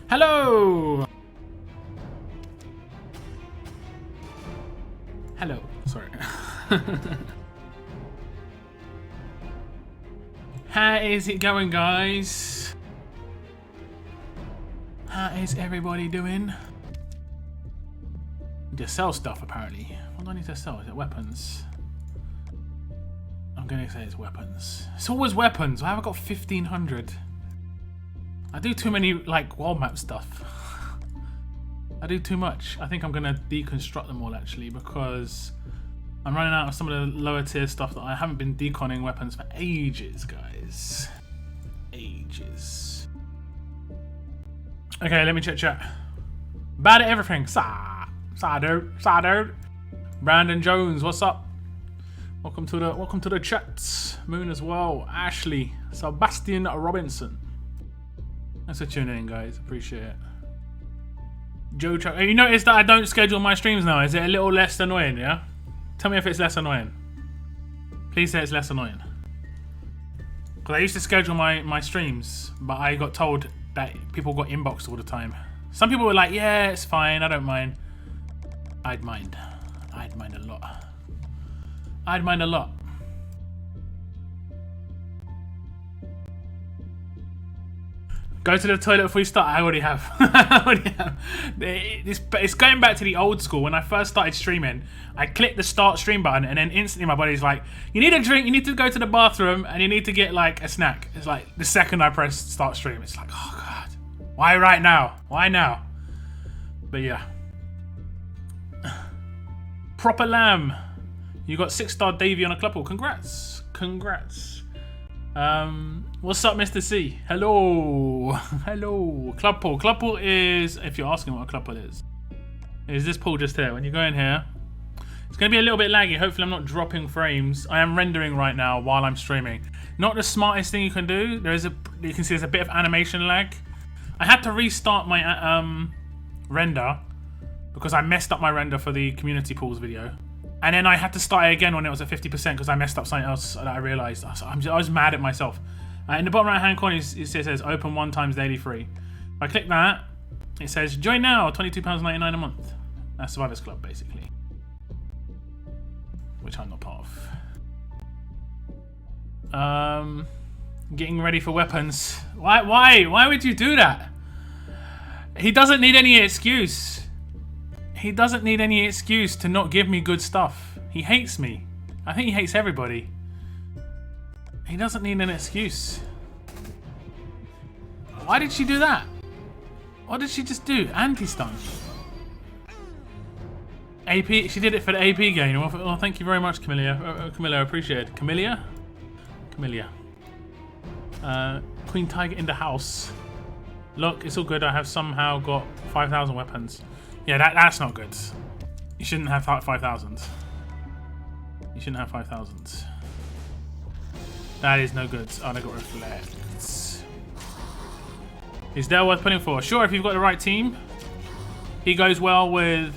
Hello! Hello. Sorry. How is it going, guys? How is everybody doing? Need to sell stuff, apparently. What do I need to sell? Is it weapons? I'm gonna say it's weapons. It's always weapons. Why have I got 1,500? I do too many, like, world map stuff. I do too much. I think I'm gonna deconstruct them all, actually, because I'm running out of some of the lower tier stuff that I haven't been deconning weapons for ages, guys. Ages. Okay, let me check chat. Bad at everything. Sa dude. Brandon Jones, what's up? Welcome to the chats. Moon as well. Ashley. Sebastian Robinson. Thanks for tuning in, guys. Appreciate it. Joe Chuck. You notice that I don't schedule my streams now? Is it a little less annoying, yeah? Tell me if it's less annoying. Please say it's less annoying. Because I used to schedule my streams, but I got told that people got inboxed all the time. Some people were like, yeah, it's fine, I don't mind. I'd mind. I'd mind a lot. I'd mind a lot. Go to the toilet before you start. I already have. I already have. It's going back to the old school. When I first started streaming, I clicked the start stream button and then instantly my body's like, you need a drink, you need to go to the bathroom, and you need to get like a snack. It's like the second I press start stream, it's like, oh God, why right now? Why now? But yeah. Proper lamb. You got 6-star Davey on a club pool. Congrats. Congrats. What's up, Mr. C? Hello. Hello. Club pool. Club pool is, if you're asking what a club pool is this pool just here. When you go in here, it's going to be a little bit laggy. Hopefully I'm not dropping frames. I am rendering right now while I'm streaming. Not the smartest thing you can do. You can see there's a bit of animation lag. I had to restart my render because I messed up my render for the community pools video. And then I had to start it again when it was at 50% because I messed up something else that I realised. I was mad at myself. In the bottom right hand corner, it says open 1 times daily free. If I click that, it says join now, £22.99 a month. That's Survivors Club, basically. Which I'm not part of. Getting ready for weapons. Why would you do that? He doesn't need any excuse. He doesn't need any excuse to not give me good stuff. He hates me. I think he hates everybody. He doesn't need an excuse. Why did she do that? What did she just do? Anti-stun. AP, she did it for the AP game. Well, thank you very much, Camilla. Camilla, appreciate it. Camilla? Camilla. Queen Tiger in the house. Look, it's all good. I have somehow got 5,000 weapons. Yeah, that's not good. You shouldn't have 5,000. You shouldn't have 5,000. That is no good. Oh, they got reflects. Is Dale worth putting for? Sure, if you've got the right team. He goes well with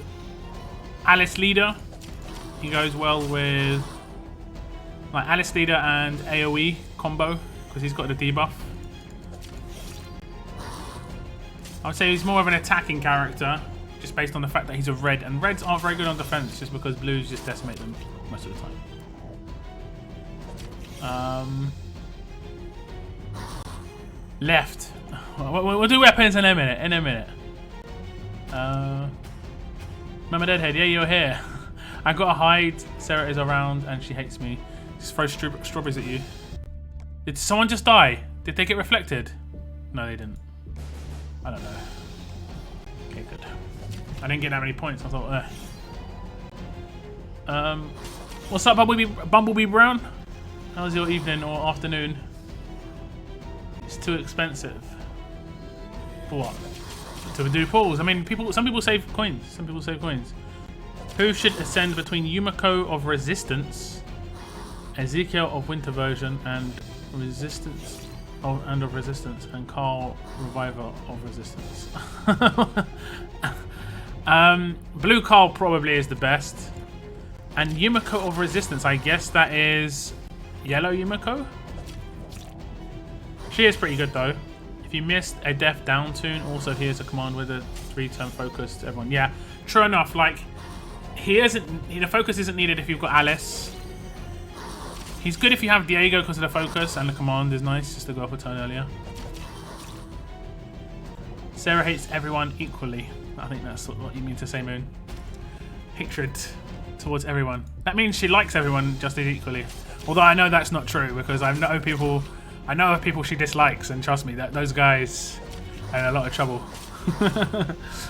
Alice Leader. He goes well with like Alice Leader and AoE combo because he's got the debuff. I would say he's more of an attacking character. Just based on the fact that he's a red, and reds aren't very good on defense just because blues just decimate them most of the time. Left. We'll do weapons in a minute. Mama Deadhead, yeah, you're here. I got to hide. Sarah is around and she hates me. Just throw strawberries at you. Did someone just die? Did they get reflected? No, they didn't. I don't know. Okay, good. I didn't get that many points. I thought, what's up, Bumblebee Brown? How was your evening or afternoon? It's too expensive. For what? To do pulls. I mean, some people save coins. Some people save coins. Who should ascend between Yumiko of Resistance, Ezekiel of Winter Version, and Resistance of Resistance, and Carl Reviver of Resistance? Blue Carl probably is the best. And Yumiko of Resistance, I guess that is Yellow Yumiko? She is pretty good though. If you missed a death down tune, also here's a command with a 3-turn focus to everyone. Yeah, true enough. Like, the focus isn't needed if you've got Alice. He's good if you have Diego because of the focus, and the command is nice just to go up a turn earlier. Sarah hates everyone equally. I think that's what you mean to say, Moon. Hatred towards everyone. That means she likes everyone just as equally. Although I know that's not true because I know of people she dislikes, and trust me, that those guys are in a lot of trouble.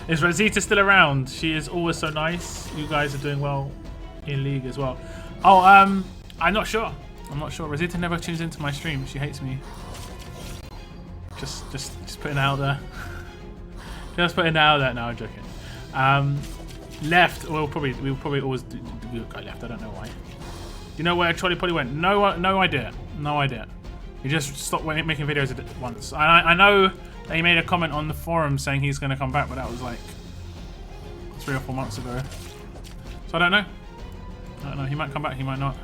Is Rosita still around? She is always so nice. You guys are doing well in League as well. Oh, I'm not sure. I'm not sure. Rosita never tunes into my stream. She hates me. Just putting it out there. Just putting it out there. No, I'm joking. Left. We'll probably always do go left. I don't know why. Do you know where Trolley Polly went? No idea. No idea. He just stopped making videos at once. I know that he made a comment on the forum saying he's going to come back, but that was like 3 or 4 months ago. So I don't know. I don't know. He might come back. He might not.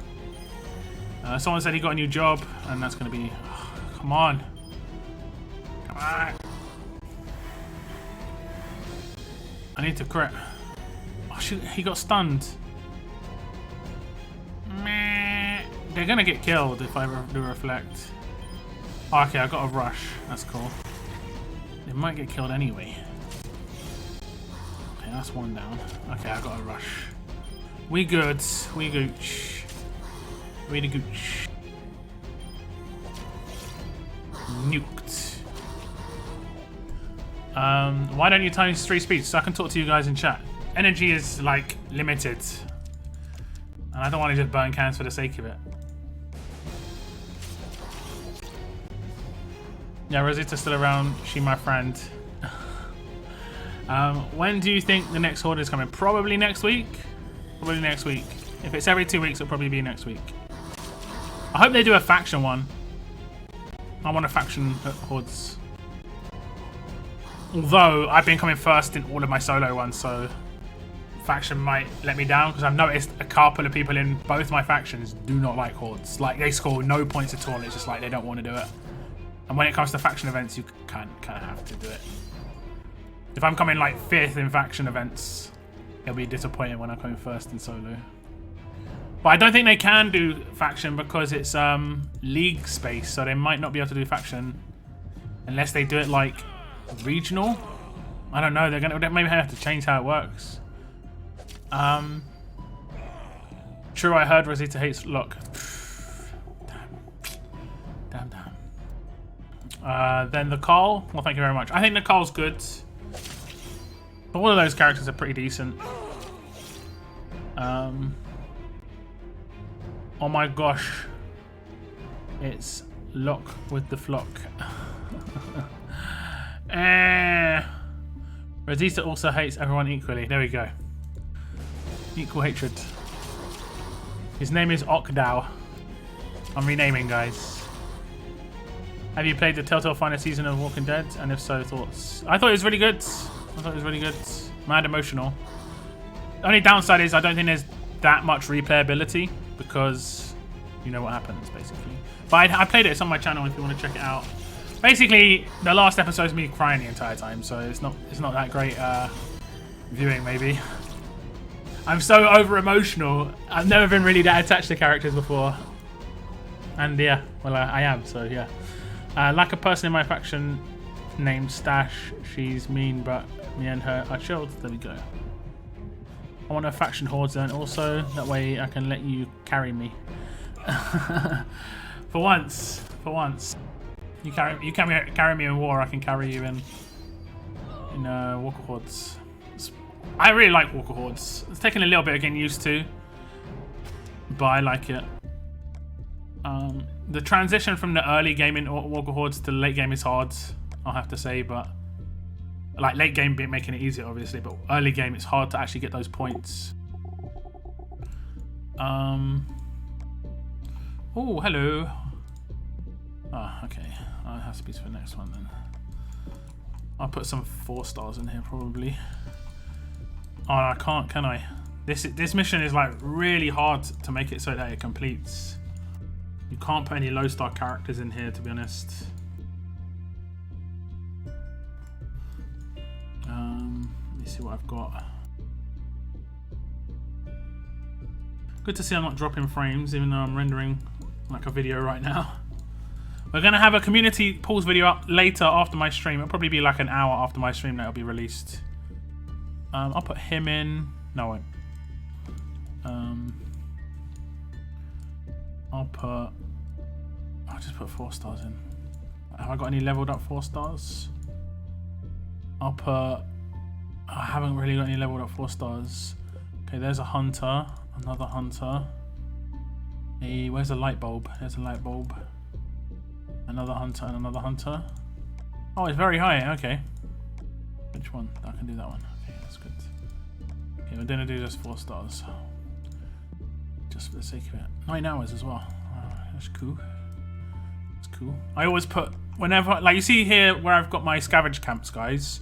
Someone said he got a new job, and that's going to be... Oh, come on. Come on. I need to crit. Oh, shoot. He got stunned. Meh. They're going to get killed if I do reflect. Oh, okay, I got a rush. That's cool. They might get killed anyway. Okay, that's one down. Okay, I got a rush. We good. We gooch. We the gooch. Nuked. Why don't you times 3 speeds so I can talk to you guys in chat? Energy is like limited, and I don't want to just burn cans for the sake of it. Yeah, Rosita's still around. She my friend. When do you think the next horde is coming? Probably next week. Probably next week. If it's every 2 weeks, it'll probably be next week. I hope they do a faction one. I want a faction hordes. Although I've been coming first in all of my solo ones, so faction might let me down because I've noticed a couple of people in both my factions do not like hordes. Like, they score no points at all. It's just like they don't want to do it. And when it comes to faction events, you kind of have to do it. If I'm coming like 5th in faction events, it'll be disappointing when I come in first in solo. But I don't think they can do faction because it's league space, so they might not be able to do faction unless they do it like regional. I don't know. They're gonna maybe have to change how it works. True, I heard Rosita hates Locke. Damn. Then the Carl. Well, thank you very much. I think the Carl's good. But all of those characters are pretty decent. Oh my gosh. It's Locke with the flock. Rosita also hates everyone equally. There we go. Equal hatred. His name is Okdao. I'm renaming, guys. Have you played the Telltale final season of Walking Dead? And if so, thoughts? I thought it was really good. Mad emotional. The only downside is I don't think there's that much replayability because you know what happens, basically. But I played it. It's on my channel if you want to check it out. Basically, the last episode is me crying the entire time, so it's not that great viewing, maybe. I'm so over-emotional. I've never been really that attached to characters before. And yeah, well, I am, so yeah. Like a person in my faction named Stash. She's mean, but me and her are chilled. There we go. I want a faction horde zone also. That way I can let you carry me. For once. You carry me in war, I can carry you in Walker Hordes. I really like Walker Hordes. It's taken a little bit of getting used to, but I like it. The transition from the early game in Walker Hordes to the late game is hard, I'll have to say, but like late game making it easier, obviously, but early game it's hard to actually get those points. Oh, hello. Ah, okay. That has to be for the next one then. I'll put some 4 stars in here probably. Oh, I can't, can I? This mission is like really hard to make it so that it completes. You can't put any low star characters in here, to be honest. see what I've got. Good to see I'm not dropping frames, even though I'm rendering like a video right now. We're going to have a community pause video up later after my stream. It'll probably be like an hour after my stream that it'll be released. I'll put him in. No, I won't. I'll just put 4 stars in. Have I got any leveled up 4 stars? I haven't really got any leveled up 4 stars. Okay, there's a hunter. Another hunter. Hey, where's the light bulb? There's a light bulb. Another hunter and another hunter. Oh, it's very high. Okay. Which one? I can do that one. Okay, that's good. Okay, we're gonna do just 4 stars. Just for the sake of it. 9 hours as well. Oh, that's cool. That's cool. I always put, whenever, like you see here where I've got my scavenge camps, guys.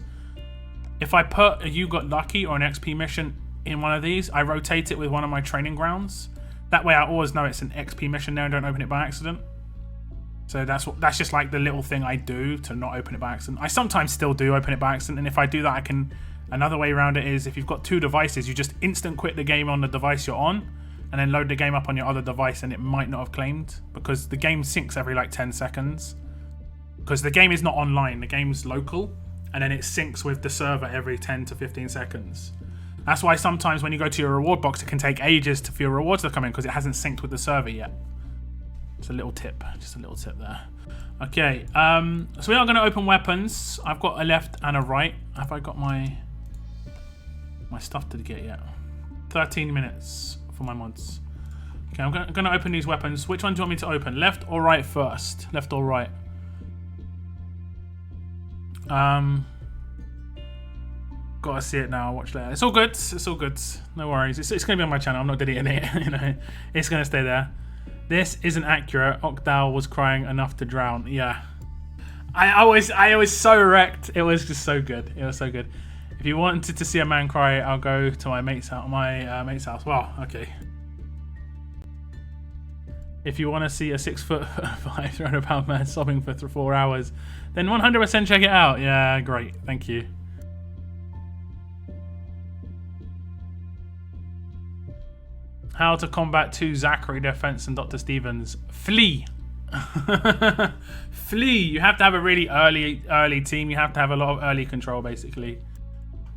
If I put a You Got Lucky or an XP mission in one of these, I rotate it with one of my training grounds. That way I always know it's an XP mission there and don't open it by accident. So that's just like the little thing I do to not open it by accident. I sometimes still do open it by accident, and if I do that, I can... Another way around it is if you've got 2 devices, you just instant quit the game on the device you're on, and then load the game up on your other device, and it might not have claimed, because the game syncs every like 10 seconds. Because the game is not online, the game's local, and then it syncs with the server every 10 to 15 seconds. That's why sometimes when you go to your reward box, it can take ages for your rewards to come in, because it hasn't synced with the server yet. It's a little tip, just a little tip there. Okay, so we are going to open weapons. I've got a left and a right. Have I got my stuff to get yet? 13 minutes for my mods. Okay, I'm going to open these weapons. Which one do you want me to open? Left or right first? Left or right? Gotta see it now. Watch later. It's all good. It's all good. No worries. It's going to be on my channel. I'm not deleting it. You know, it's going to stay there. This isn't accurate. Okdal was crying enough to drown. Yeah. I was so wrecked. It was just so good. It was so good. If you wanted to see a man cry, I'll go to my mate's house. Well, okay. If you want to see a 6'5", 300-pound man sobbing for 4 hours, then 100% check it out. Yeah, great. Thank you. How to combat 2 Zachary defense and Dr. Stevens. Flee. Flee. You have to have a really early team. You have to have a lot of early control, basically.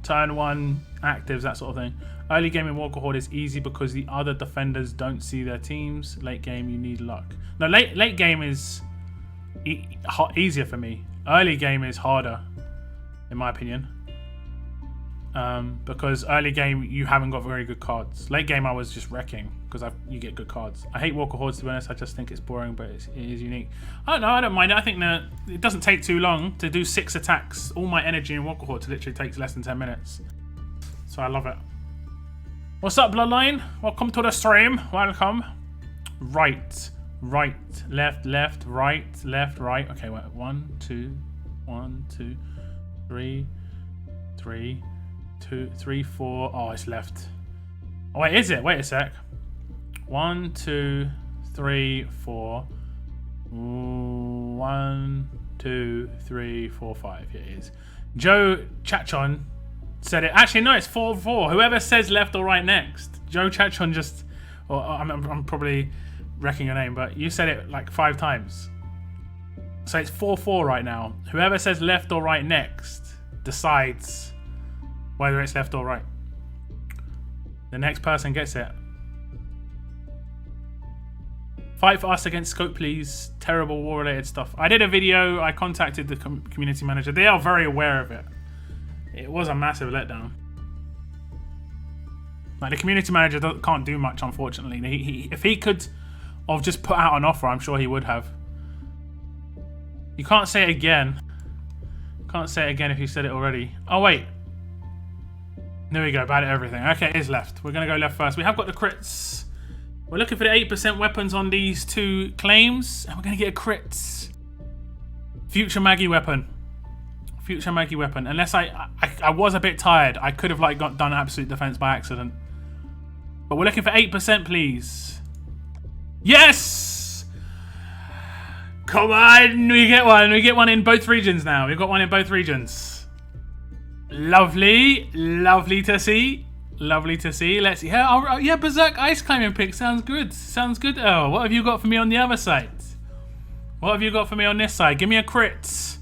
Turn 1 actives, that sort of thing. Early game in Walker Horde is easy because the other defenders don't see their teams. Late game, you need luck. No, late game is easier for me. Early game is harder, in my opinion. Because early game you haven't got very good cards. Late game I was just wrecking because you get good cards. I hate Walker Hordes, to be honest. I just think it's boring, but it is unique. I don't know, I don't mind it. I think that it doesn't take too long to do 6 attacks. All my energy in Walker Hordes literally takes less than 10 minutes. So I love it. What's up, Bloodline? Welcome to the stream. Welcome. Right, left, right, left, right. Okay, wait. 1, 2, 3, 2, 3, 4. Oh, it's left. Oh, wait, is it? Wait a sec. 1, 2, 3, 4. 1, 2, 3, 4, 5. Here it is. Joe Chachon said it. Actually, no, it's 4, 4. Whoever says left or right next. Joe Chachon just... Or I'm probably wrecking your name, but you said it like 5 times. So it's 4, 4 right now. Whoever says left or right next decides whether it's left or right. The next person gets it. Fight for us against Scope, please. Terrible war-related stuff. I did a video. I contacted the community manager. They are very aware of it. It was a massive letdown. Like, the community manager can't do much, unfortunately. If he could have just put out an offer, I'm sure he would have. You can't say it again. Can't say it again if you said it already. Oh, wait. There we go, bad at everything. Okay, it is left. We're going to go left first. We have got the crits. We're looking for the 8% weapons on these 2 claims. And we're going to get a crit. Future Maggie weapon. Future Maggie weapon. Unless I was a bit tired. I could have like done absolute defense by accident. But we're looking for 8%, please. Yes! Come on, we get one. We get one in both regions now. We've got one in both regions. Lovely. Lovely to see. Lovely to see. Let's see. Yeah, Berserk Ice Climbing pick. Sounds good. Sounds good. Oh, what have you got for me on the other side? What have you got for me on this side? Give me a crit.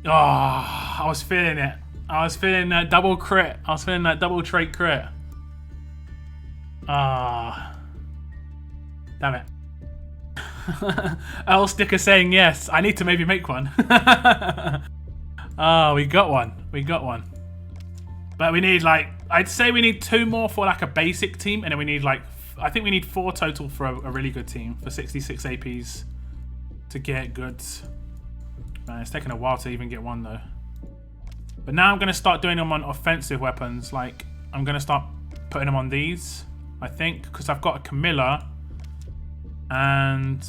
Oh, I was feeling it. I was feeling that double crit. I was feeling that double trait crit. Ah. Damn it. L sticker saying yes. I need to maybe make one. Oh, we got one. We got one. But we need like, I'd say we need 2 more for like a basic team, and then we need like, I think we need 4 total for a really good team for 66 APs to get good. Man, it's taken a while to even get one though. But now I'm going to start doing them on offensive weapons. Like, I'm going to start putting them on these, I think, because I've got a Camilla. And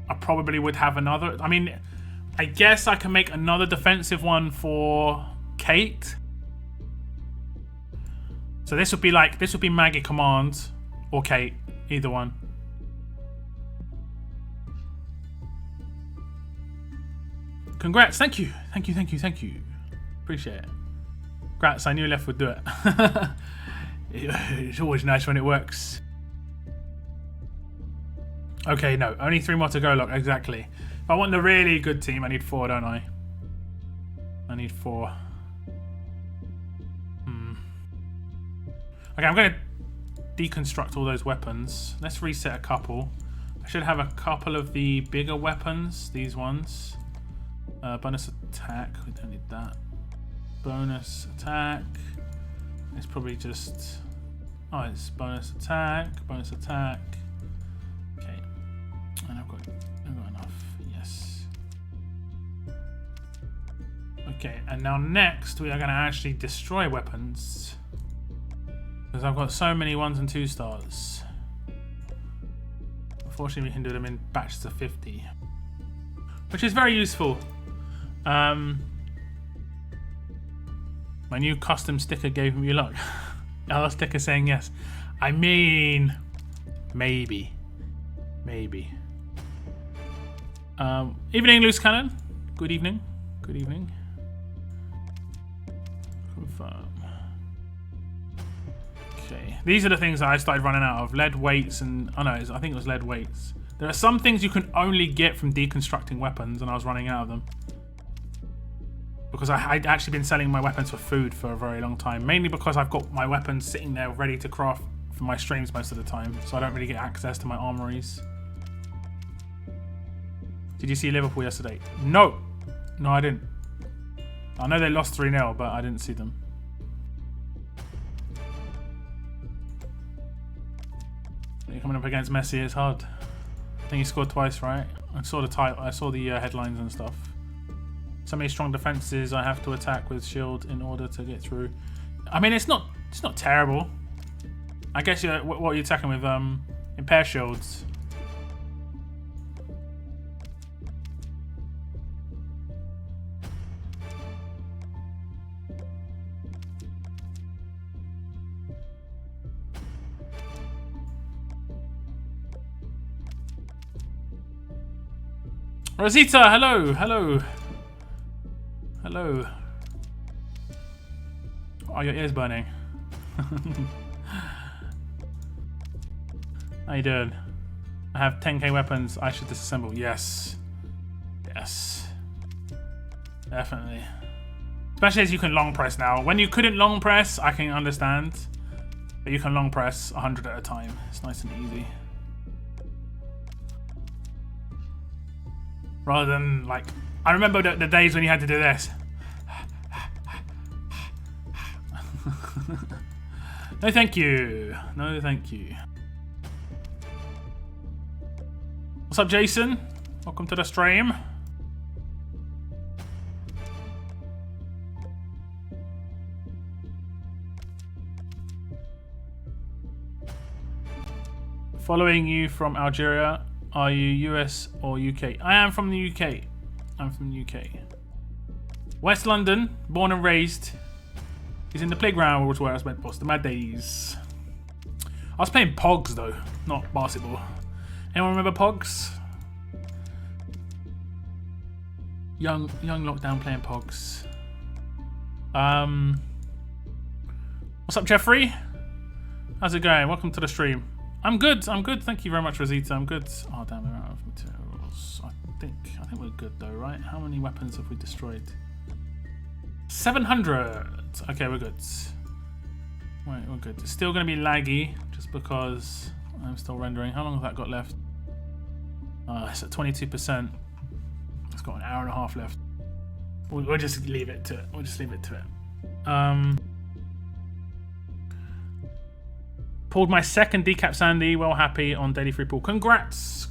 I probably would have another. I mean, I guess I can make another defensive one for Kate. So this would be like, this would be Maggie Command or Kate, either one. Congrats, thank you. Thank you, thank you, thank you. Appreciate it. Congrats, I knew Left would do it. It's always nice when it works. Okay, no, only 3 more to go, look, exactly. If I want the really good team, I need 4, don't I? I need 4. Okay, I'm going to deconstruct all those weapons. Let's reset a couple. I should have a couple of the bigger weapons, these ones. Bonus attack, we don't need that. Bonus attack. It's probably just... Oh, it's bonus attack, bonus attack. Okay. And I've got enough, yes. Okay, and now next we are going to actually destroy weapons. Because I've got so many 1s and 2 stars. Unfortunately, we can do them in batches of 50. Which is very useful. My new custom sticker gave me luck. Our sticker saying yes. I mean, maybe. Maybe. Evening, Loose Cannon. Good evening. Good evening. Confirm. Okay. These are the things that I started running out of. Lead weights and... Oh no, I think it was lead weights. There are some things you can only get from deconstructing weapons, and I was running out of them. Because I'd actually been selling my weapons for food for a very long time. Mainly because I've got my weapons sitting there ready to craft for my streams most of the time. So I don't really get access to my armories. Did you see Liverpool yesterday? No! No, I didn't. I know they lost 3-0, but I didn't see them. You're coming up against Messi, it's hard. I think he scored twice, right? I saw the title, I saw the headlines and stuff. So many strong defenses I have to attack with shield in order to get through. I mean, it's not terrible. I guess what are you attacking with? Impair shields. Rosita, hello, hello. Hello. Oh, your ear's burning. How you doing? I have 10k weapons I should disassemble. Yes. Yes. Definitely. Especially as you can long press now. When you couldn't long press, I can understand. But you can long press 100 at a time. It's nice and easy. Rather than, like... I remember the days when you had to do this. No thank you. No thank you. What's up, Jason? Welcome to the stream. Following you from Algeria. Are you US or UK? I am from the UK. I'm from the UK. West London, born and raised. He's in the playground, was where I spent most of my days. I was playing Pogs though, not basketball. Anyone remember Pogs? Young lockdown playing Pogs. What's up, Jeffrey? How's it going? Welcome to the stream. I'm good. Thank you very much, Rosita. I'm good. Oh damn, we're out of materials. I think we're good though, right? How many weapons have we destroyed? 700. Okay, we're good. Right, we're good. It's still going to be laggy just because I'm still rendering. How long has that got left? It's at 22%. It's got an hour and a half left. We'll just leave it to it. Pulled my second decap Sandy. Well happy on Daily Free Pull. Congrats.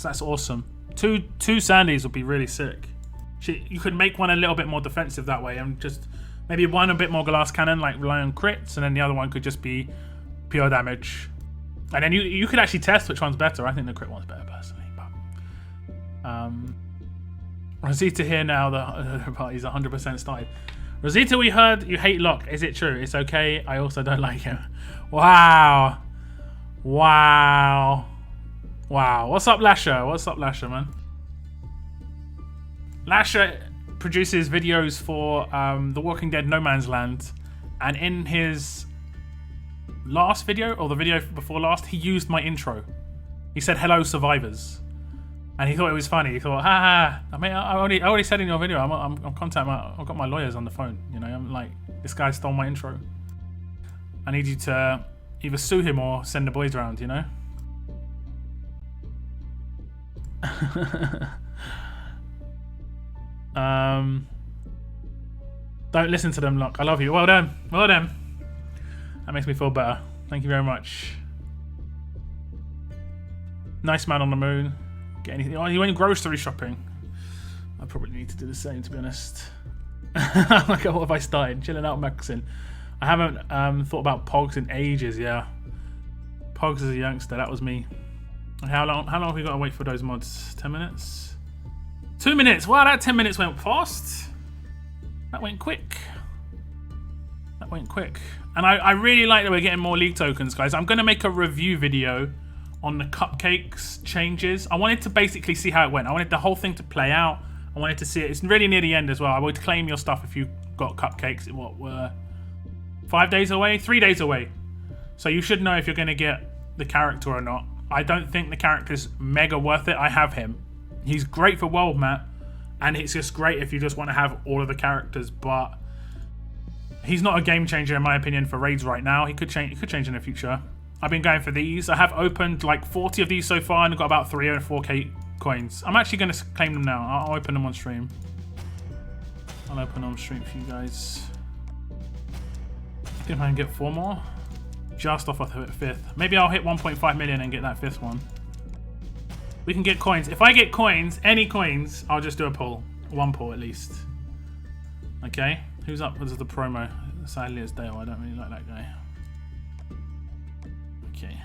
That's awesome. Two Sandys would be really sick. You could make one a little bit more defensive that way, and just maybe one a bit more glass cannon, like rely on crits, and then the other one could just be pure damage. And then you could actually test which one's better. I think the crit one's better personally. But Rosita here now. The party's 100% started. Rosita, we heard you hate Locke. Is it true? It's okay. I also don't like him. Wow. What's up, Lasher? Man. Lasher produces videos for The Walking Dead No Man's Land, and in his last video, or the video before last, he used my intro. He said, "Hello, survivors," and he thought it was funny. He thought, "Ha ha." I mean, I already said in your video, I'm contacting. I've got my lawyers on the phone. You know, I'm like, this guy stole my intro. I need you to either sue him or send the boys around. You know. Don't listen to them, Locke. I love you. Well done. That makes me feel better. Thank you very much. Nice man on the moon. Get anything? Oh, you went grocery shopping. I probably need to do the same, to be honest. Like, what have I started? Chilling out, Maxin. I haven't thought about Pogs in ages. Yeah, Pogs as a youngster. That was me. How long have we got to wait for those mods? 10 minutes. 2 minutes. Wow, that 10 minutes went fast. That went quick. And I really like that we're getting more League tokens, guys. I'm going to make a review video on the cupcakes changes. I wanted to basically see how it went. I wanted the whole thing to play out. I wanted to see it. It's really near the end as well. I would claim your stuff if you got cupcakes. What were 5 days away? 3 days away. So you should know if you're going to get the character or not. I don't think the character's mega worth it. I have him. He's great for world map, and it's just great if you just want to have all of the characters, but he's not a game changer in my opinion for raids right now. He could change in the future. I've been going for these. I have opened like 40 of these so far and I've got about 3 or 4k coins. I'm actually going to claim them now. I'll open them on stream. I'll open them on stream for you guys. See if I can get 4 more. Just off of the 5th. Maybe I'll hit 1.5 million and get that 5th one. We can get coins. If I get coins, any coins, I'll just do a pull. 1 pull at least. Okay. Who's up with the promo? Sadly, it's Dale. I don't really like that guy. Okay.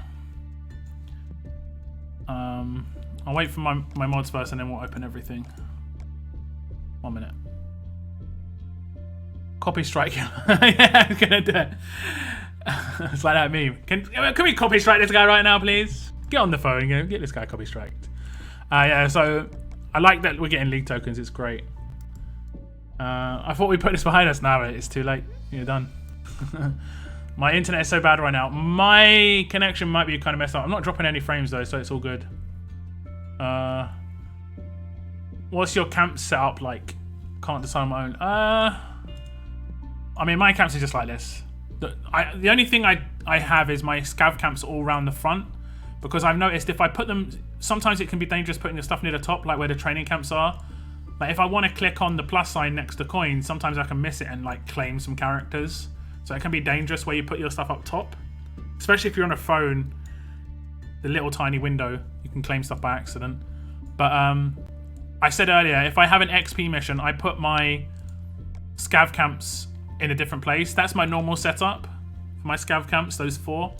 I'll wait for my mods first and then we'll open everything. 1 minute. Copy strike. Yeah, I'm gonna do it. It's like that meme. Can we copy strike this guy right now, please? Get on the phone and get this guy copy striked. Yeah, so I like that we're getting League tokens. It's great. I thought we put this behind us. Now it's too late. You're done. My internet is so bad right now. My connection might be kind of messed up. I'm not dropping any frames though, so it's all good. What's your camp setup like? Can't decide on my own. I mean, my camps are just like this. The only thing I have is my scav camps all around the front, because I've noticed if I put them, sometimes it can be dangerous putting the stuff near the top, like where the training camps are. Like if I want to click on the plus sign next to coins, sometimes I can miss it and like claim some characters. So it can be dangerous where you put your stuff up top, especially if you're on a phone. The little tiny window, you can claim stuff by accident. But I said earlier, if I have an XP mission, I put my scav camps in a different place. That's my normal setup for my scav camps, those 4.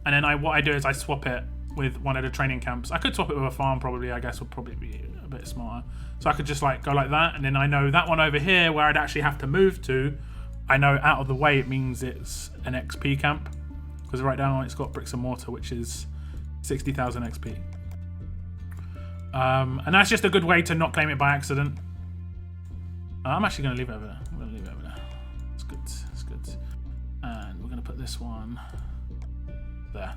And then what I do is I swap it with one of the training camps. I could swap it with a farm probably, I guess would probably be a bit smarter. So I could just like go like that, and then I know that one over here where I'd actually have to move to, I know out of the way it means it's an XP camp. Because right now it's got bricks and mortar, which is 60,000 XP. And that's just a good way to not claim it by accident. I'm actually going to leave it over there. I'm going to leave it over there. It's good. It's good. And we're going to put this one there.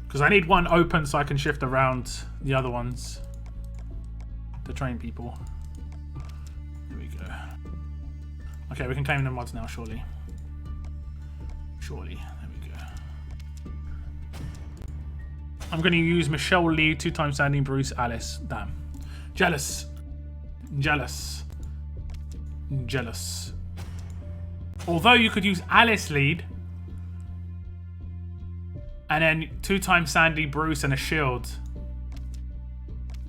Because I need one open so I can shift around the other ones to train people. There we go. Okay, we can claim the mods now, surely. Surely. There we go. I'm going to use Michelle Lee, 2 times Sandy, Bruce, Alice. Damn. Jealous. Jealous. Jealous. Although you could use Alice lead and then 2 times Sandy, Bruce, and a shield.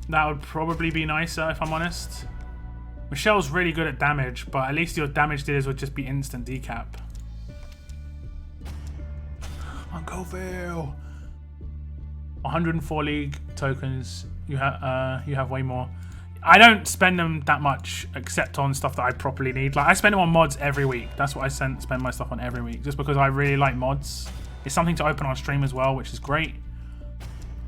That would probably be nicer if I'm honest. Michelle's really good at damage, but at least your damage dealers would just be instant decap. Uncle Phil. 104 league tokens. You have way more. I don't spend them that much except on stuff that I properly need. Like I spend them on mods every week. That's what I spend my stuff on every week, just because I really like mods. It's something to open on stream as well, which is great.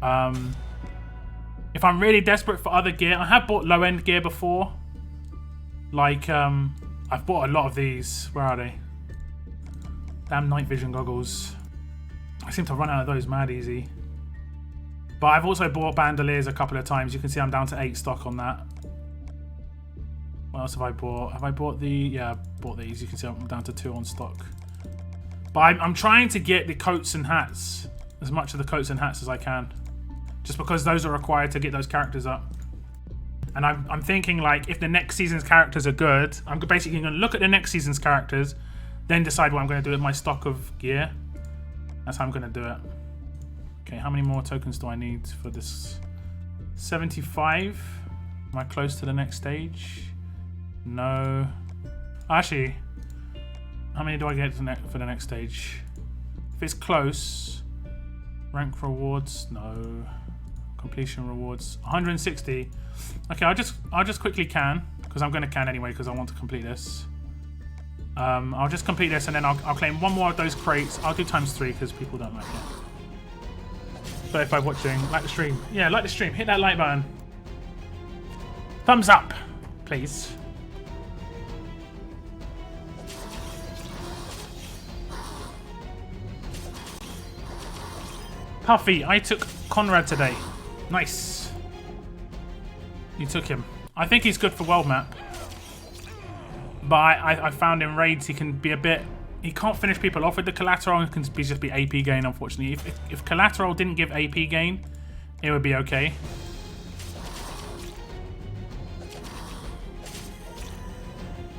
If I'm really desperate for other gear, I have bought low end gear before. Like I've bought a lot of these. Where are they? Damn night vision goggles. I seem to run out of those mad easy. But I've also bought bandoliers a couple of times. You can see I'm down to 8 stock on that. What else have I bought? Have I bought the... Yeah, I bought these. You can see I'm down to 2 on stock. But I'm trying to get the coats and hats. As much of the coats and hats as I can. Just because those are required to get those characters up. And I'm thinking, like, if the next season's characters are good, I'm basically going to look at the next season's characters, then decide what I'm going to do with my stock of gear. That's how I'm going to do it. Okay, how many more tokens do I need for this? 75. Am I close to the next stage? No. Actually, how many do I get for the next stage? If it's close, rank rewards, no. Completion rewards, 160. Okay, I'll just quickly can, because I'm going to can anyway, because I want to complete this. I'll just complete this, and then I'll claim one more of those crates. I'll do ×3 because people don't like it. 35 watching, like the stream. Yeah, like the stream. Hit that like button. Thumbs up, please. Puffy, I took Conrad today. Nice. You took him. I think he's good for world map. But I found in raids he can be a bit... He can't finish people off with the collateral and can just be AP gain, unfortunately. If collateral didn't give AP gain, it would be okay.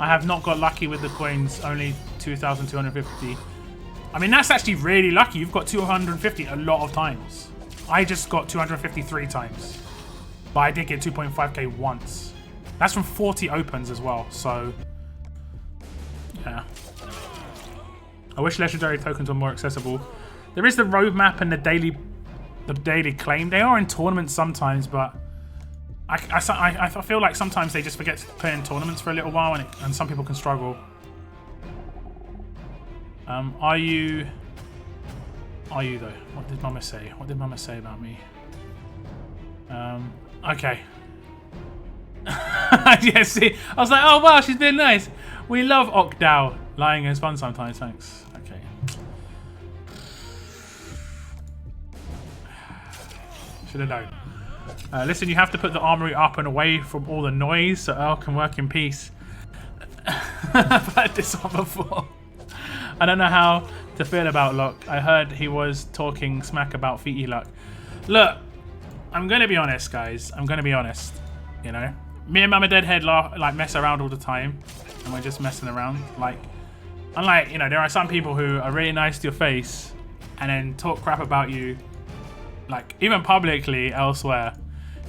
I have not got lucky with the coins, only 2,250. I mean, that's actually really lucky. You've got 250 a lot of times. I just got 253 times. But I did get 2.5k once. That's from 40 opens as well, so... Yeah. I wish legendary tokens were more accessible. There is the roadmap and the daily claim. They are in tournaments sometimes, but I feel like sometimes they just forget to play in tournaments for a little while, and some people can struggle. Are you though? What did Mama say? What did Mama say about me? Okay. Yeah, see, I was like, oh wow, she's been nice. We love Okdow. Lying is fun sometimes, thanks. Okay. Should have known. Listen, you have to put the armory up and away from all the noise so Earl can work in peace. I've had this on before. I don't know how to feel about Locke. I heard he was talking smack about Feety Luck. Look, I'm going to be honest, guys. I'm going to be honest. You know? Me and Mama Deadhead like mess around all the time. And we're just messing around. Like, unlike, you know, there are some people who are really nice to your face and then talk crap about you, like, even publicly elsewhere.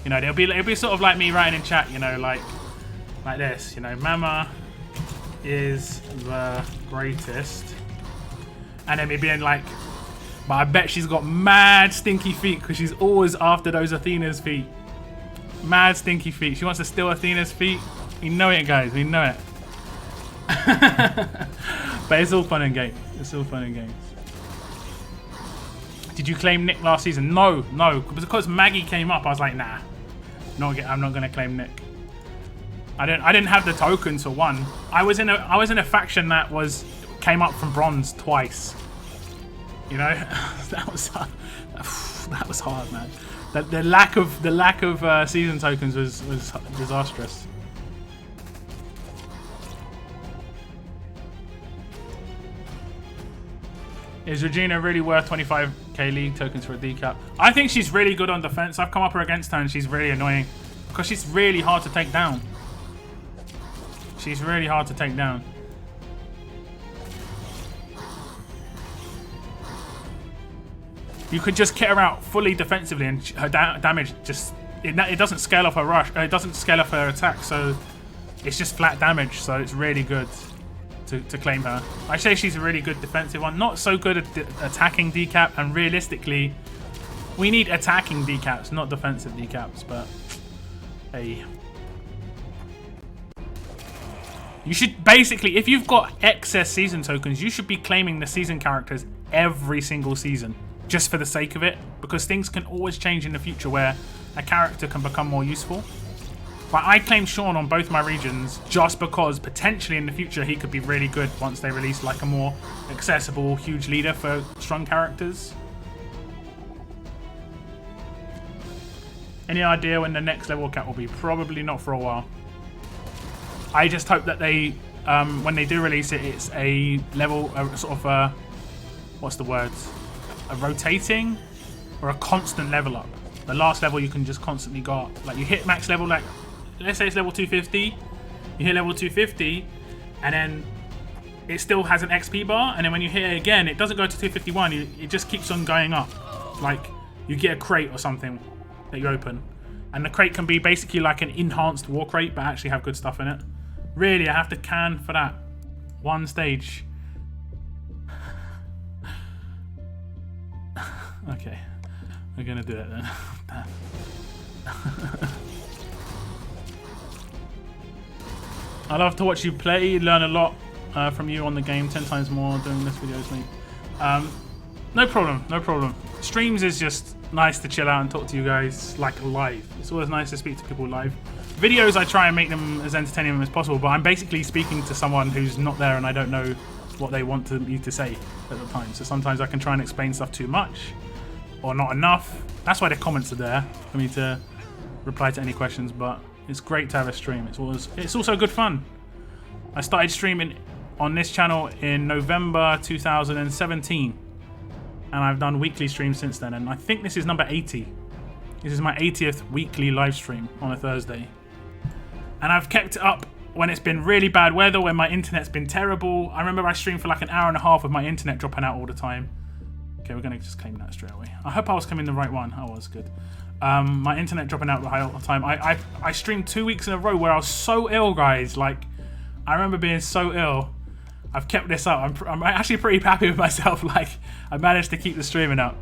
You know, it'll be sort of like me writing in chat, you know, like this, you know, Mama is the greatest. And then me being like, but I bet she's got mad stinky feet because she's always after those Athena's feet. Mad stinky feet. She wants to steal Athena's feet. We know it, guys. We know it. But it's all fun and games. It's all fun and games. Did you claim Nick last season? No, no. Because Maggie came up, I was like, nah. I'm not going to claim Nick. I didn't have the tokens for one. I was in a faction that came up from bronze twice. You know, that was hard, man. The lack of season tokens was disastrous. Is Regina really worth 25k league tokens for a decap? I think she's really good on defense. I've come up against her and she's really annoying because she's really hard to take down. She's really hard to take down. You could just kit her out fully defensively and her damage just... It doesn't scale off her rush. It doesn't scale off her attack, so it's just flat damage. So it's really good to claim her. I say she's a really good defensive one. Not so good at attacking decap, and realistically, we need attacking decaps, not defensive decaps, but hey. You should basically, if you've got excess season tokens, you should be claiming the season characters every single season, just for the sake of it, because things can always change in the future where a character can become more useful. But I claimed Sean on both my regions just because potentially in the future he could be really good once they release like a more accessible, huge leader for strong characters. Any idea when the next level cap will be? Probably not for a while. I just hope that they, when they do release it, it's a level, sort of a, what's the word? A rotating or a constant level up. The last level you can just constantly go up. Like you hit max level, like let's say it's level 250. You hit level 250 and then it still has an XP bar, and then when you hit it again, it doesn't go to 251. It just keeps on going up. Like you get a crate or something that you open, and the crate can be basically like an enhanced war crate but actually have good stuff in it. Really, I have to can for that one stage. Okay, we're gonna do it then. I love to watch you play, learn a lot from you on the game, 10 times more doing this videos, mate. No problem, no problem. Streams is just nice to chill out and talk to you guys like live. It's always nice to speak to people live. Videos, I try and make them as entertaining as possible, but I'm basically speaking to someone who's not there and I don't know what they want me to say at the time. So sometimes I can try and explain stuff too much or not enough. That's why the comments are there for me to reply to any questions, but it's great to have a stream. It's also good fun. I started streaming on this channel in November 2017 and I've done weekly streams since then, and I think this is number 80. This is my 80th weekly live stream on a Thursday. And I've kept it up when it's been really bad weather, when my internet's been terrible. I remember I streamed for like an hour and a half with my internet dropping out all the time. Okay, we're going to just claim that straight away. I hope I was claiming the right one. I was good. My internet dropping out all the time. I streamed 2 weeks in a row where I was so ill, guys. Like, I remember being so ill. I've kept this up. I'm actually pretty happy with myself. Like, I managed to keep the streaming up.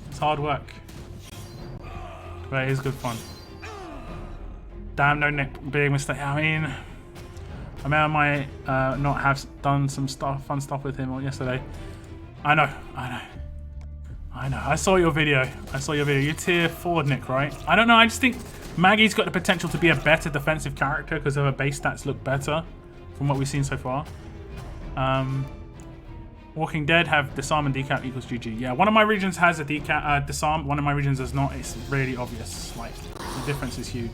It's hard work. But it is good fun. Damn, no Nick, big mistake. I mean, I might not have done some fun stuff with him yesterday. I know. I saw your video. You're tier 4, Nick, right? I don't know. I just think Maggie's got the potential to be a better defensive character because her base stats look better from what we've seen so far. Walking Dead have disarm and decap equals GG. Yeah, one of my regions has a disarm. One of my regions does not. It's really obvious. Like, the difference is huge.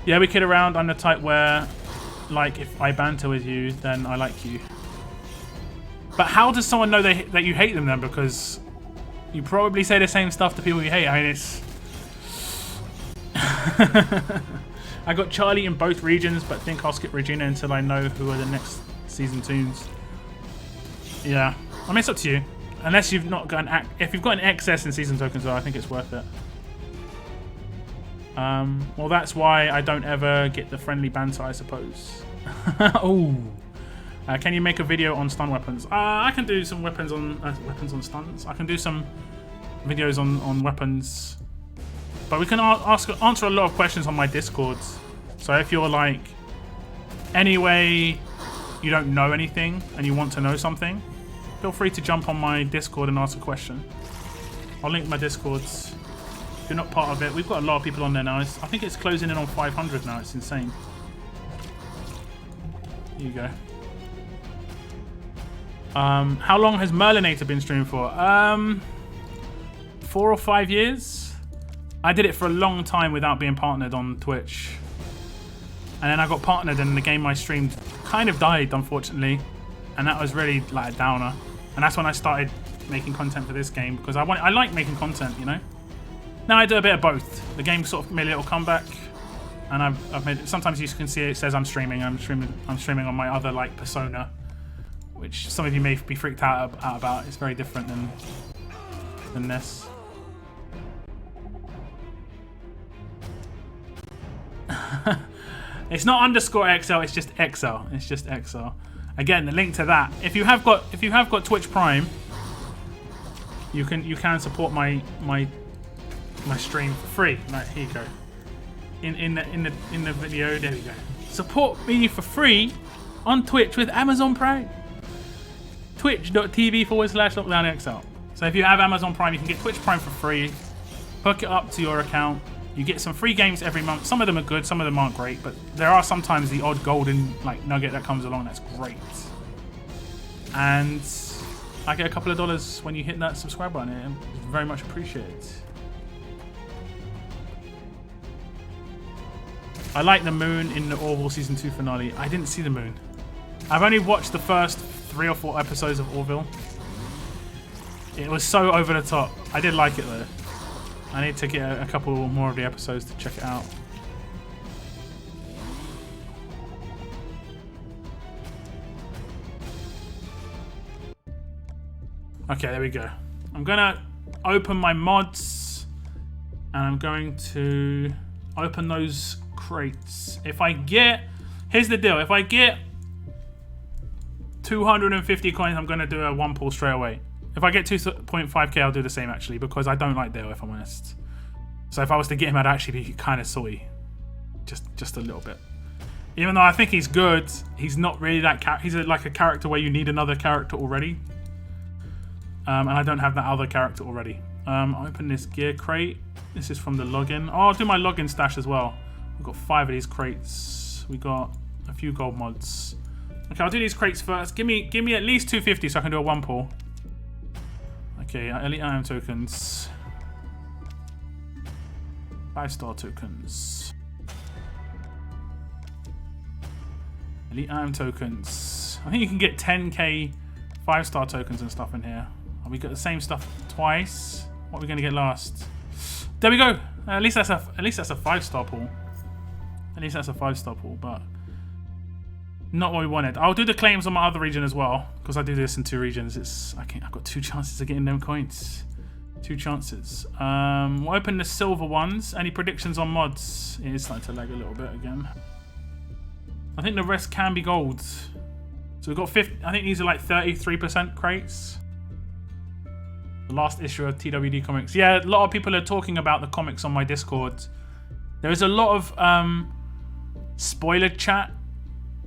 Yeah, we kid around. I'm the type where, like, if I banter with you, then I like you. But how does someone know that you hate them then? Because you probably say the same stuff to people you hate. I mean, it's... I got Charlie in both regions, but think I'll skip Regina until I know who are the next season tunes. Yeah, I mean, it's up to you. Unless you've not got if you've got an excess in season tokens, though, I think it's worth it. Well, that's why I don't ever get the friendly banter, I suppose. Oh, can you make a video on stun weapons? I can do some weapons on stuns. I can do some videos on weapons, but we can answer a lot of questions on my Discord. So if you're like, anyway, you don't know anything and you want to know something, feel free to jump on my Discord and ask a question. I'll link my Discords If you're not part of it, we've got a lot of people on there now. I think it's closing in on 500 now. It's insane. Here you go. How long has Merlinator been streaming for? 4 or 5 years. I did it for a long time without being partnered on Twitch. And then I got partnered and the game I streamed kind of died, unfortunately. And that was really like a downer. And that's when I started making content for this game because I like making content, you know? Now I do a bit of both. The game sort of made a little comeback. And I've made it, sometimes you can see it says I'm streaming on my other like persona, which some of you may be freaked out about. It's very different than this. It's not _XL, it's just XL. It's just XL. Again, the link to that. If you have got Twitch Prime, you can support my stream for free. Like, here you go. In the video, there we go. Support me for free on Twitch with Amazon Prime. Twitch.tv/LockdownXL. So if you have Amazon Prime, you can get Twitch Prime for free. Hook it up to your account. You get some free games every month. Some of them are good, some of them aren't great, but there are sometimes the odd golden like nugget that comes along that's great. And I get a couple of dollars when you hit that subscribe button. It's very much appreciated. I like the moon in the Orville Season 2 finale. I didn't see the moon. I've only watched the first 3 or 4 episodes of Orville. It was so over the top. I did like it though. I need to get a couple more of the episodes to check it out. Okay, there we go. I'm gonna open my mods and I'm going to open those crates. If I get, here's the deal. If I get 250 coins, I'm gonna do a 1 pull straight away. If I get 2.5k, I'll do the same actually, because I don't like Dale, if I'm honest. So if I was to get him, I'd actually be kind of salty, just a little bit. Even though I think he's good, he's not really that. He's like a character where you need another character already, and I don't have that other character already. Open this gear crate. This is from the login. Oh, I'll do my login stash as well. We've got 5 of these crates. We got a few gold mods. Okay, I'll do these crates first. Give me at least 250 so I can do a 1 pull. Okay, elite item tokens. 5-star tokens. Elite item tokens. I think you can get 10k 5-star tokens and stuff in here. Oh, we got the same stuff twice. What are we gonna get last? There we go. At least that's a 5-star pull. At least that's a 5-star pull, but not what we wanted. I'll do the claims on my other region as well, because I do this in 2 regions. I've got 2 chances of getting them coins. 2 chances. We'll open the silver ones. Any predictions on mods? It is starting to lag a little bit again. I think the rest can be gold. So we've got 50. I think these are like 33% crates. The last issue of TWD Comics. Yeah, a lot of people are talking about the comics on my Discord. There is a lot of spoiler chat,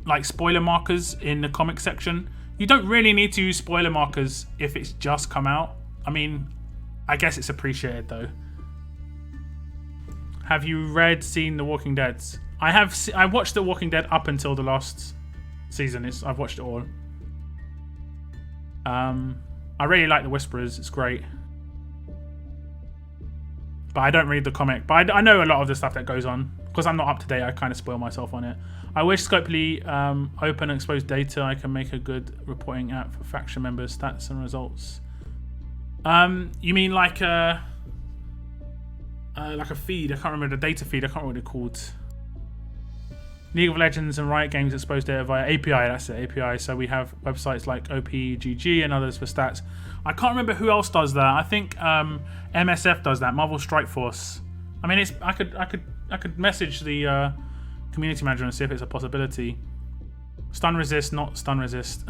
like spoiler markers in the comic section. You don't really need to use spoiler markers if it's just come out. I mean, I guess it's appreciated though. Have you seen The Walking Dead? I have. I watched The Walking Dead up until the last season. I've watched it all. I really like The Whisperers. It's great. But I don't read the comic. But I know a lot of the stuff that goes on. Because I'm not up to date, I kind of spoil myself on it. I wish Scopely open and expose data. I can make a good reporting app for faction members, stats and results. You mean like a feed? I can't remember the data feed. I can't remember what it's called. League of Legends and Riot Games expose data via API. That's it, API. So we have websites like OPGG and others for stats. I can't remember who else does that. I think MSF does that. Marvel Strike Force. I mean, I could message the community manager and see if it's a possibility. Stun resist, not stun resist.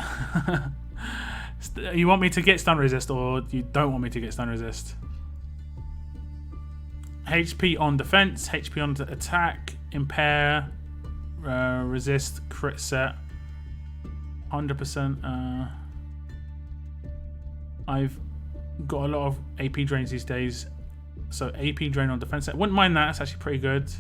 You want me to get stun resist, or you don't want me to get stun resist? HP on defense, HP on attack, impair, resist, crit set, 100%. I've got a lot of AP drains these days. So AP drain on defense set. Wouldn't mind that. It's actually pretty good.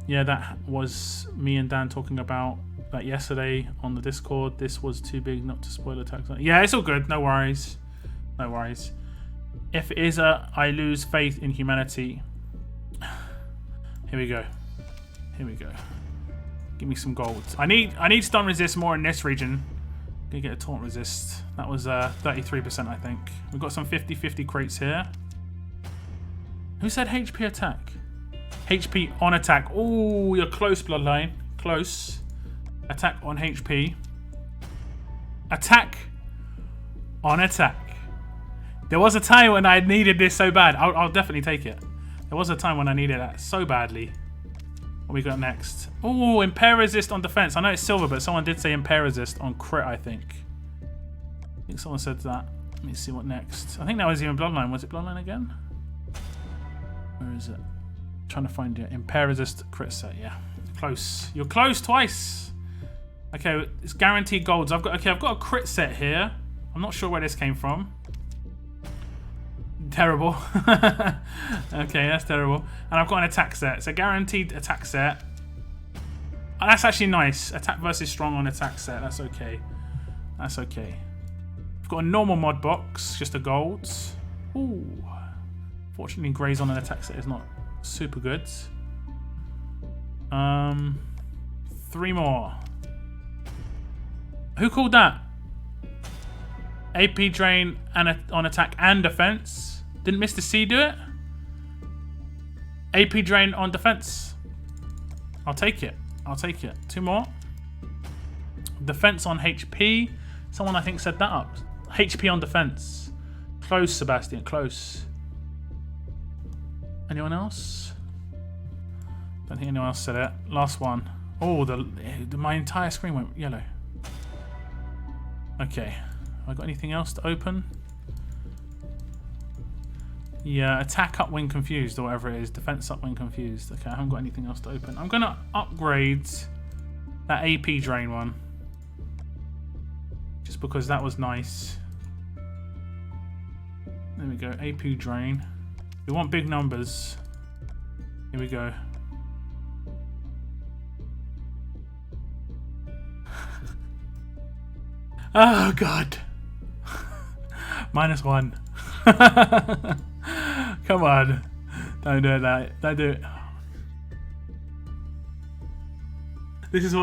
Yeah, that was me and Dan talking about that yesterday on the Discord. This was too big not to spoil attacks. Yeah, it's all good. No worries. No worries. If it is I lose faith in humanity. Here we go. Here we go. Give me some gold. I need stun resist more in this region. Gonna get a taunt resist. That was 33%, I think. We've got some 50-50 crates here. Who said HP attack? HP on attack. Oh, you're close, Bloodline. Close. Attack on HP. Attack on attack. There was a time when I needed this so bad. I'll definitely take it. There was a time when I needed that so badly. What we got next? Oh, impair resist on defense. I know it's silver, but someone did say impair resist on crit, I think. I think someone said that. Let me see what next. I think that was even Bloodline. Was it Bloodline again? Where is it? Trying to find it. Impair resist crit set. Yeah, close. You're close twice. Okay, it's guaranteed golds. I've got a crit set here. I'm not sure where this came from. Terrible. Okay, that's terrible. And I've got an attack set. It's a guaranteed attack set. Oh, that's actually nice. Attack versus strong on attack set. That's okay. That's okay. I've got a normal mod box, just a gold. Ooh. Fortunately, grays on an attack set is not super good. 3 more. Who called that? AP drain and on attack and defense. Didn't Mr. C do it? AP drain on defense. I'll take it. I'll take it. 2 more. Defense on HP. Someone I think set that up. HP on defense. Close, Sebastian. Close. Anyone else? Don't think anyone else said it. Last one. Oh, my entire screen went yellow. Okay. Have I got anything else to open? Yeah, attack up when confused or whatever it is. Defense up when confused. Okay, I haven't got anything else to open. I'm going to upgrade that AP drain one. Just because that was nice. There we go. AP drain. We want big numbers. Here we go. Oh, God. -1. Come on. Don't do that. Don't do it. This is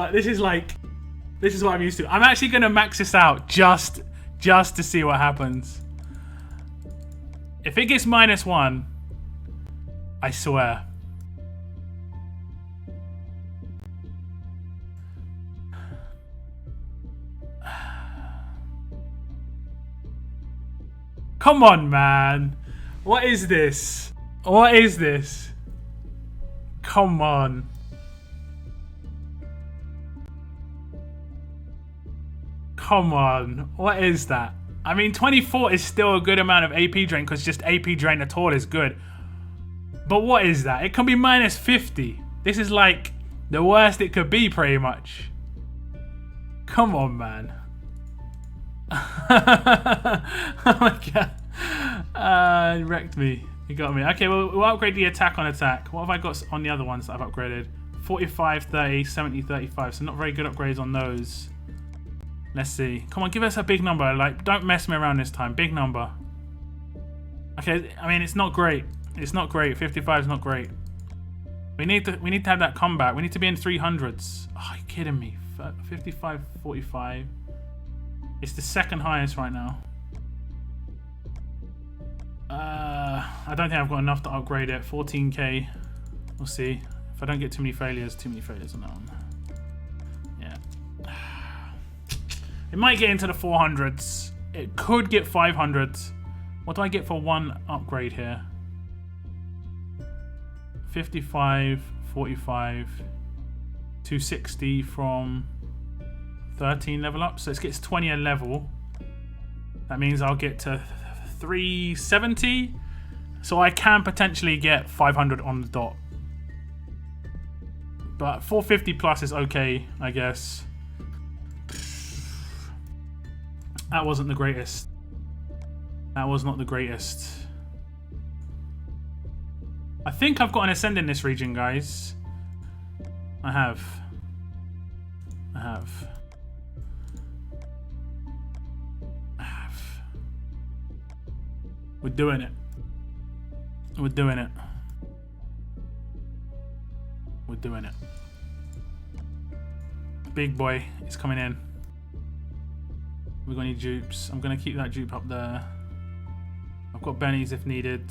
what I'm used to. I'm actually gonna max this out just to see what happens. If it gets -1, I swear. Come on, man. What is this? What is this? Come on. Come on. What is that? I mean, 24 is still a good amount of AP drain because just AP drain at all is good. But what is that? It can be -50. This is like the worst it could be, pretty much. Come on, man. Oh my god. It wrecked me. You got me. Okay, well, we'll upgrade the attack on attack. What have I got on the other ones that I've upgraded? 45, 30, 70, 35. So not very good upgrades on those. Let's see. Come on, give us a big number. Like, don't mess me around this time. Big number. Okay, I mean, it's not great. It's not great. 55 is not great. We need to have that comeback. We need to be in 300s. Oh, are you kidding me? 55, 45. It's the second highest right now. I don't think I've got enough to upgrade it. 14k. We'll see. If I don't get too many failures on that one. Yeah. It might get into the 400s. It could get 500s. What do I get for one upgrade here? 55, 45, 260 from 13 level up. So it gets 20 a level. That means I'll get to 370. So I can potentially get 500 on the dot. But 450 plus is okay, I guess. That wasn't the greatest. That was not the greatest. I think I've got an ascend in this region, guys. I have. We're doing it. We're doing it. We're doing it. Big boy is coming in. We're gonna need dupes. I'm gonna keep that dupe up there. I've got bennies if needed.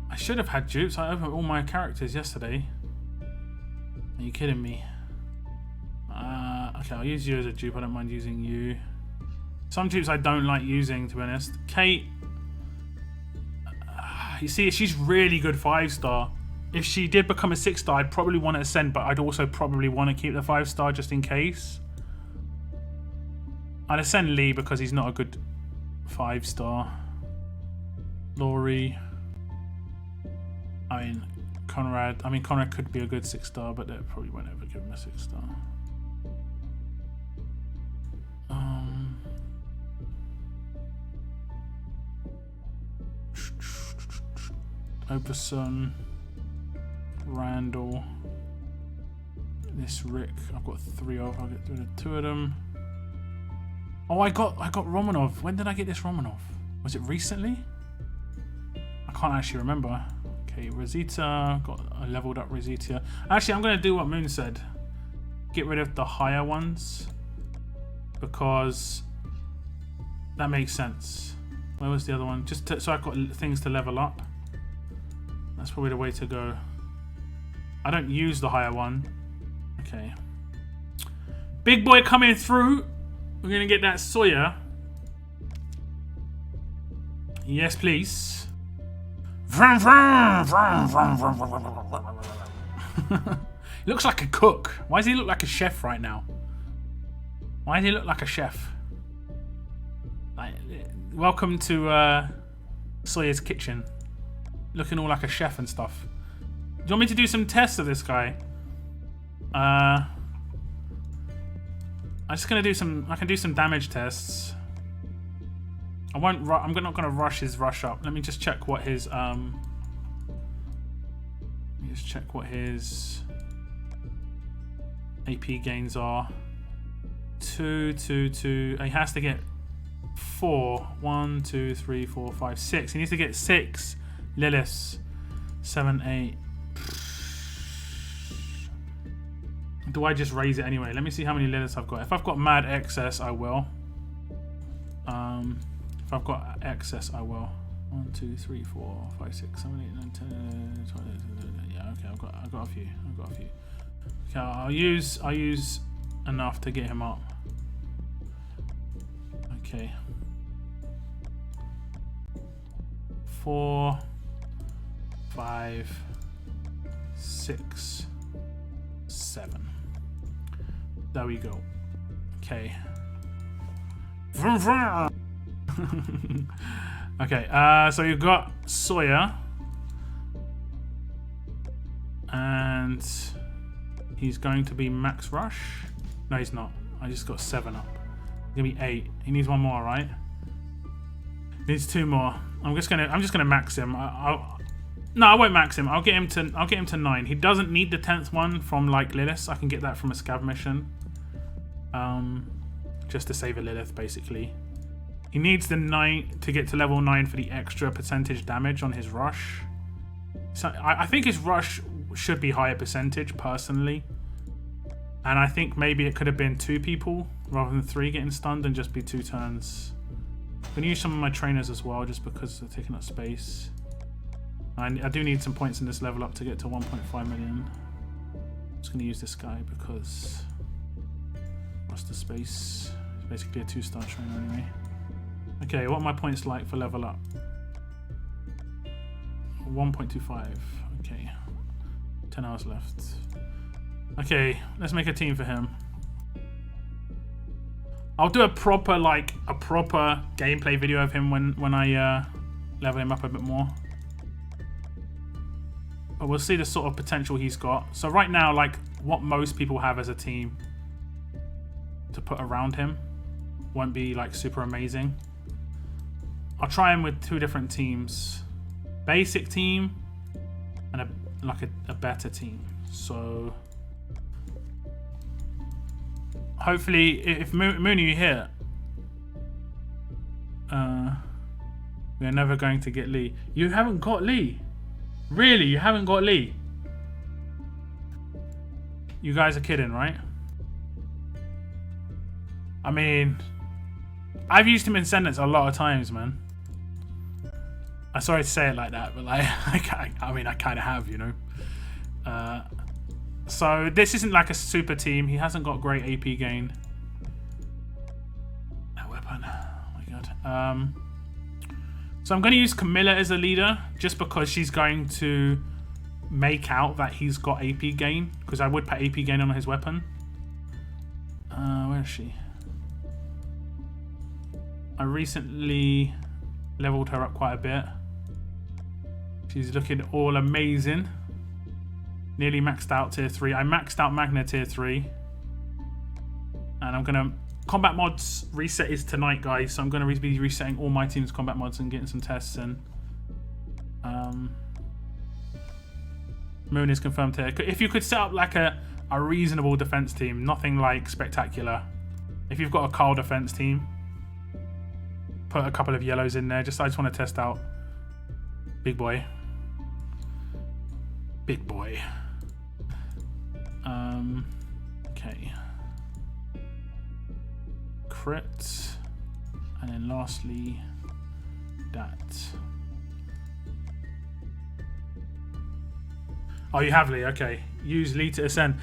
I should have had dupes. I opened all my characters yesterday. Are you kidding me? Okay, I'll use you as a dupe. I don't mind using you. Some dupes I don't like using, to be honest. Kate, you see, she's really good 5-star. If she did become a 6-star, I'd probably want to ascend, but I'd also probably want to keep the 5-star just in case. I'd ascend Lee because he's not a good 5-star. Laurie. Conrad. Conrad could be a good 6-star, but they probably won't ever give him a 6-star. Oberson, Randall, this Rick. I've got 3 of. I'll get rid of 2 of them. Oh, I got Romanov. When did I get this Romanov? Was it recently? I can't actually remember. Okay, Rosita. Got a leveled up Rosita. Actually, I'm gonna do what Moon said. Get rid of the higher ones because that makes sense. Where was the other one? So I've got things to level up. That's probably the way to go. I don't use the higher one. Okay. Big boy coming through. We're going to get that Sawyer. Yes, please. He looks like a cook. Why does he look like a chef right now? Why does he look like a chef? Welcome to Sawyer's kitchen. Looking all like a chef and stuff. Do you want me to do some tests of this guy? I'm just gonna do some. I can do some damage tests. I won't. I'm not gonna rush his rush up. Let me just check what his. Let me just check what his AP gains are. 2, 2, 2. He has to get 4. 1, 2, 3, 4, 5, 6. He needs to get 6. Lilith, 7, 8. Do I just raise it anyway? Let me see how many Liliths I've got. If I've got mad excess, I will. If I've got excess, I will. 1, 2, 3, 4, 5, 6, 7, 8, 9, 10, 20. Yeah, okay. I've got a few. Okay, I'll use enough to get him up. Okay. 4, 5, 6, 7. There we go. Okay. Okay, so you've got Sawyer. And he's going to be max rush. No, he's not. I just got 7 up. He's gonna be 8. He needs 1 more, right? Needs 2 more. I'm just gonna max him. No, I won't max him. I'll get him to 9. He doesn't need the 10th one from like Lilith. I can get that from a scav mission. Just to save a Lilith, basically. He needs the 9 to get to level 9 for the extra percentage damage on his rush. So I think his rush should be higher percentage, personally. And I think maybe it could have been 2 people rather than 3 getting stunned and just be 2 turns. I'm going to use some of my trainers as well, just because they're taking up space. I do need some points in this level up to get to 1.5 million. I'm just going to use this guy because what's the space? It's basically a 2-star trainer anyway. Okay, what are my points like for level up? 1.25. Okay. 10 hours left. Okay, let's make a team for him. I'll do a proper gameplay video of him when I level him up a bit more. But we'll see the sort of potential he's got. So right now, like what most people have as a team to put around him won't be like super amazing. I'll try him with 2 different teams. Basic team and a better team. So hopefully, if Mooney you here, we're never going to get Lee. You haven't got Lee? Really? You haven't got Lee? You guys are kidding, right? I mean, I've used him in Ascendance a lot of times, man. I'm sorry to say it like that, but like, I mean, I kind of have, you know. So this isn't like a super team. He hasn't got great AP gain. That weapon, oh my god. So I'm going to use Camilla as a leader, just because she's going to make out that he's got AP gain, because I would put AP gain on his weapon. Where is she? I recently leveled her up quite a bit. She's looking all amazing. Nearly maxed out tier 3. I maxed out Magna tier 3. And I'm going to... Combat mods reset is tonight, guys. So I'm going to be resetting all my team's combat mods and getting some tests in. Moon is confirmed here. If you could set up like a reasonable defense team, nothing like spectacular. If you've got a Carl defense team, put a couple of yellows in there. I just want to test out Big Boy. Big Boy. Okay. Crit. And then lastly, that. Oh, you have Lee. Okay. Use Lee to ascend.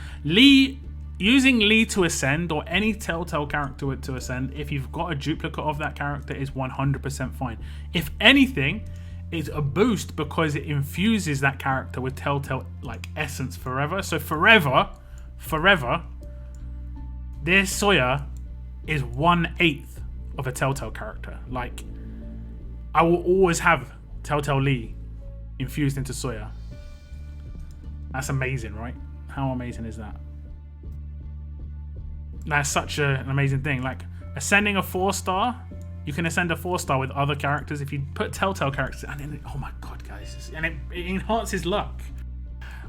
Using Lee to ascend, or any Telltale character to ascend, if you've got a duplicate of that character, is 100% fine. If anything, it's a boost because it infuses that character with Telltale like essence forever. So forever, this Sawyer is 1/8 of a Telltale character. Like, I will always have Telltale Lee infused into Sawyer. That's amazing, right? How amazing is that? That's such an amazing thing. Like, ascending a 4-star, you can ascend a 4-star with other characters if you put Telltale characters, and then, oh my god, guys, and it enhances luck.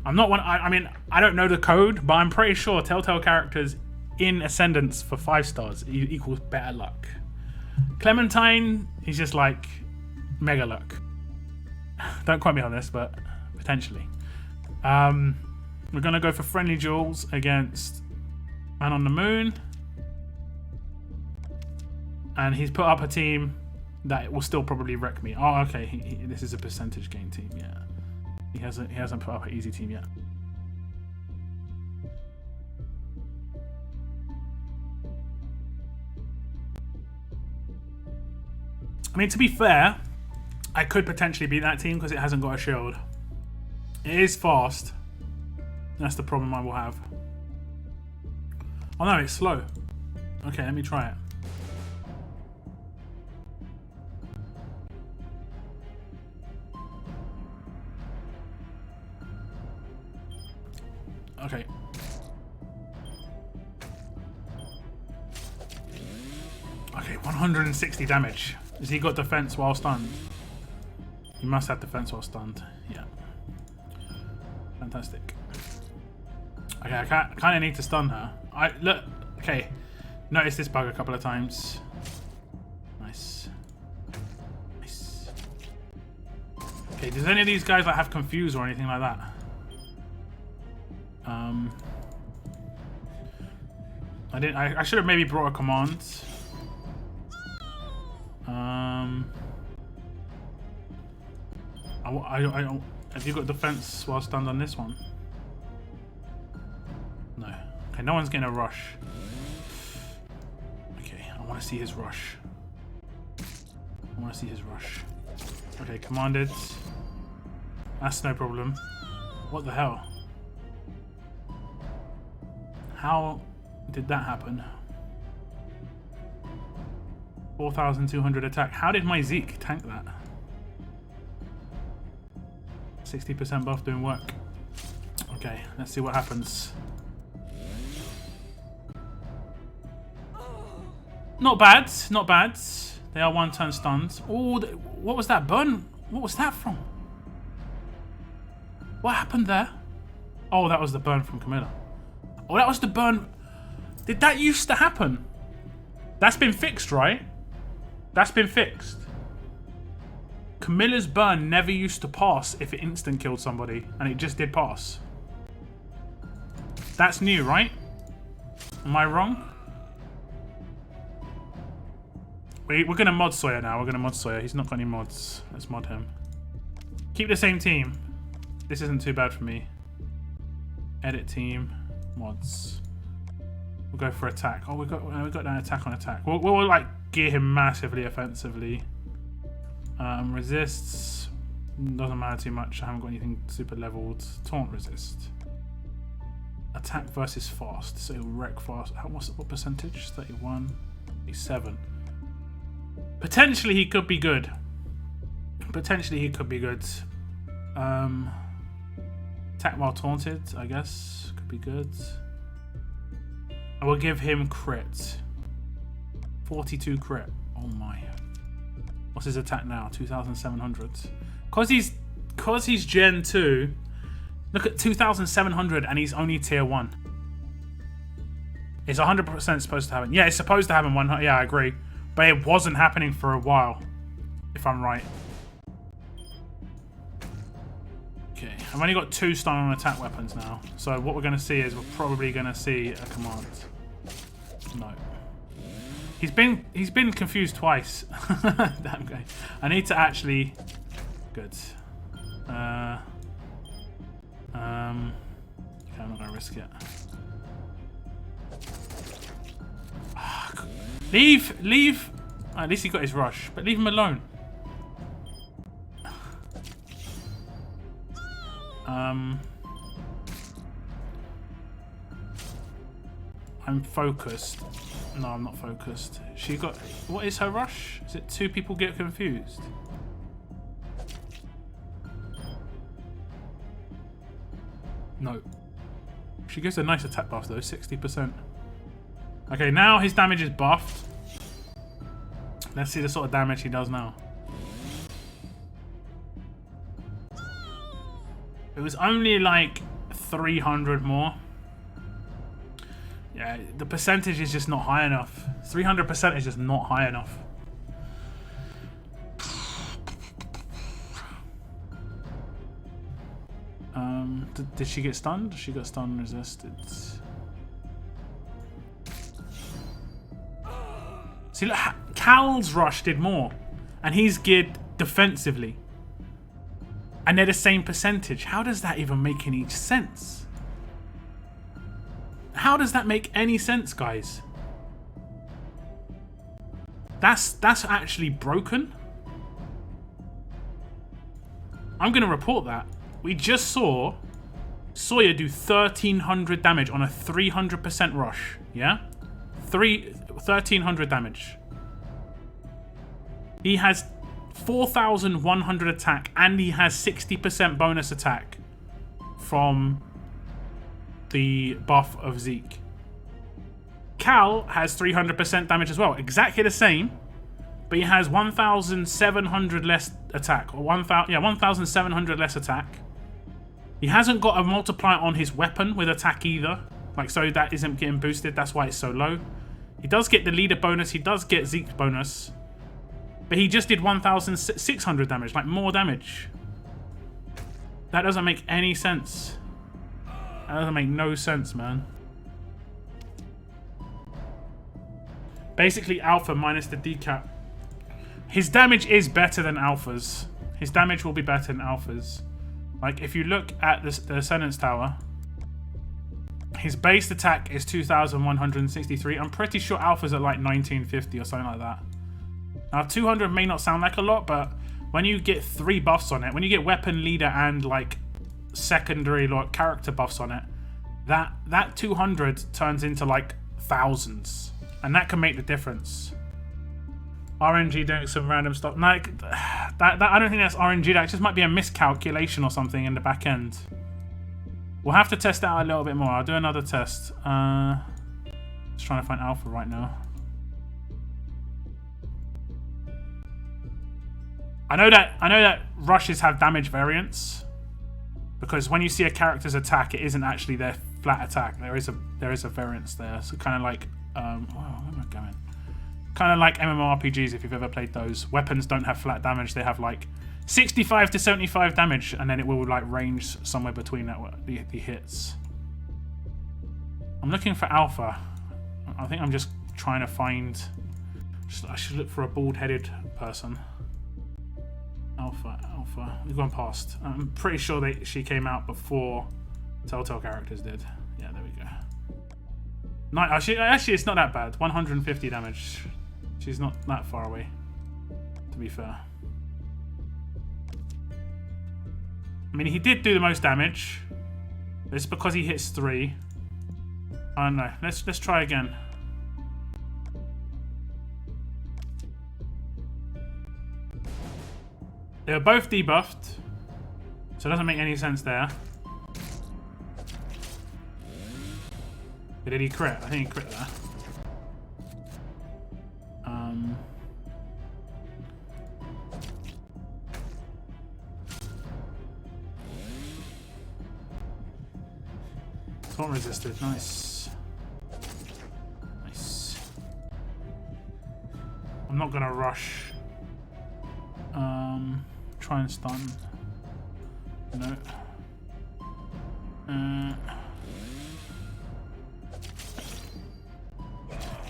I'm not one. I mean, I don't know the code, but I'm pretty sure Telltale characters in Ascendance for 5 stars equals better luck. Clementine is just like mega luck. Don't quote me on this, but potentially. We're gonna go for friendly duels against Man on the Moon, and he's put up a team that will still probably wreck me. Oh, okay. This is a percentage gain team. Yeah, he hasn't put up an easy team yet. I mean, to be fair, I could potentially beat that team because it hasn't got a shield. It is fast. That's the problem I will have. Oh no, it's slow. Okay, let me try it. Okay. Okay, 160 damage. Has he got defense while stunned? He must have defense while stunned. Yeah. Fantastic. Okay, I kind of need to stun her. Look. Okay. Notice this bug a couple of times. Nice. Nice. Okay, does any of these guys like have confuse or anything like that? I should have maybe brought a command. Have you got defense while stunned on this one? No. Okay, no one's getting a rush. Okay, I want to see his rush. I want to see his rush. Okay, commanded. That's no problem. What the hell? How did that happen? 4,200 attack. How did my Zeke tank that? 60% buff doing work. Okay, let's see what happens. Not bad, not bad. They are 1 turn stunned. Oh, what was that burn? What was that from? What happened there? Oh, that was the burn from Camilla. Oh, that was the burn. Did that used to happen? That's been fixed, right? That's been fixed. Camilla's burn never used to pass if it instant killed somebody, and it just did pass. That's new, right? Am I wrong? We're going to mod Sawyer now. We're going to mod Sawyer. He's not got any mods. Let's mod him. Keep the same team. This isn't too bad for me. Edit team. Mods. We'll go for attack. Oh, we got that attack on attack. We'll like gear him massively offensively. Resists. Doesn't matter too much. I haven't got anything super leveled. Taunt resist. Attack versus fast. So he'll wreck fast. What percentage? 31. 37. Potentially he could be good. Potentially he could be good. Attack while taunted, I guess. Could be good. I will give him crit. 42 crit. Oh my. What's his attack now? 2,700. Cause he's Gen 2. Look at 2,700 and he's only tier 1. It's 100% supposed to happen. Yeah, it's supposed to happen. Yeah, I agree. But it wasn't happening for a while, if I'm right. Okay, I've only got 2 stun on attack weapons now. So what we're going to see is we're probably going to see a command. No. He's been confused twice. Damn guy. I need to actually... Good. Okay, I'm not going to risk it. Leave. At least he got his rush, but leave him alone. I'm focused. No, I'm not focused. She got... What is her rush? Is it 2 people get confused? No. She gives a nice attack buff though, 60%. Okay, now his damage is buffed. Let's see the sort of damage he does now. It was only like 300 more. Yeah, the percentage is just not high enough. 300% is just not high enough. Did she get stunned? She got stun resisted. See, look, Cal's rush did more, and he's geared defensively, and they're the same percentage. How does that even make any sense? How does that make any sense, guys? That's actually broken. I'm gonna report that. We just saw Sawyer do 1,300 damage on a 300% rush. Yeah, 1,300 damage. He has 4,100 attack, and he has 60% bonus attack from the buff of Zeke. Cal has 300% damage as well, exactly the same, but he has 1,700 less attack, or 1,700 less attack. He hasn't got a multiplier on his weapon with attack either, like, so that isn't getting boosted. That's why it's so low. He does get the leader bonus. He does get Zeke's bonus. But he just did 1,600 damage, like more damage. That doesn't make any sense. That doesn't make no sense, man. Basically Alpha minus the decap. His damage is better than Alpha's. His damage will be better than Alpha's. Like, if you look at the Sentence Tower, his base attack is 2,163. I'm pretty sure Alpha's at like 1,950 or something like that. Now, 200 may not sound like a lot, but when you get 3 buffs on it, when you get weapon, leader, and like secondary like character buffs on it, that 200 turns into like thousands, and that can make the difference. RNG doing some random stuff. Like that I don't think that's RNG. That just might be a miscalculation or something in the back end. We'll have to test that out a little bit more. I'll do another test. Just trying to find Alpha right now. I know that rushes have damage variance, because when you see a character's attack, it isn't actually their flat attack. There is a variance there. So kind of like where am I going? Kind of like MMORPGs, if you've ever played those. Weapons don't have flat damage. They have like 65 to 75 damage, and then it will like range somewhere between that the hits. I'm looking for alpha. I think I'm just trying to find. I should look for a bald-headed person. Alpha. We've gone past. I'm pretty sure she came out before Telltale characters did. Yeah, there we go. Actually, it's not that bad. 150 damage. She's not that far away, to be fair. I mean, he did do the most damage. It's because he hits 3. I don't know. Let's try again. They were both debuffed, so it doesn't make any sense there. Did he crit? I think he crit there. Taunt resisted. Nice. Nice. I'm not gonna rush. Try and stun. No.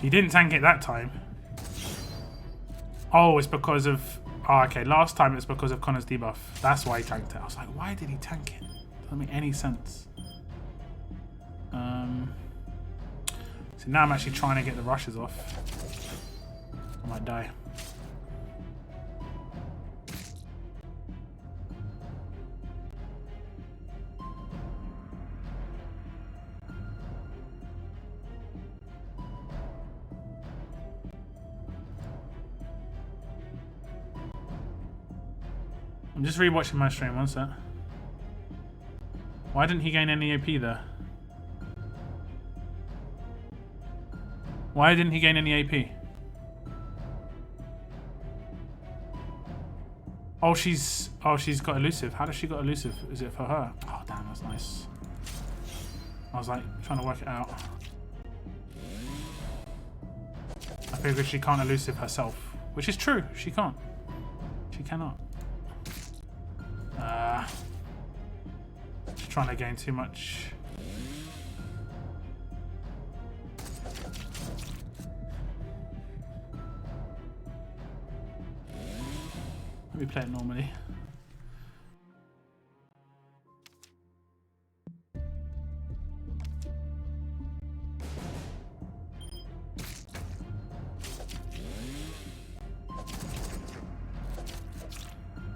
He didn't tank it that time. Oh, it's because of... Oh, okay. Last time it's because of Connor's debuff. That's why he tanked it. I was like, why did he tank it? Doesn't make any sense. So now I'm actually trying to get the rushes off. I might die. I'm just rewatching my stream, one sec. Why didn't he gain any AP there? Why didn't he gain any AP? Oh, she's got elusive. How does she got elusive? Is it for her? Oh, damn, that's nice. I was like trying to work it out. I figured she can't elusive herself, which is true. She can't. She cannot. Just trying to gain too much. Let me play it normally.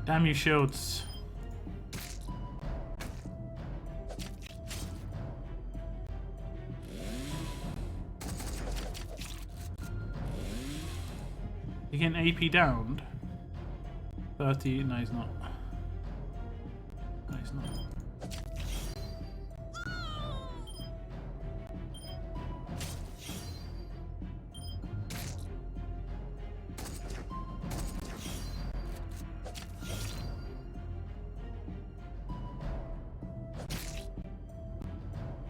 Damn you, shields. You're getting AP downed. 30. No, he's not. No, he's not.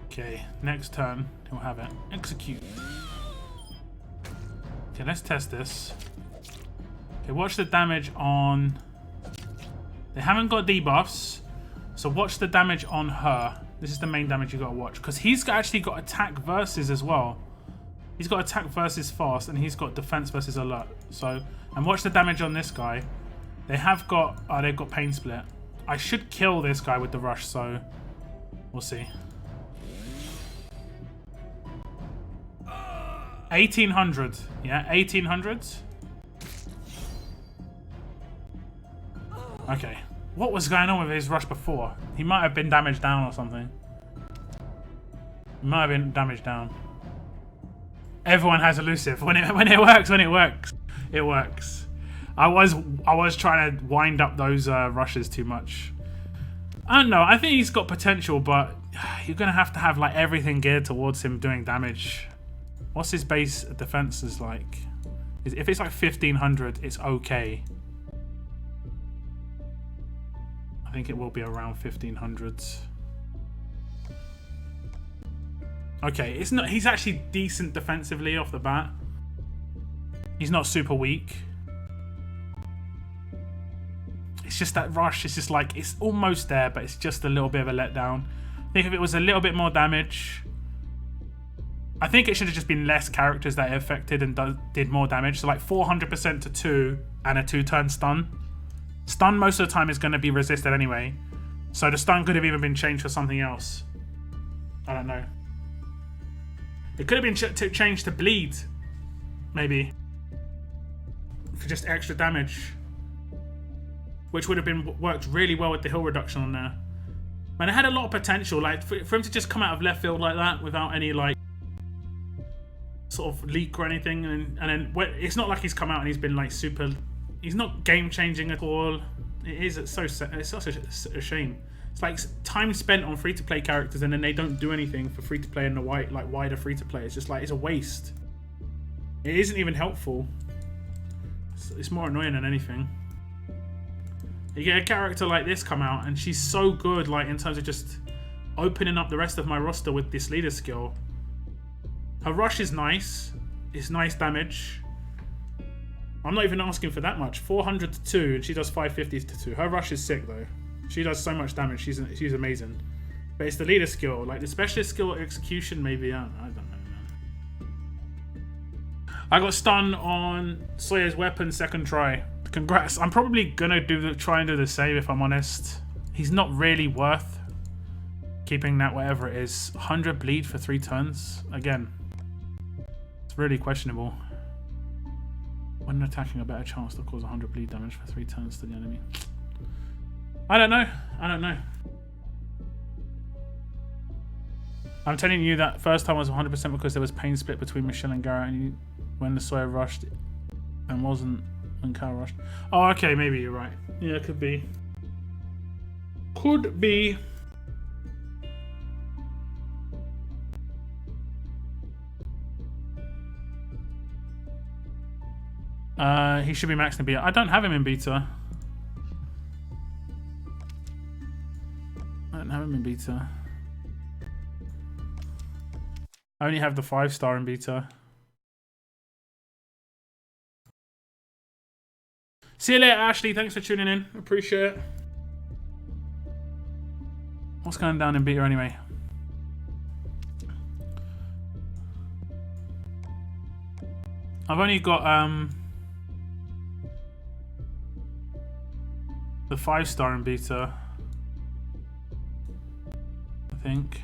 Okay, next turn, he'll have it. Execute. Okay, let's test this. Okay, watch the damage on... They haven't got debuffs, so watch the damage on her. This is the main damage you gotta watch, because he's actually got attack versus as well. He's got attack versus fast, and he's got defense versus alert. So, and watch the damage on this guy. They have got... Oh, they've got pain split. I should kill this guy with the rush, so we'll see. 1800. Yeah, 1800. Okay. What was going on with his rush before? He might have been damaged down or something. He might have been damaged down. Everyone has elusive. When it works, it works. I was trying to wind up those rushes too much. I don't know. I think he's got potential, but you're gonna have to have like everything geared towards him doing damage. What's his base defense is like? If it's like 1500, it's okay. think it will be around 1500s. Okay, it's not. He's actually decent defensively off the bat. He's not super weak. It's just that rush. It's just like it's almost there, but it's just a little bit of a letdown. I think if it was a little bit more damage, I think it should have just been less characters that it affected and did more damage. So like 400% to 2 and a 2-turn stun. Stun most of the time is going to be resisted anyway. So the stun could have even been changed for something else. I don't know. It could have been changed to bleed, maybe, for just extra damage, which would have been worked really well with the heal reduction on there. Man, it had a lot of potential. Like for him to just come out of left field like that without any like sort of leak or anything, and then it's not like he's come out and he's been like super. He's not game changing at all. It is it's such a shame. It's like time spent on free-to-play characters and then they don't do anything for free-to-play and the wider free-to-play. It's just like, it's a waste. It isn't even helpful. It's more annoying than anything. You get a character like this come out and she's so good, like in terms of just opening up the rest of my roster with this leader skill. Her rush is nice. It's nice damage. I'm not even asking for that much. 400 to 2 and she does 550 to 2. Her rush is sick though. She does so much damage. She's amazing. But it's the leader skill. Like the specialist skill execution maybe. I don't know, man. I got stun on Sawyer's weapon second try. Congrats. I'm probably going to try and do the same if I'm honest. He's not really worth keeping that whatever it is. 100 bleed for 3 turns. Again, it's really questionable. When attacking, a better chance to cause 100 bleed damage for 3 turns to the enemy. I don't know. I'm telling you that first time was 100% because there was pain split between Michelle and Garrett and when the Sawyer rushed and wasn't when Carl rushed. Oh, okay, maybe you're right. Yeah, it could be. Could be. He should be maxed in beta. I don't have him in beta. I don't have him in beta. I only have the 5-star in beta. See you later, Ashley. Thanks for tuning in. Appreciate it. What's going down in beta anyway? I've only got the 5-star in beta, I think.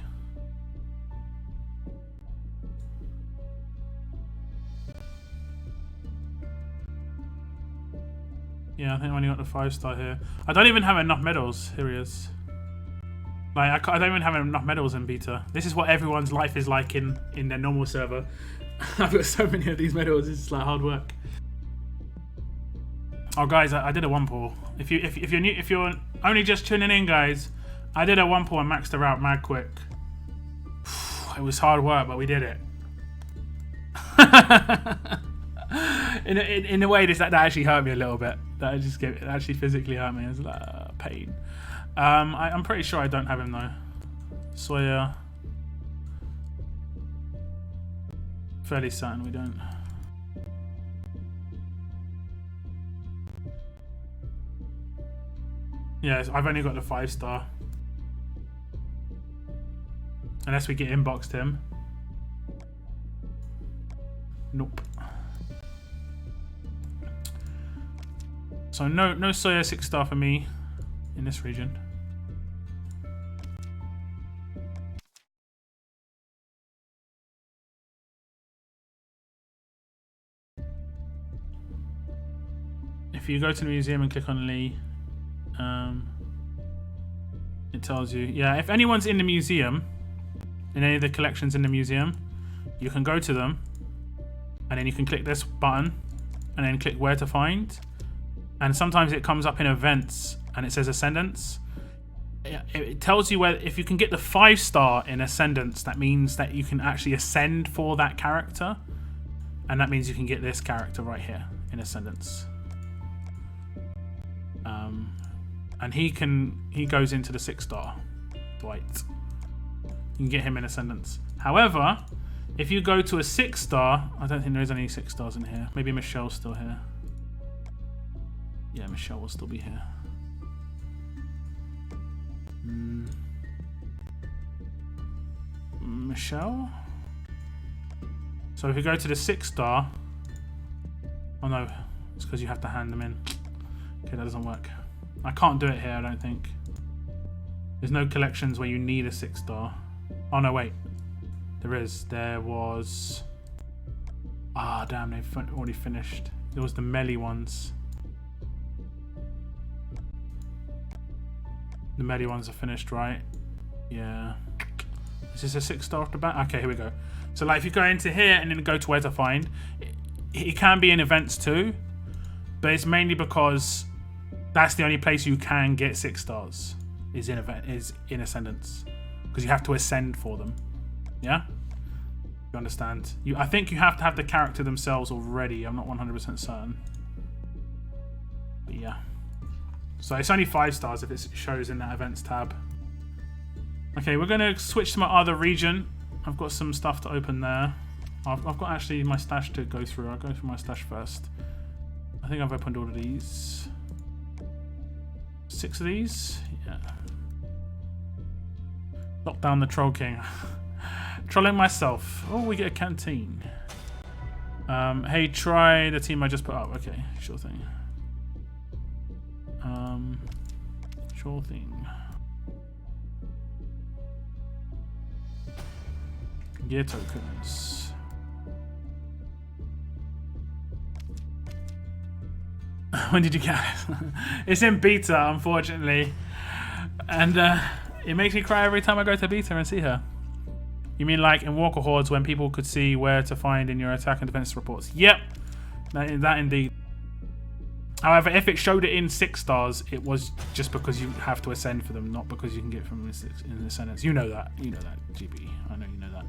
Yeah, I think I only got the 5-star here. I don't even have enough medals. Here he is. Like, I don't even have enough medals in beta. This is what everyone's life is like in their normal server. I've got so many of these medals. It's like hard work. Oh, guys, I did a 1-pull. If you're only just tuning in, guys, I did a 1-pull and maxed her out mad quick. It was hard work, but we did it. in a way, that actually hurt me a little bit. It actually physically hurt me. It was like pain. I'm pretty sure I don't have him though. Sawyer. Fairly certain we don't. Yeah, I've only got the 5-star. Unless we get inboxed him. Nope. So no Sawyer 6-star for me in this region. If you go to the museum and click on Lee, it tells you, yeah, if anyone's in the museum, in any of the collections in the museum, you can go to them and then you can click this button and then click where to find, and sometimes it comes up in events and it says Ascendance. It tells you where, if you can get the 5-star in Ascendance, that means that you can actually ascend for that character, and that means you can get this character right here in Ascendance. And he goes into the 6-star. Dwight. You can get him in Ascendance. However, if you go to a 6-star, I don't think there is any 6-stars in here. Maybe Michelle's still here. Yeah, Michelle will still be here. Michelle? So if you go to the 6-star... Oh no, it's because you have to hand them in. Okay, that doesn't work. I can't do it here, I don't think. There's no collections where you need a 6-star. Oh no, wait. There is. There was... Ah, damn, they've already finished. There was the melee ones. The melee ones are finished, right? Yeah. Is this a 6-star off the bat? Okay, here we go. So like if you go into here and then go to where to find, it can be in events too, but it's mainly because that's the only place you can get 6-stars is in Ascendance, because you have to ascend for them. Yeah, you understand? I think you have to have the character themselves already. I'm not 100% certain, but yeah. So it's only 5 stars if it shows in that events tab. Okay, we're gonna switch to my other region. I've got some stuff to open there. I've got actually my stash to go through. I'll go through my stash first. I think I've opened all of these. 6 of these? Yeah. Lock down the Troll King. Trolling myself. Oh, we get a canteen. Hey, try the team I just put up. Okay, sure thing. Sure thing. Gear tokens. When did you get it? It's in beta, unfortunately. And it makes me cry every time I go to beta and see her. You mean like in Walker Hordes when people could see where to find in your attack and defense reports? Yep. That indeed. However, if it showed it in 6 stars, it was just because you have to ascend for them, not because you can get from in the Ascendance. You know that. You know that, GB. I know you know that.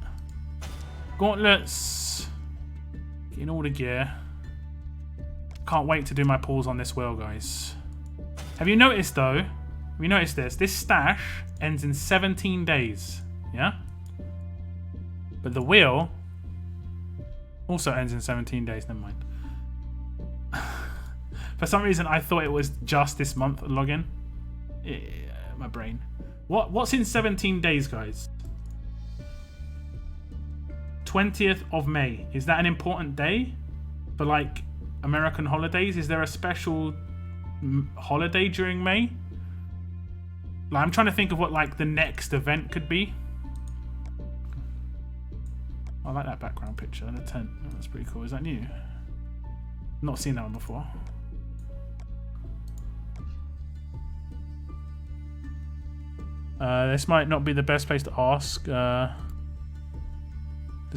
Gauntlets. Getting all the gear. Can't wait to do my pulls on this wheel, guys. Have you noticed, though? Have you noticed this? This stash ends in 17 days. Yeah? But the wheel also ends in 17 days. Never mind. For some reason, I thought it was just this month login. My brain. What's in 17 days, guys? 20th of May. Is that an important day for like American holidays? Is there a special holiday during May? Like, I'm trying to think of what like the next event could be. I like that background picture and the tent. Oh, that's pretty cool. Is that new? Not seen that one before. This might not be the best place to ask. Does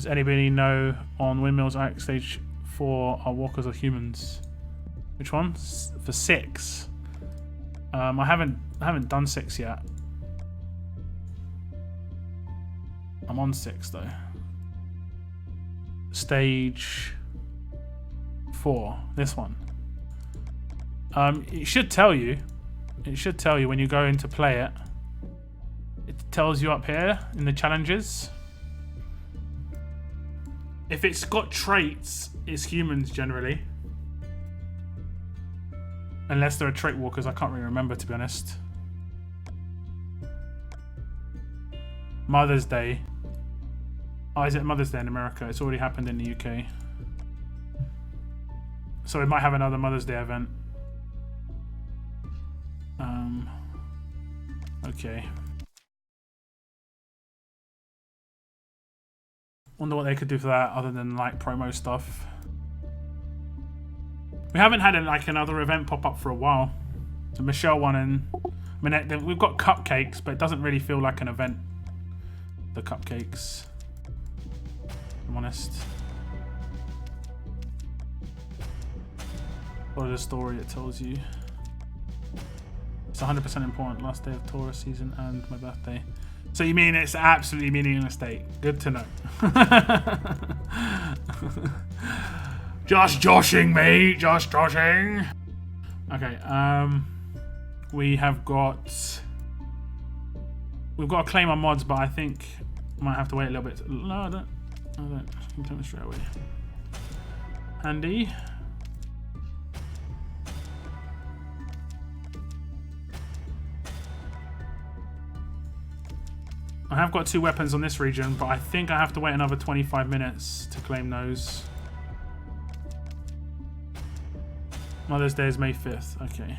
anybody know on Windmills Act Stage 4 are walkers or humans? Which one? For 6. I haven't done 6 yet. I'm on 6 though. Stage 4. This one. It should tell you. It should tell you when you go in to play it. It tells you up here in the challenges. If it's got traits, it's humans generally. Unless there are trait walkers, I can't really remember, to be honest. Mother's Day. Oh, is it Mother's Day in America? It's already happened in the UK. So we might have another Mother's Day event. Okay. Wonder what they could do for that other than like promo stuff. We haven't had like another event pop up for a while. So Michelle won in. I mean, we've got cupcakes, but it doesn't really feel like an event. The cupcakes. If I'm honest. Follow the story it tells you. It's 100% important. Last day of Taurus season and my birthday. So you mean it's absolutely meaningless date? Good to know. Just joshing, mate. Just joshing. Okay. we have got... We've got to claim our mods, but I think I might have to wait a little bit. No, I don't. I can claim them straight away. Handy. I have got 2 weapons on this region, but I think I have to wait another 25 minutes to claim those. Mother's Day is May 5th. Okay.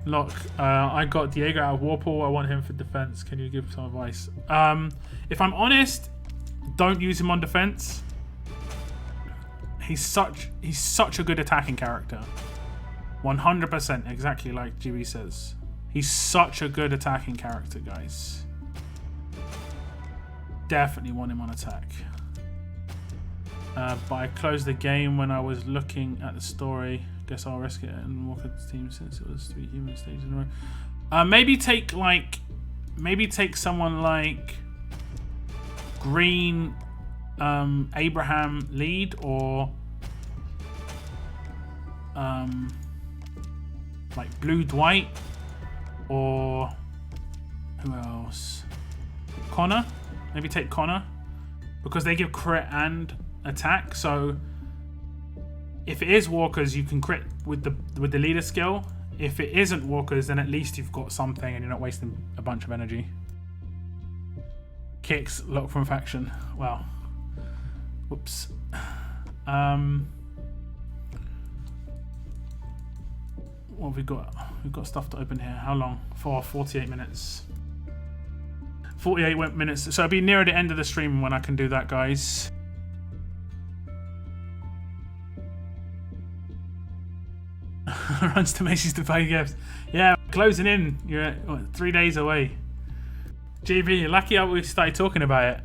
Look, I got Diego out of Warpool. I want him for defense. Can you give some advice? If I'm honest, don't use him on defense. He's such a good attacking character. 100%, exactly like GB says. He's such a good attacking character, guys. Definitely want him on attack. But I closed the game when I was looking at the story. Guess I'll risk it and walk at the team since it was 3 human stages in a row. Maybe take someone like Green Abraham lead, or like Blue Dwight, or who else? Connor. Maybe take Connor, because they give crit and attack. So if it is walkers, you can crit with the leader skill. If it isn't walkers, then at least you've got something and you're not wasting a bunch of energy. Kicks lock from faction. Wow. Whoops. What have we got? We've got stuff to open here. How long? For 48 minutes. 48 minutes. So it'll be nearer the end of the stream when I can do that, guys. Runs to Macy's to buy gifts. Yeah, closing in. You're what, 3 days away. JB, lucky we started talking about it.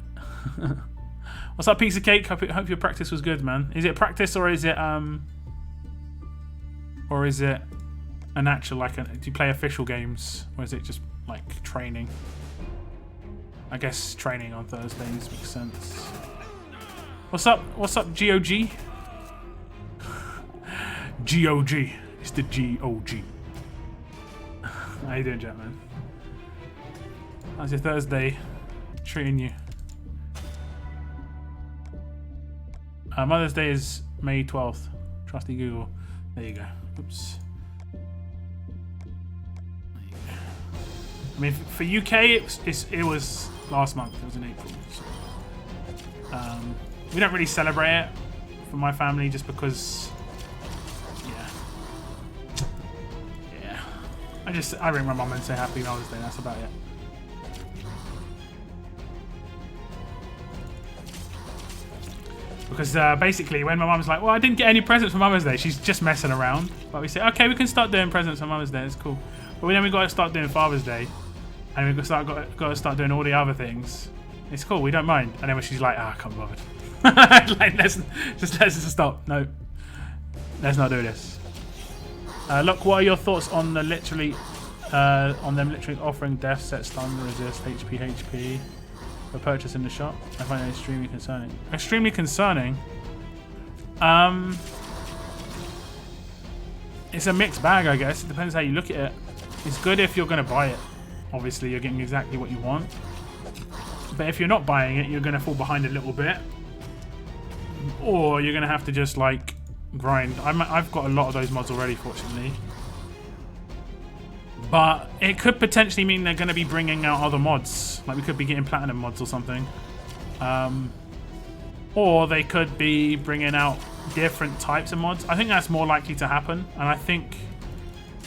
What's up, piece of cake? Hope your practice was good, man. Is it practice or is it an actual, like, do you play official games, or is it just like training? I guess training on Thursdays makes sense. What's up? What's up, GOG? GOG. It's the GOG. How you doing, Jet, man? How's your Thursday treating you? Mother's Day is May 12th. Trusty Google. There you go. Oops. There you go. I mean, for UK, it was last month. It was in April. So. We don't really celebrate it for my family, just because. Yeah. I ring my mum and say Happy Mother's Day. That's about it. Because basically, when my mum's like, well, I didn't get any presents for Mother's Day, she's just messing around. But we say, okay, we can start doing presents for Mother's Day, it's cool. But then we got to start doing Father's Day, and we've got to start doing all the other things. It's cool, we don't mind. And then when she's like, I can't be bothered. Like, let's stop. No, let's not do this. Look, what are your thoughts on them literally offering death, set, stun, resist, HP? For purchase in the shop? I find it extremely concerning. Extremely concerning? It's a mixed bag, I guess. It depends how you look at it. It's good if you're going to buy it. Obviously, you're getting exactly what you want. But if you're not buying it, you're going to fall behind a little bit. Or you're going to have to just, like, grind. I've got a lot of those mods already, fortunately. But it could potentially mean they're going to be bringing out other mods. Like, we could be getting platinum mods or something. Or they could be bringing out different types of mods. I think that's more likely to happen. And I think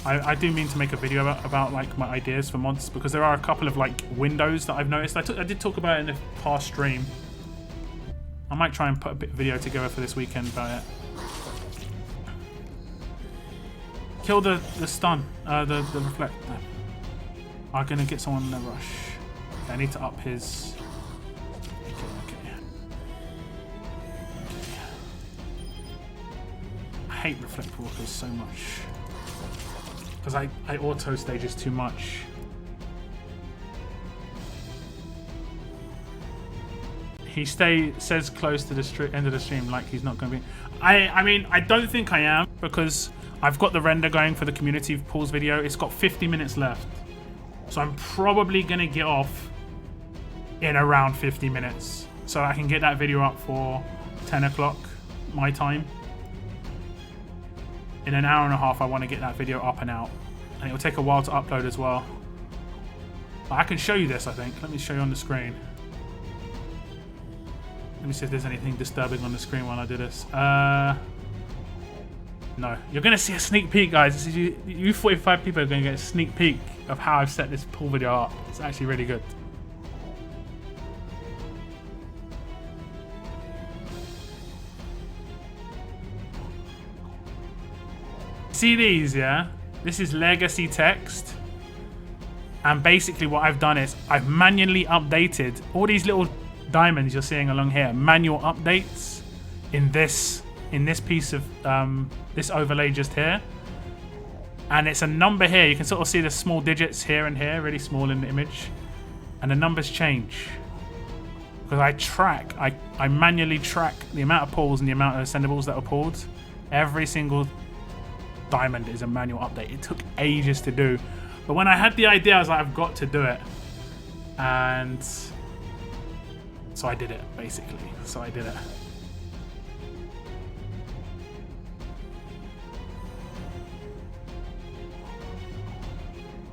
I do mean to make a video about like my ideas for mods, because there are a couple of like windows that I've noticed. I did talk about it in the past stream. I might try and put a bit of video together for this weekend about it. Kill the stun, the reflect. No. I'm gonna get someone in a rush. Okay, I need to up his. Okay. I hate reflect walkers so much because I auto stages too much. He says close to the end of the stream, like he's not gonna be. I mean, I don't think I am, because I've got the render going for the community pools video. It's got 50 minutes left. So I'm probably going to get off in around 50 minutes. So I can get that video up for 10 o'clock my time. In an hour and a half, I want to get that video up and out. And it will take a while to upload as well. But I can show you this, I think. Let me show you on the screen. Let me see if there's anything disturbing on the screen while I do this. No. You're going to see a sneak peek, guys. This is you 45 people are going to get a sneak peek of how I've set this pool video up. It's actually really good. See these, yeah? This is legacy text. And basically what I've done is I've manually updated all these little diamonds you're seeing along here. Manual updates in this piece of this overlay just here. And it's a number here. You can sort of see the small digits here and here, really small in the image. And the numbers change. Because I manually track the amount of pulls and the amount of ascendables that are pulled. Every single diamond is a manual update. It took ages to do. But when I had the idea, I was like, I've got to do it. And so I did it, basically. So I did it.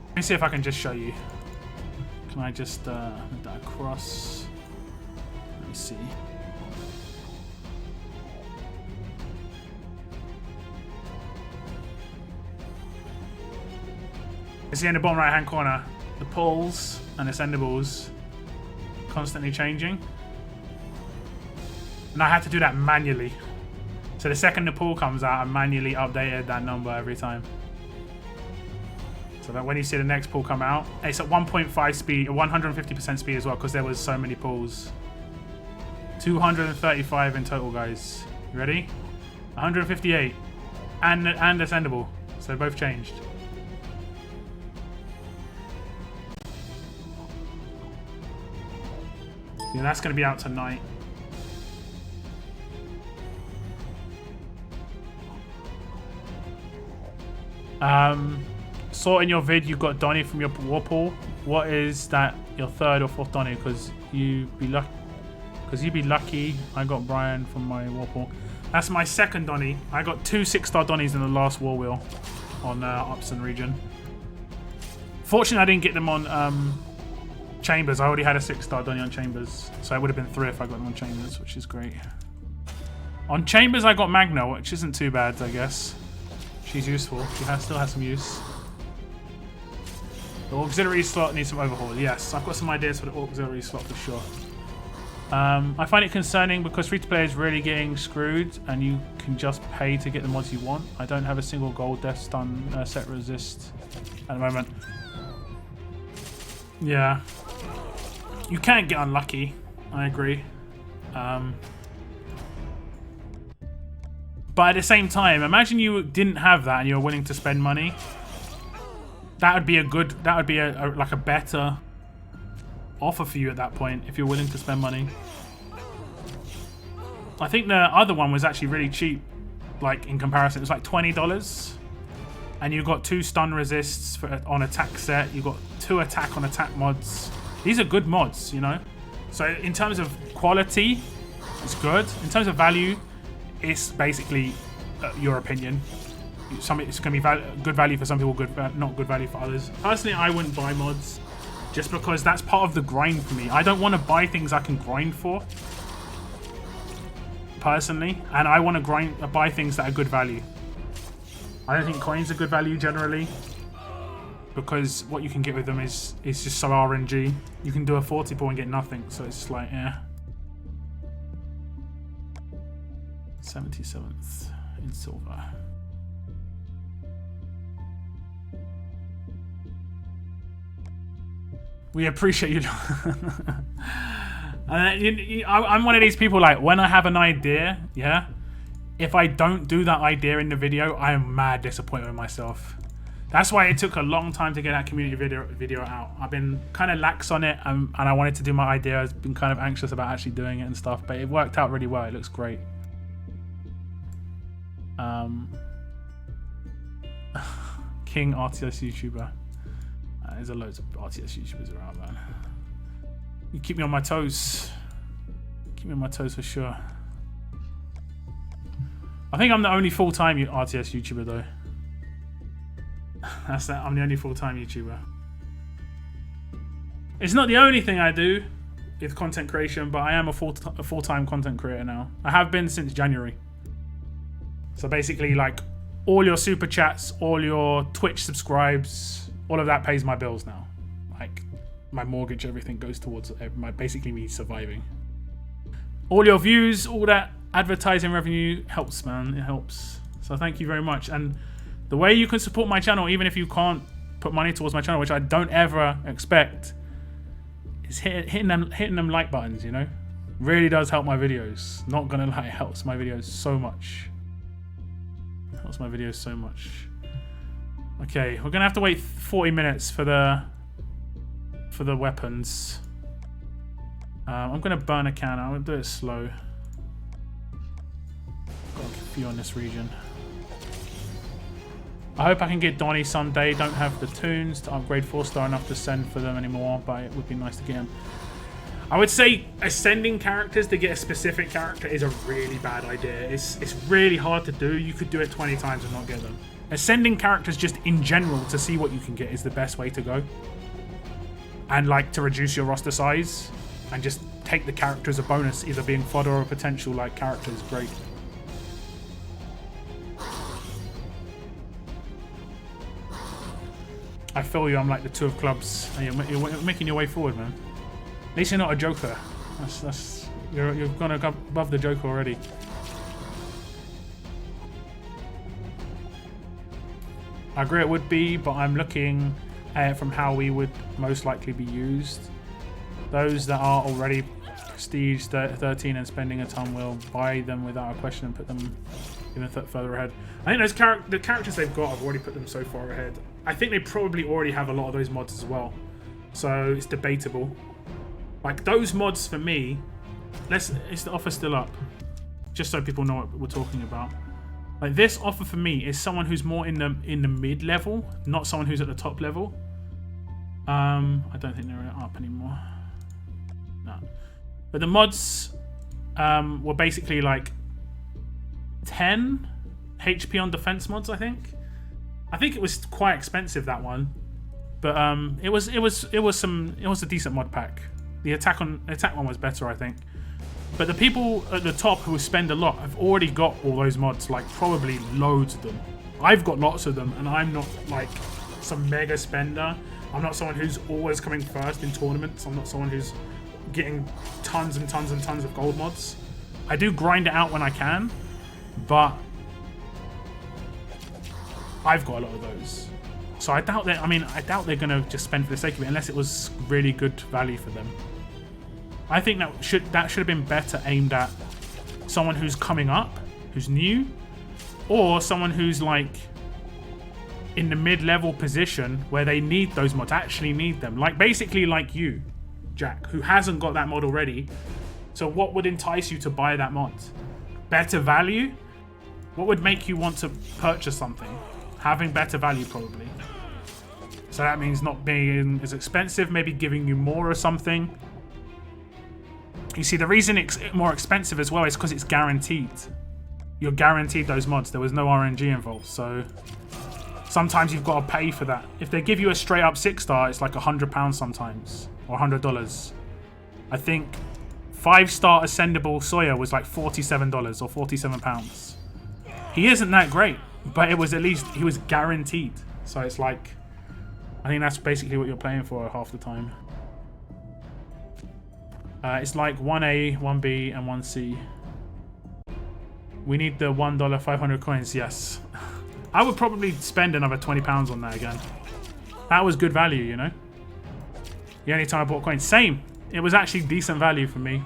Let me see if I can just show you. Can I just move that across? Let me see. You see in the bottom right hand corner, the pulls and ascendables constantly changing. And I had to do that manually. So the second the pull comes out, I manually updated that number every time. So that when you see the next pull come out, it's at 1.5 speed, or 150% speed as well, because there was so many pulls. 235 in total, guys. You ready? 158 and ascendable. So they both changed. Yeah, that's going to be out tonight. Sorting your vid, you got Donny from your war pool. What is that? Your third or fourth Donny? Because you'd be lucky. I got Brian from my war pool. That's my second Donny. I got 2 6-star Donnies in the last war wheel on Upson region. Fortunately, I didn't get them on Chambers. I already had a 6-star Donny on Chambers, so it would have been 3 if I got them on Chambers, which is great. On Chambers, I got Magna, which isn't too bad, I guess. She's useful. She still has some use. The auxiliary slot needs some overhaul. Yes, I've got some ideas for the auxiliary slot for sure. I find it concerning because free-to-play is really getting screwed and you can just pay to get the mods you want. I don't have a single gold death stun set resist at the moment. Yeah. You can get unlucky. I agree. But at the same time, imagine you didn't have that and you were willing to spend money. That would be like a better offer for you at that point if you're willing to spend money. I think the other one was actually really cheap, like in comparison. It was like $20, and you got 2 stun resists on attack set. You got 2 attack on attack mods. These are good mods, you know. So in terms of quality, it's good. In terms of value, it's basically your opinion. It's going to be good value for some people, not good value for others. Personally, I wouldn't buy mods just because that's part of the grind for me. I don't want to buy things I can grind for, personally, and I want to buy things that are good value. I don't think coins are good value generally because what you can get with them is just so RNG. You can do a 40 pull and get nothing, so it's just like, yeah. 77th in silver. We appreciate you. I'm one of these people, like, when I have an idea, yeah, if I don't do that idea in the video, I am mad disappointed with myself. That's why it took a long time to get that community video out. I've been kind of lax on it, and I wanted to do my idea. I've been kind of anxious about actually doing it and stuff, but it worked out really well. It looks great. king RTS YouTuber. There's a loads of RTS YouTubers around, man. You keep me on my toes. Keep me on my toes for sure. I think I'm the only full-time RTS YouTuber though. That's that. I'm the only full-time YouTuber. It's not the only thing I do with content creation, but I am a full-time content creator now. I have been since January. So basically, like, all your super chats, all your Twitch subscribes, all of that pays my bills now. Like, my mortgage, everything goes towards basically me surviving. All your views, all that advertising revenue helps, man. It helps. So thank you very much. And the way you can support my channel, even if you can't put money towards my channel, which I don't ever expect, is hitting them like buttons, you know? Really does help my videos. Not gonna lie, it helps my videos so much. It helps my videos so much. Okay, we're gonna have to wait 40 minutes for the weapons. I'm gonna burn a can. I'm gonna do it slow. Got a few on this region. I hope I can get Donnie someday. Don't have the tunes to upgrade 4-star enough to send for them anymore, but it would be nice to get them. I would say ascending characters to get a specific character is a really bad idea. It's really hard to do. You could do it 20 times and not get them. Ascending characters just in general to see what you can get is the best way to go. And like to reduce your roster size and just take the character as a bonus, either being fodder or potential like character is great. I feel you. I'm like the 2 of clubs. You're making your way forward, man. At least you're not a joker. You've gone above the joker already. I agree it would be, but I'm looking at it from how we would most likely be used. Those that are already prestige 13 and spending a ton will buy them without a question and put them even further ahead. I think the characters they've got have already put them so far ahead. I think they probably already have a lot of those mods as well, so it's debatable. Like those mods for me, is the offer still up? Just so people know what we're talking about. Like this offer for me is someone who's more in the mid level, not someone who's at the top level. I don't think they're up anymore. No, but the mods were basically like 10 HP on defense mods. I think it was quite expensive, that one, but it was a decent mod pack. The attack one was better, I think. But the people at the top who spend a lot have already got all those mods, like probably loads of them. I've got lots of them, and I'm not like some mega spender. I'm not someone who's always coming first in tournaments. I'm not someone who's getting tons and tons and tons of gold mods. I do grind it out when I can, but I've got a lot of those. So I doubt they're gonna just spend for the sake of it, unless it was really good value for them. I think that should have been better aimed at someone who's coming up, who's new, or someone who's like in the mid-level position where they need those mods, actually need them. Like basically like you, Jack, who hasn't got that mod already. So what would entice you to buy that mod? Better value? What would make you want to purchase something? Having better value, probably. So that means not being as expensive, maybe giving you more or something. You see, the reason it's more expensive as well is because it's guaranteed. You're guaranteed those mods. There was no RNG involved, so sometimes you've got to pay for that. If they give you a straight up 6-star, it's like £100 sometimes, or $100. I think 5-star ascendable Sawyer was like $47 or £47. He isn't that great, but it was at least, he was guaranteed. So it's like, I think that's basically what you're playing for half the time. It's like 1A, 1B, and 1C. We need the $1 500 coins, yes. I would probably spend another £20 on that again. That was good value, you know? The only time I bought coins. Same. It was actually decent value for me.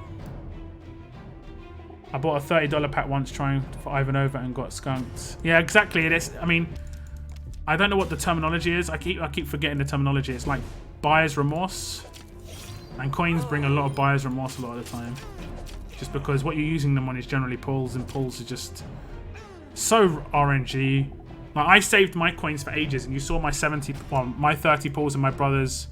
I bought a $30 pack once trying for Ivanova and got skunked. Yeah, exactly. It is. I mean, I don't know what the terminology is. I keep forgetting the terminology. It's like buyer's remorse. And coins bring a lot of buyer's remorse a lot of the time. Just because what you're using them on is generally pulls, and pulls are just so RNG. Like, I saved my coins for ages, and you saw my 30 pulls and my brother's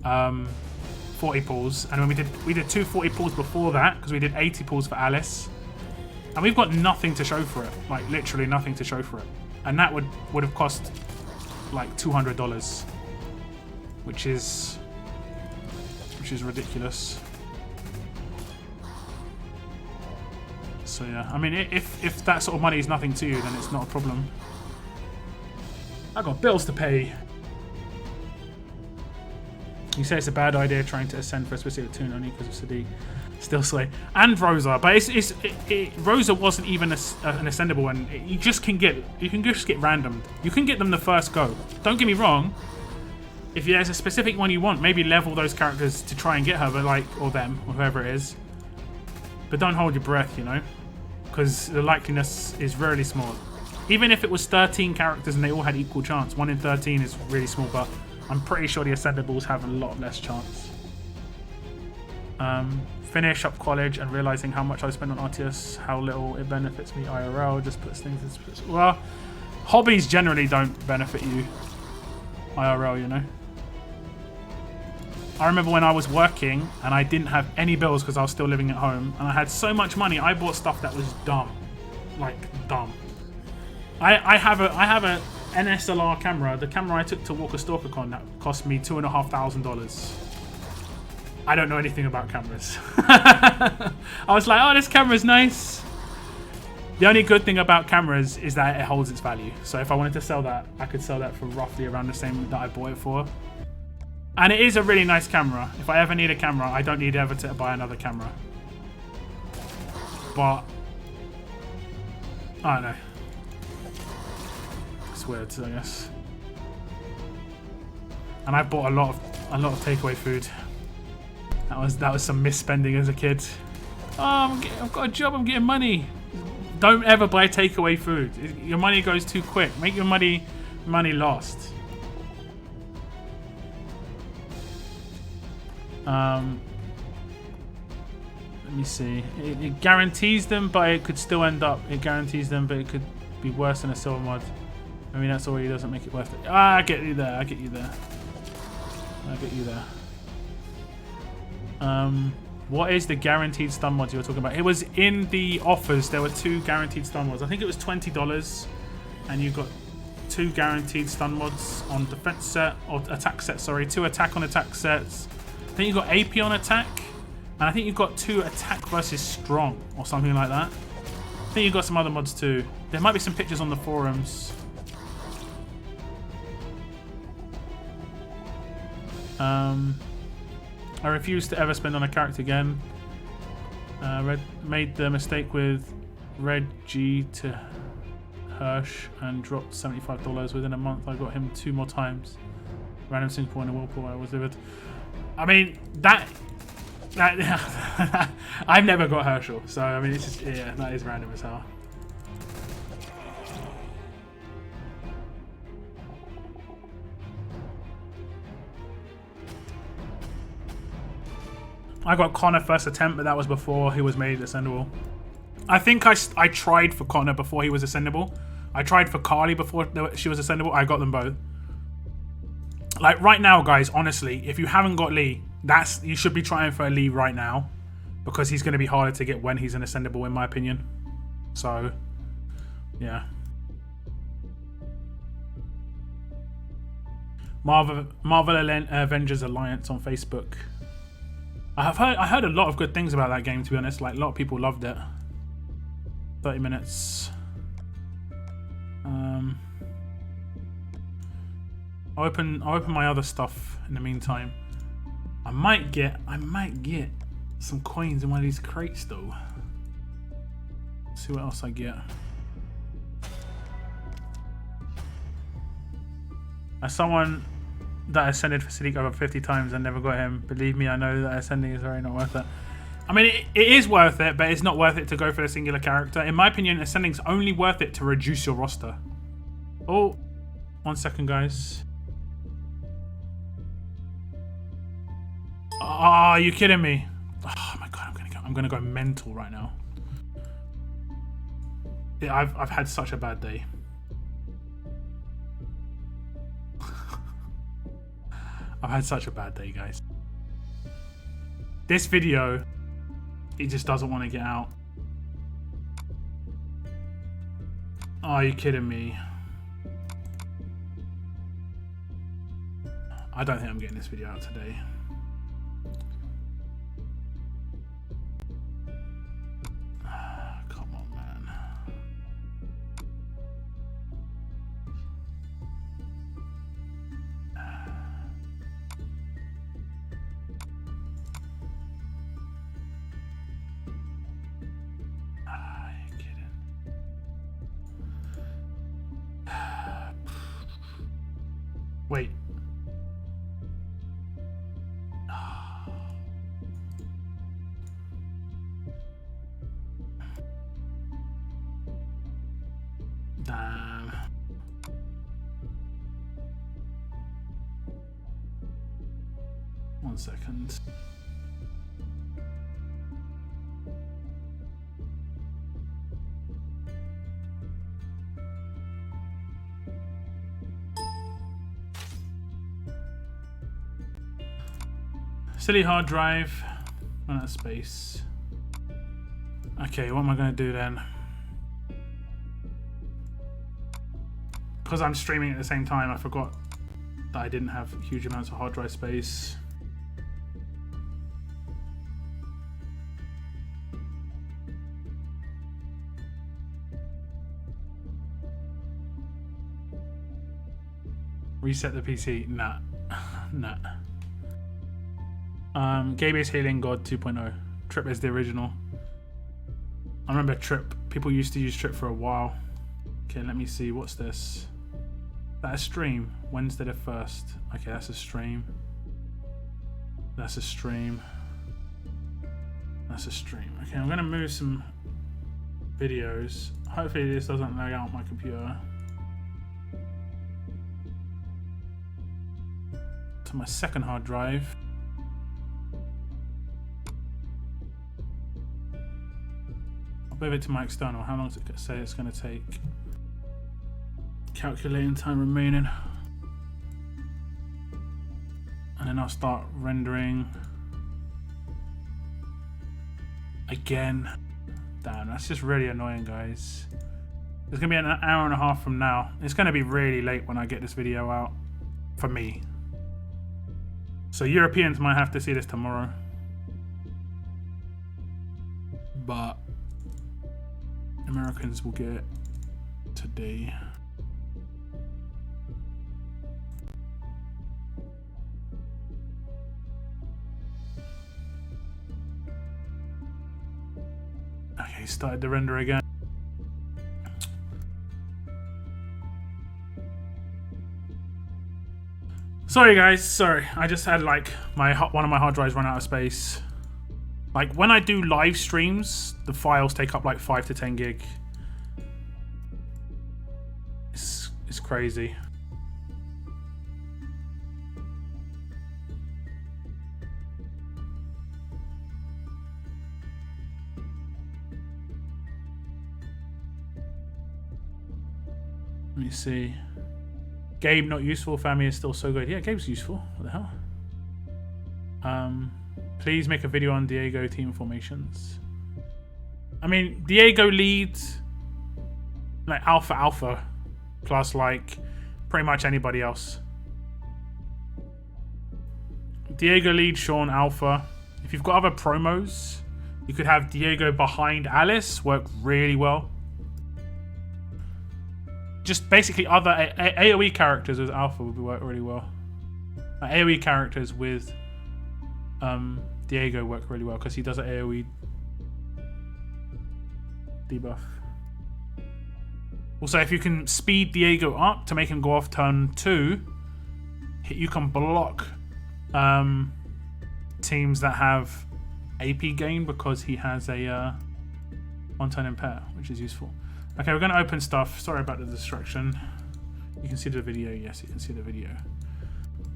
40 pulls. And when we did 2 40 pulls before that, because we did 80 pulls for Alice. And we've got nothing to show for it. Like, literally nothing to show for it. And that would have cost like $200, which is ridiculous. So yeah, I mean, if that sort of money is nothing to you, then it's not a problem. I got bills to pay. You say it's a bad idea trying to ascend for a specific toon only because of Sadiq. Still Slay and Rosa, but Rosa wasn't even an ascendable one. You just can get randomed. You can get them the first go. Don't get me wrong. If there's a specific one you want, maybe level those characters to try and get her, but or them, or whoever it is. But don't hold your breath, you know, because the likeliness is really small. Even if it was 13 characters and they all had equal chance, 1 in 13 is really small, but I'm pretty sure the ascendables have a lot less chance. Finish up college and realizing how much I spend on RTS, how little it benefits me IRL, just puts things in... Well, hobbies generally don't benefit you IRL, you know. I remember when I was working and I didn't have any bills because I was still living at home, and I had so much money, I bought stuff that was dumb. Like, dumb. I have a NSLR camera, the camera I took to Walker Stalker Con, that cost me $2,500. I don't know anything about cameras. I was like, oh, this camera's nice. The only good thing about cameras is that it holds its value. So if I wanted to sell that, I could sell that for roughly around the same that I bought it for. And it is a really nice camera. If I ever need a camera, I don't need ever to buy another camera. But I don't know. It's weird, I guess. And I bought a lot of takeaway food. That was some misspending as a kid. Oh, I've got a job. I'm getting money. Don't ever buy takeaway food. Your money goes too quick. Make your money last. Let me see. It guarantees them, but it could still end up. It guarantees them, but it could be worse than a silver mod. I mean, that's already doesn't make it worth it. Ah, I get you there. I get you there. What is the guaranteed stun mods you were talking about? It was in the offers. There were 2 guaranteed stun mods. I think it was $20, and you got 2 guaranteed stun mods on defense set or attack set. Sorry, 2 attack on attack sets. I think you got AP on attack, and I think you've got 2 attack versus strong or something like that. I think you got some other mods too. There might be some pictures on the forums. I refuse to ever spend on a character again. Made the mistake with Red G to Hirsch and dropped $75 within a month. I got him 2 more times. Random Singapore and a whirlpool I was livid. I mean, that I've never got Herschel, so I mean, it's just, yeah, that is random as hell. I got Connor first attempt, but that was before he was made ascendable. I think I tried for Connor before he was ascendable. I tried for Carly before she was ascendable. I got them both. Like right now, guys, honestly, if you haven't got Lee, you should be trying for a Lee right now, because he's going to be harder to get when he's an ascendable, in my opinion. So, yeah. Marvel Avengers Alliance on Facebook. I heard a lot of good things about that game, to be honest. Like, a lot of people loved it. 30 minutes. I'll open my other stuff in the meantime. I might get some coins in one of these crates though. Let's see what else I get. As someone that ascended for Sadiq over 50 times and never got him, believe me, I know that ascending is very not worth it. I mean, it is worth it, but it's not worth it to go for a singular character. In my opinion, ascending's only worth it to reduce your roster. Oh, 1 second, guys. Oh, are you kidding me? Oh my god, I'm gonna go mental right now. Yeah, I've had such a bad day. I've had such a bad day, guys. This video, it just doesn't want to get out. Oh, are you kidding me? I don't think I'm getting this video out today. Come on, man. Are you kidding? Wait. Damn. One second. Silly hard drive. Run out of space. Okay, what am I going to do then? Because I'm streaming at the same time, I forgot that I didn't have huge amounts of hard drive space. Reset the PC? Nah. Nah. Gabe is Healing God 2.0. Trip is the original. I remember Trip. People used to use Trip for a while. Okay, let me see. What's this? Is that a stream? Wednesday the 1st. Okay, that's a stream. That's a stream. That's a stream. Okay, I'm going to move some videos. Hopefully this doesn't lag out my computer. To my second hard drive. I'll move it to my external. How long does it say it's going to take? Calculating time remaining. And then I'll start rendering. Again. Damn, that's just really annoying, guys. It's going to be an hour and a half from now. It's going to be really late when I get this video out. For me. So Europeans might have to see this tomorrow. But Americans will get it today. Okay, started the render again. Sorry guys, sorry. I just had like one of my hard drives run out of space. Like when I do live streams, the files take up like 5 to 10 gig. It's crazy. Let me see. Gabe not useful, family is still so good. Yeah, Gabe's useful. What the hell? Please make a video on Diego team formations. I mean, Diego leads like alpha plus like pretty much anybody else. Diego leads Sean alpha. If you've got other promos, you could have Diego behind Alice work really well. Just basically other AoE characters with alpha would work really well. AoE characters with Diego work really well because he does an AoE debuff. Also, if you can speed Diego up to make him go off turn 2, you can block teams that have AP gain because he has a one-turn impair, which is useful. Okay, we're going to open stuff. Sorry about the distraction. You can see the video. Yes, you can see the video.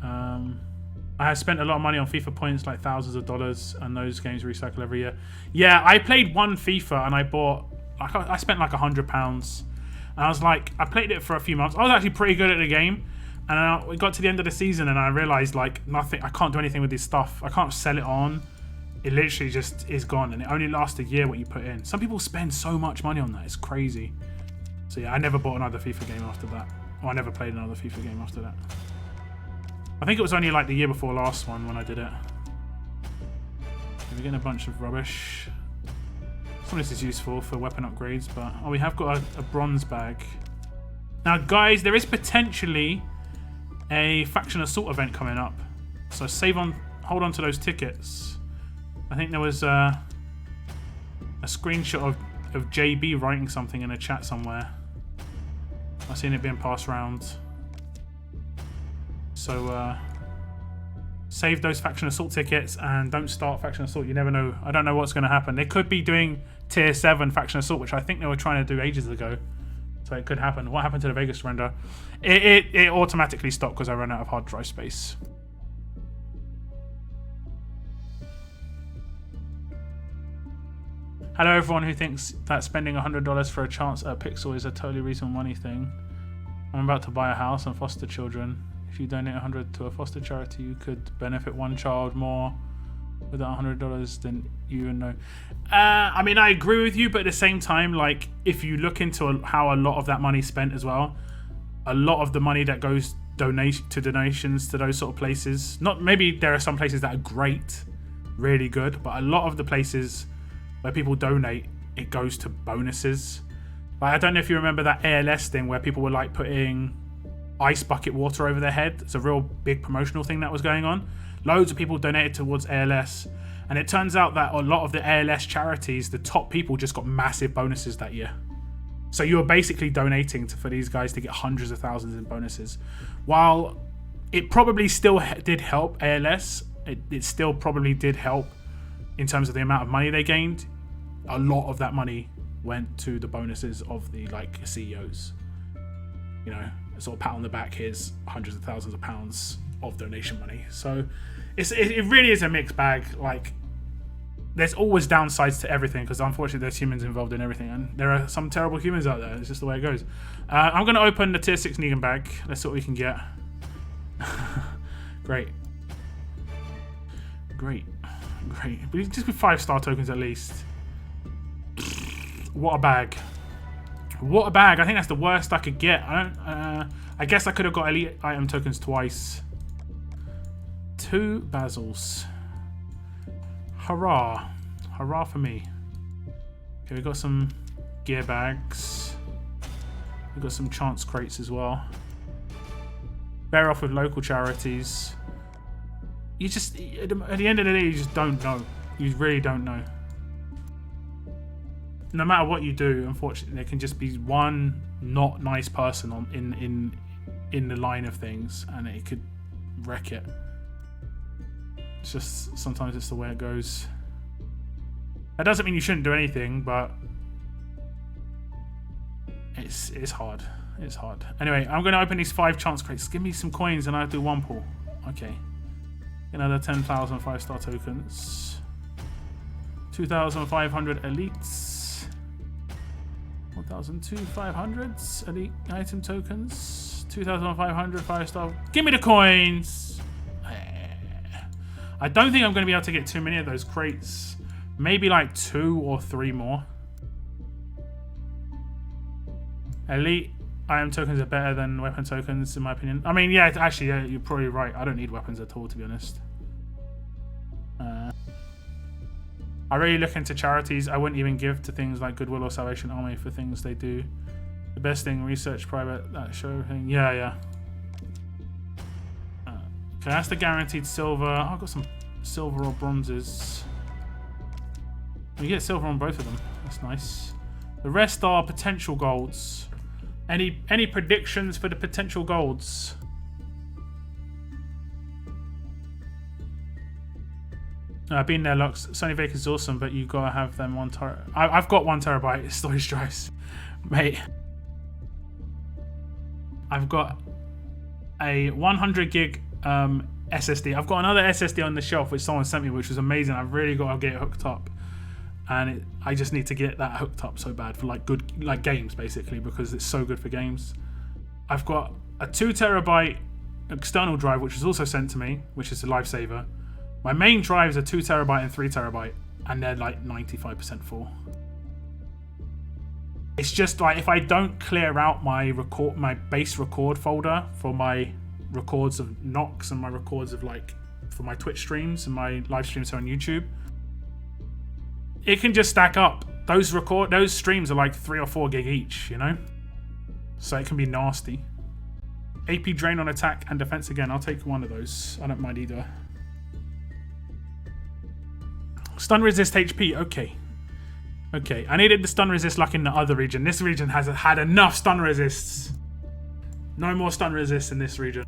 I have spent a lot of money on FIFA points, like thousands of dollars, and those games recycle every year. Yeah, I played one FIFA and I bought, like, I spent like £100. And I was like, I played it for a few months. I was actually pretty good at the game. And we got to the end of the season and I realized like nothing. I can't do anything with this stuff. I can't sell it on. It literally just is gone, and it only lasts a year what you put in. Some people spend so much money on that. It's crazy. So yeah, I never bought another FIFA game after that. Or I never played another FIFA game after that. I think it was only like the year before last one when I did it. We're getting a bunch of rubbish. Some of this is useful for weapon upgrades, but oh, we have got a bronze bag. Now, guys, there is potentially a faction assault event coming up, so hold on to those tickets. I think there was a screenshot of JB writing something in a chat somewhere. I've seen it being passed around. So save those faction assault tickets and don't start faction assault. You never know. I don't know what's going to happen. They could be doing tier 7 faction assault, which I think they were trying to do ages ago. So it could happen. What happened to the Vegas surrender? It automatically stopped because I ran out of hard drive space. Hello everyone who thinks that spending $100 for a chance at a pixel is a totally reasonable money thing. I'm about to buy a house and foster children. If you donate $100 to a foster charity, you could benefit one child more with that $100 than you and know. I mean, I agree with you, but at the same time, like, if you look into how a lot of that money is spent as well, a lot of the money that goes donations to those sort of places, maybe there are some places that are great, really good, but a lot of the places where people donate, it goes to bonuses. Like, I don't know if you remember that ALS thing where people were like putting ice bucket water over their head. It's a real big promotional thing that was going on. Loads of people donated towards ALS, and it turns out that a lot of the ALS charities, the top people just got massive bonuses that year. So you were basically donating for these guys to get hundreds of thousands in bonuses. While it probably still did help ALS, it still probably did help in terms of the amount of money they gained. A lot of that money went to the bonuses of the CEOs. You know, a sort of pat on the back, here's hundreds of thousands of pounds of donation money. So it really is a mixed bag. Like, there's always downsides to everything because unfortunately there's humans involved in everything, and there are some terrible humans out there. It's just the way it goes. I'm going to open the tier 6 Negan bag. Let's see what we can get. Great. But just with 5-star tokens at least. What a bag. What a bag. I think that's the worst I could get. I guess I could have got elite item tokens twice. 2 Basils. Hurrah. Hurrah for me. Okay, we've got some gear bags. We've got some chance crates as well. Bear off with local charities. You just, at the end of the day, you just don't know. You really don't know. No matter what you do, unfortunately, there can just be one not nice person in the line of things, and it could wreck it. It's just, sometimes it's the way it goes. That doesn't mean you shouldn't do anything, but it's hard. It's hard. Anyway, I'm going to open these 5 chance crates. Give me some coins and I'll do 1 pull. Okay. Another 10,000 5-star tokens. 2,500 elites. 1,500 elite item tokens. 2,500 5-star. Give me the coins! I don't think I'm going to be able to get too many of those crates. Maybe like 2 or 3 more. Elite item tokens are better than weapon tokens, in my opinion. I mean, yeah, actually, yeah, you're probably right. I don't need weapons at all, to be honest. I really look into charities. I wouldn't even give to things like Goodwill or Salvation Army for things they do. The best thing, research private, that show thing. Yeah. Okay, that's the guaranteed silver. Oh, I've got some silver or bronzes. You get silver on both of them. That's nice. The rest are potential golds. Any predictions for the potential golds? I've been there, Lux. Sony Vegas is awesome, but you gotta have them 1 terabyte. I've got 1 terabyte storage drives, mate. I've got a 100 gig SSD. I've got another SSD on the shelf which someone sent me, which was amazing. I've really got to get it hooked up, and I just need to get that hooked up so bad for good games, basically, because it's so good for games. I've got a 2 terabyte external drive, which was also sent to me, which is a lifesaver. My main drives are 2 terabyte and 3 terabyte, and they're like 95% full. It's just like if I don't clear out my base record folder for my records of Nox and my records of like for my Twitch streams and my live streams on YouTube, it can just stack up. Those streams are like 3 or 4 gig each, you know? So it can be nasty. AP drain on attack and defense again. I'll take one of those. I don't mind either. Stun resist HP. Okay. Okay. I needed the stun resist like in the other region. This region has had enough stun resists. No more stun resists in this region.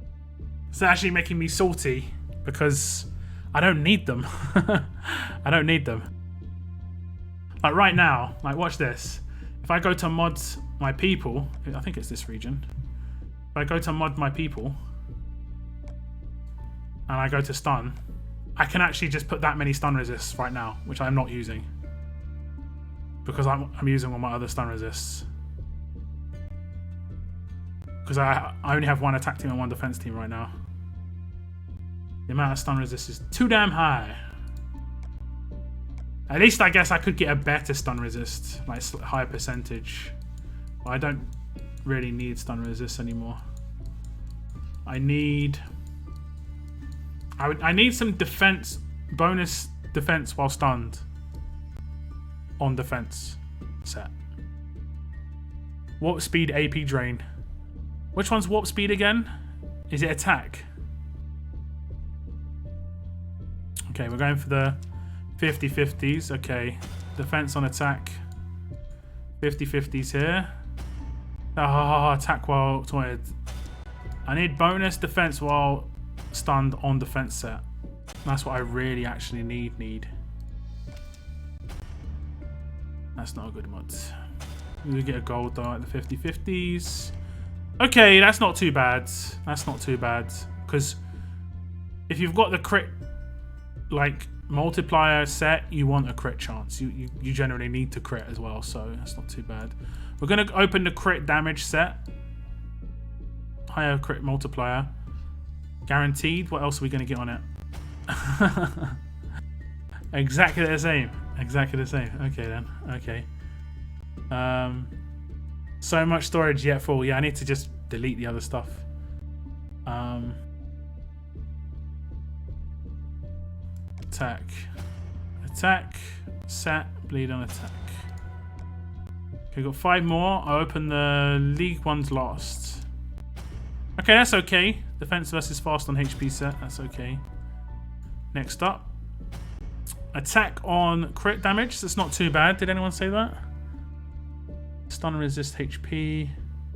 It's actually making me salty because I don't need them. I don't need them. Like right now, like watch this. If I go to mod my people, I think it's this region. If I go to mod my people and I go to stun, I can actually just put that many stun resists right now, which I'm not using because I'm using all my other stun resists. Because I only have 1 attack team and 1 defense team right now. The amount of stun resist is too damn high. At least I guess I could get a better stun resist, like higher percentage. But I don't really need stun resist anymore. I need some defense, bonus defense while stunned on defense set. Warp speed, AP drain. Which one's warp speed again? Is it attack? Okay, we're going for the 50-50s. Okay, defense on attack. 50-50s here. Attack while toyed. I need bonus defense while stunned on defense set. That's what I really actually need. That's not a good mod. We get a gold though at the 50-50s. Okay, that's not too bad. That's not too bad. Because if you've got the crit like multiplier set, you want a crit chance. You generally need to crit as well, so that's not too bad. We're going to open the crit damage set. Higher crit multiplier. Guaranteed. What else are we going to get on it? Exactly the same. Exactly the same. Okay then. Okay. So much storage yet full. Yeah, I need to just delete the other stuff. Attack. Attack. Set. Bleed on attack. Okay, got 5 more. I'll open the League ones lost. Okay, that's okay. Defense versus fast on HP set. That's okay. Next up. Attack on crit damage. That's not too bad. Did anyone say that? Stun resist HP.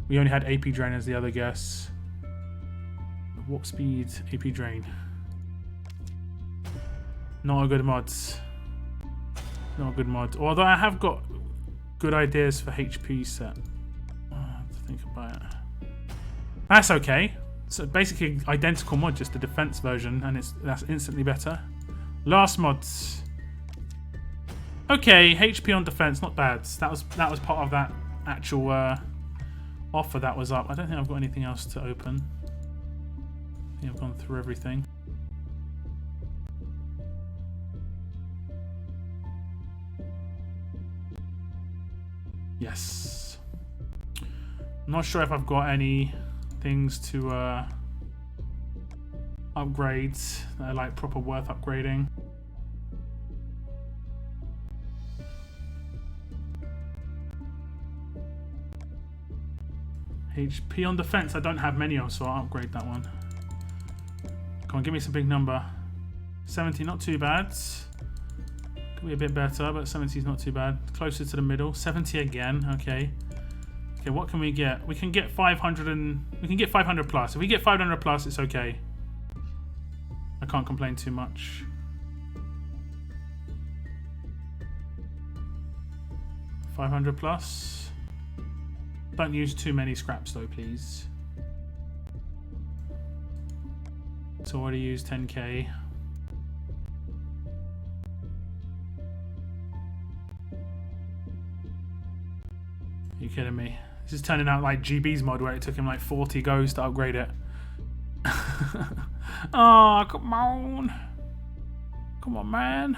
We only had AP drain as the other guess. Warp speed, AP drain. Not a good mod. Not a good mod. Although I have got good ideas for HP set. I have to think about it. That's okay. So basically identical mod, just the defense version, and that's instantly better. Last mods. Okay, HP on defense, not bad. That was part of that actual offer that was up. I don't think I've got anything else to open. I think I've gone through everything. Yes. I'm not sure if I've got any things to upgrade that are like proper worth upgrading. HP on defense, I don't have many of, so I'll upgrade that one. Come on, give me some big number. 70, not too bad. Could be a bit better, but 70 is not too bad. Closer to the middle. 70 again, okay. Okay, what can we get? We can get 500 and... We can get 500 plus. If we get 500 plus, it's okay. I can't complain too much. $500 plus. Don't use too many scraps though, please. It's already used 10k. Are you kidding me? This is turning out like GB's mod where it took him like 40 goes to upgrade it. Oh, come on. Come on, man.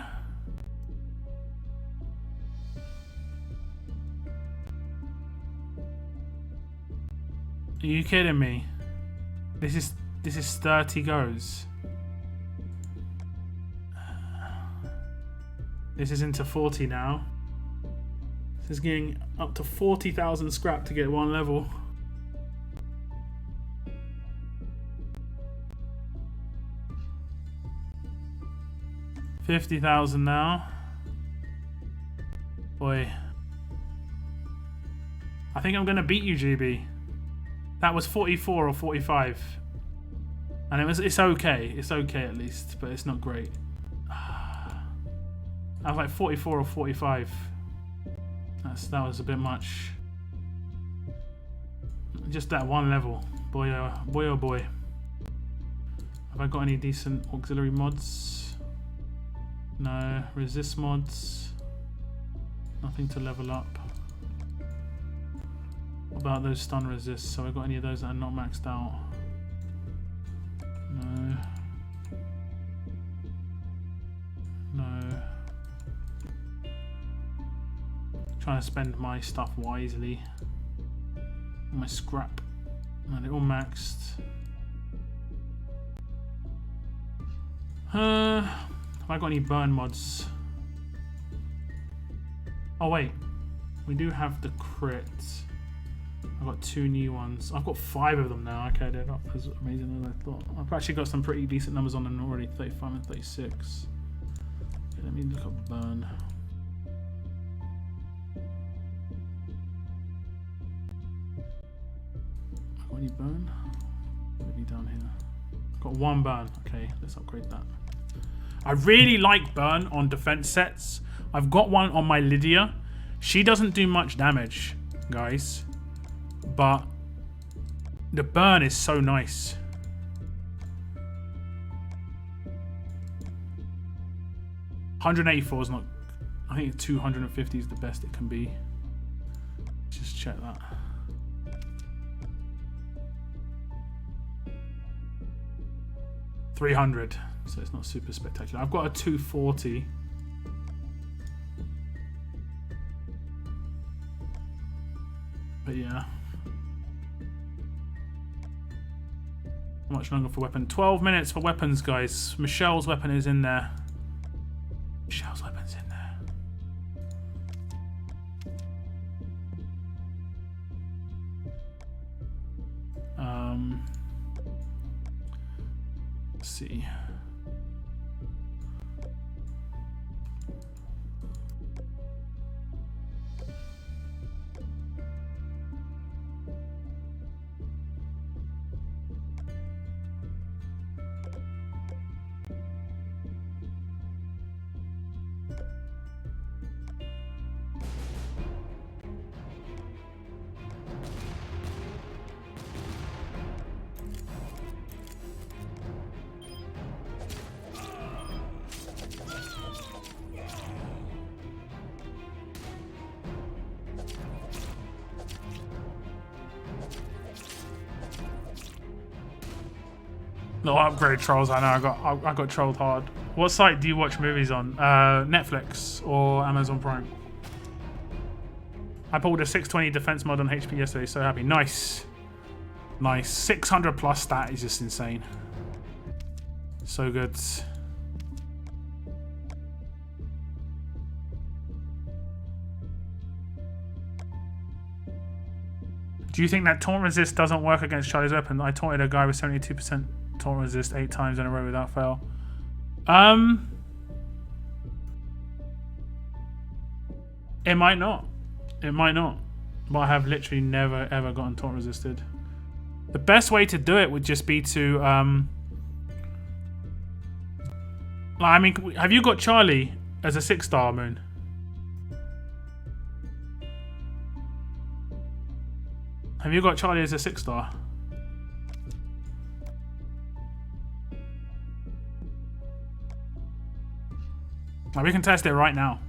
Are you kidding me? This is 30 goes. This is into 40 now. This is getting up to 40,000 scrap to get one level. $50,000 now. Boy. I think I'm gonna beat you, GB. That was 44 or 45. And it's okay. It's okay at least, but it's not great. I was like 44 or 45. That was a bit much. Just that one level. Boy oh boy. Have I got any decent auxiliary mods? No. Resist mods. Nothing to level up. What about those stun resists? So I got any of those that are not maxed out? No. No. Trying to spend my stuff wisely. My scrap. And it all maxed. Have I got any burn mods? Oh wait. We do have the crit. I've got 2 new ones. I've got 5 of them now. Okay, they're not as amazing as I thought. I've actually got some pretty decent numbers on them already. 35 and 36. Okay, let me look up burn. Got any burn? Maybe down here. I've got 1 burn. Okay, let's upgrade that. I really like burn on defense sets. I've got one on my Lydia. She doesn't do much damage, guys. But the burn is so nice. $184 is not. I think 250 is the best it can be. Just check that. $300, so it's not super spectacular. I've got a 240. But yeah. How much longer for weapon? 12 minutes for weapons, guys. Michelle's weapon is in there. Michelle's weapon's in there. Let's see. No upgrade trolls. I know I got trolled hard. What site do you watch movies on? Netflix or Amazon Prime? I pulled a 620 defense mod on HP yesterday. So happy. Nice, nice. 600 plus stat is just insane. So good. Do you think that taunt resist doesn't work against Charlie's weapon? I taunted a guy with 72% taunt resist 8 times in a row without fail. It might not. It might not. But I have literally never ever gotten taunt resisted. The best way to do it would just be to I mean, have you got Charlie as a 6-star, Moon? Have you got Charlie as a 6-star? Like, we can test it right now.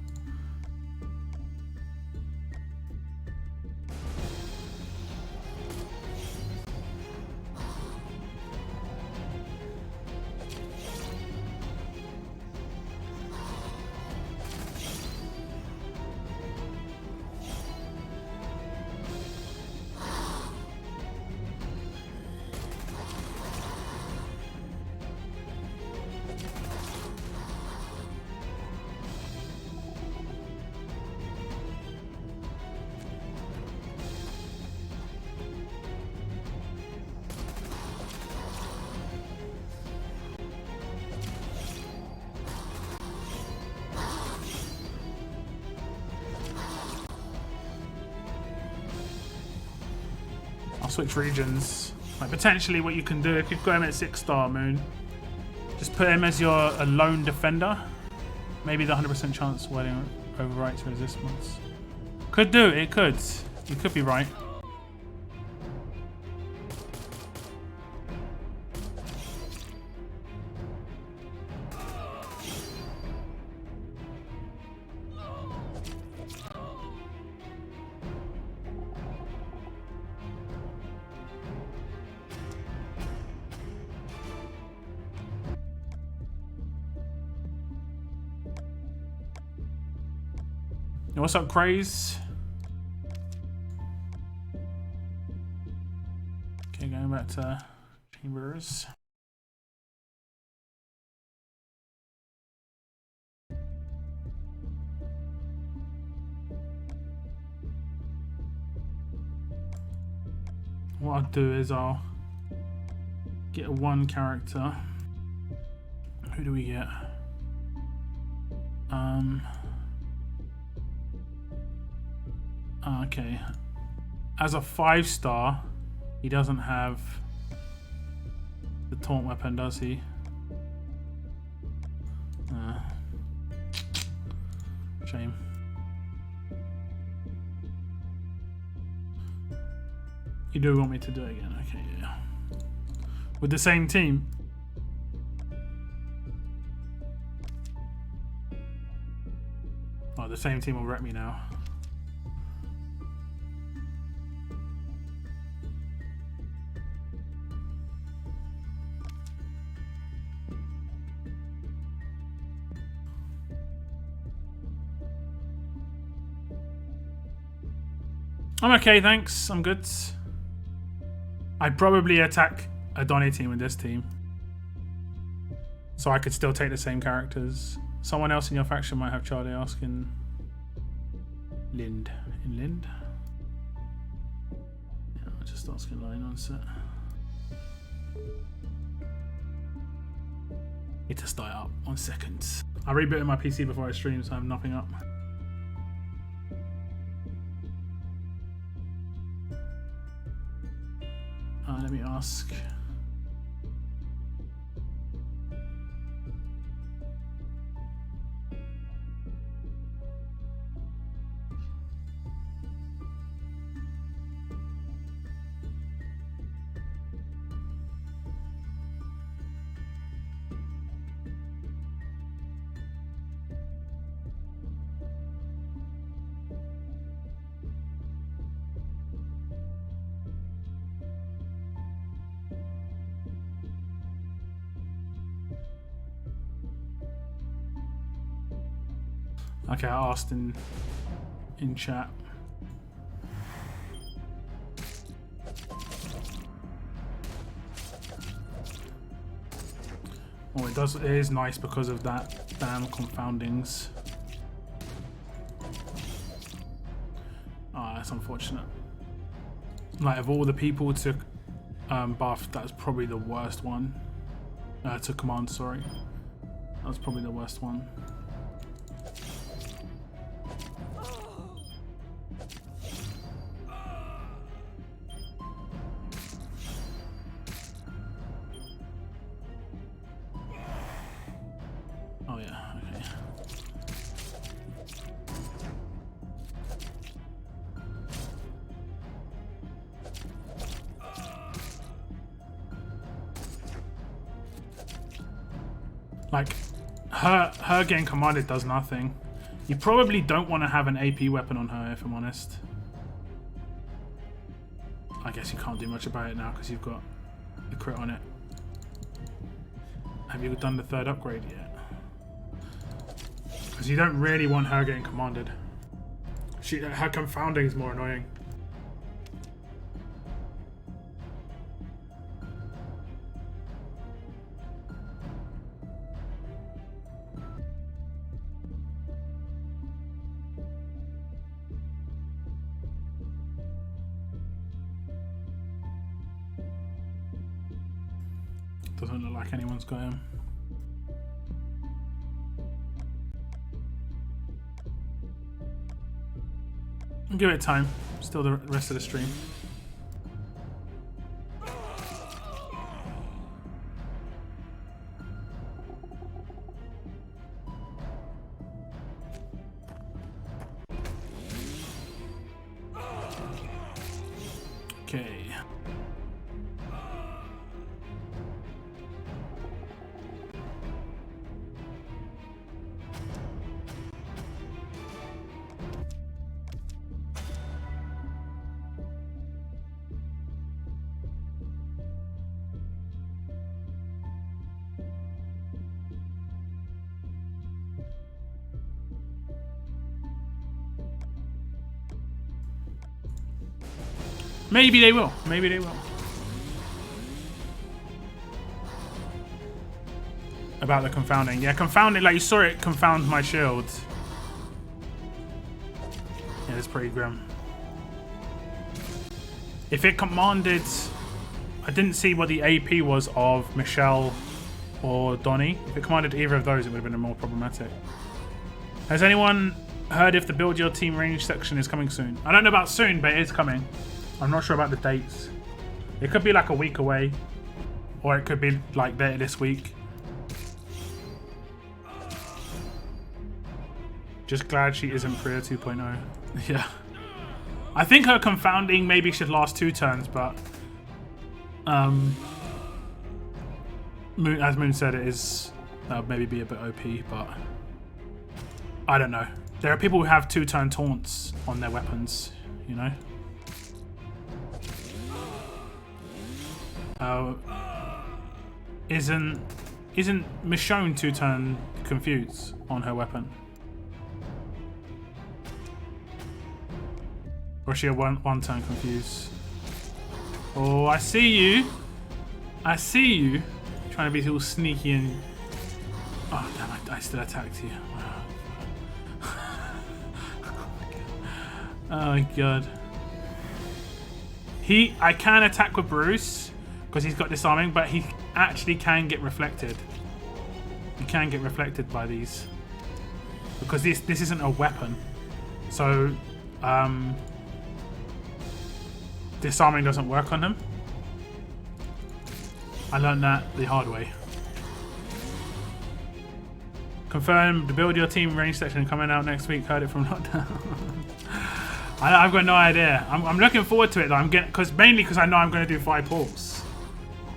I'll switch regions. Like potentially what you can do if you've got him at 6-star Moon, just put him as your a lone defender. Maybe the 100% chance wedding overwrites resistance. Could do it. Could. You could be right. What's up, Craze? Okay, going back to Chambers. What I'll do is I'll get one character. Who do we get? Okay. As a 5-star, he doesn't have the taunt weapon, does he? Shame. You do want me to do it again? Okay, yeah. With the same team? Oh, the same team will wreck me now. I'm okay, thanks. I'm good. I'd probably attack a Donny team with this team. So I could still take the same characters. Someone else in your faction might have Charlie asking Lind. In Lind? Yeah, I'll just asking line on set. Need to start up 1 second. I rebooted my PC before I stream, so I have nothing up. Let me ask. Okay, I asked in chat. Oh, it does. It is nice because of that damn confoundings. Ah, that's unfortunate. Like of all the people to buff, that's probably the worst one. To command, sorry. That was probably the worst one. Like, her getting commanded does nothing. You probably don't want to have an AP weapon on her, if I'm honest. I guess you can't do much about it now because you've got the crit on it. Have you done the 3rd upgrade yet? Because you don't really want her getting commanded. Her confounding is more annoying. Doesn't look like anyone's got him. Give it time. Still the rest of the stream. Maybe they will. Maybe they will. About the confounding. Yeah, confounding. Like, you saw it confound my shield. Yeah, it's pretty grim. If it commanded... I didn't see what the AP was of Michelle or Donnie. If it commanded either of those, it would have been more problematic. Has anyone heard if the Build Your Team range section is coming soon? I don't know about soon, but it is coming. I'm not sure about the dates. It could be like a week away. Or it could be like there this week. Just glad she isn't Priya 2.0. Yeah. I think her confounding maybe should last 2 turns, but... Moon, as Moon said, it is... That would maybe be a bit OP, but... I don't know. There are people who have 2-turn taunts on their weapons, you know? Isn't Michonne 2-turn confuse on her weapon? Or is she a one-turn confuse? Oh, I see you. I see you. Trying to be all sneaky and... Oh, damn, I still attacked you. Oh my god. I can attack with Bruce because he's got disarming, but he actually can get reflected. He can get reflected by these because this isn't a weapon. So disarming doesn't work on him. I learned that the hard way. Confirmed the Build Your Team range section coming out next week. Heard it from lockdown. I've got no idea. I'm looking forward to it though. Mainly because I know I'm going to do 5 pulls,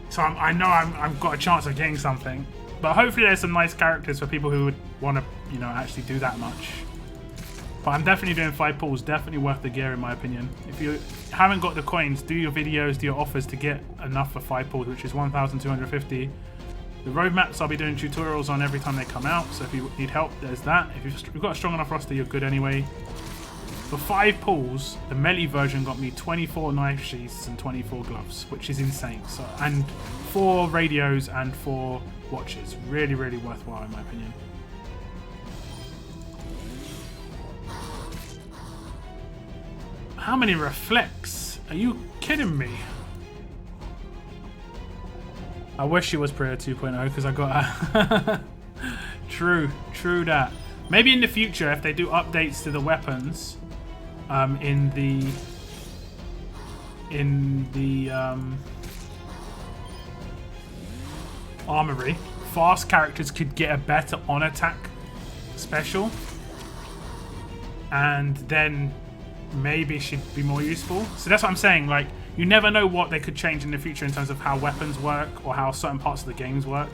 so I know I've got a chance of getting something. But hopefully there's some nice characters for people who would want to, you know, actually do that much. But I'm definitely doing 5 pulls. Definitely worth the gear in my opinion. If you haven't got the coins, do your videos, do your offers to get enough for 5 pulls, which is 1,250. The roadmaps I'll be doing tutorials on every time they come out. So if you need help, there's that. If you've got a strong enough roster, you're good anyway. For 5 pulls, the melee version got me 24 knife sheaths and 24 gloves, which is insane. So, and 4 radios and 4 watches. Really, really worthwhile in my opinion. How many reflects? Are you kidding me? I wish she was Priya 2.0 because I got her. True that. Maybe in the future, if they do updates to the weapons, in the armory, fast characters could get a better on attack special, and then maybe she'd be more useful. So that's what I'm saying. Like, you never know what they could change in the future in terms of how weapons work or how certain parts of the games work.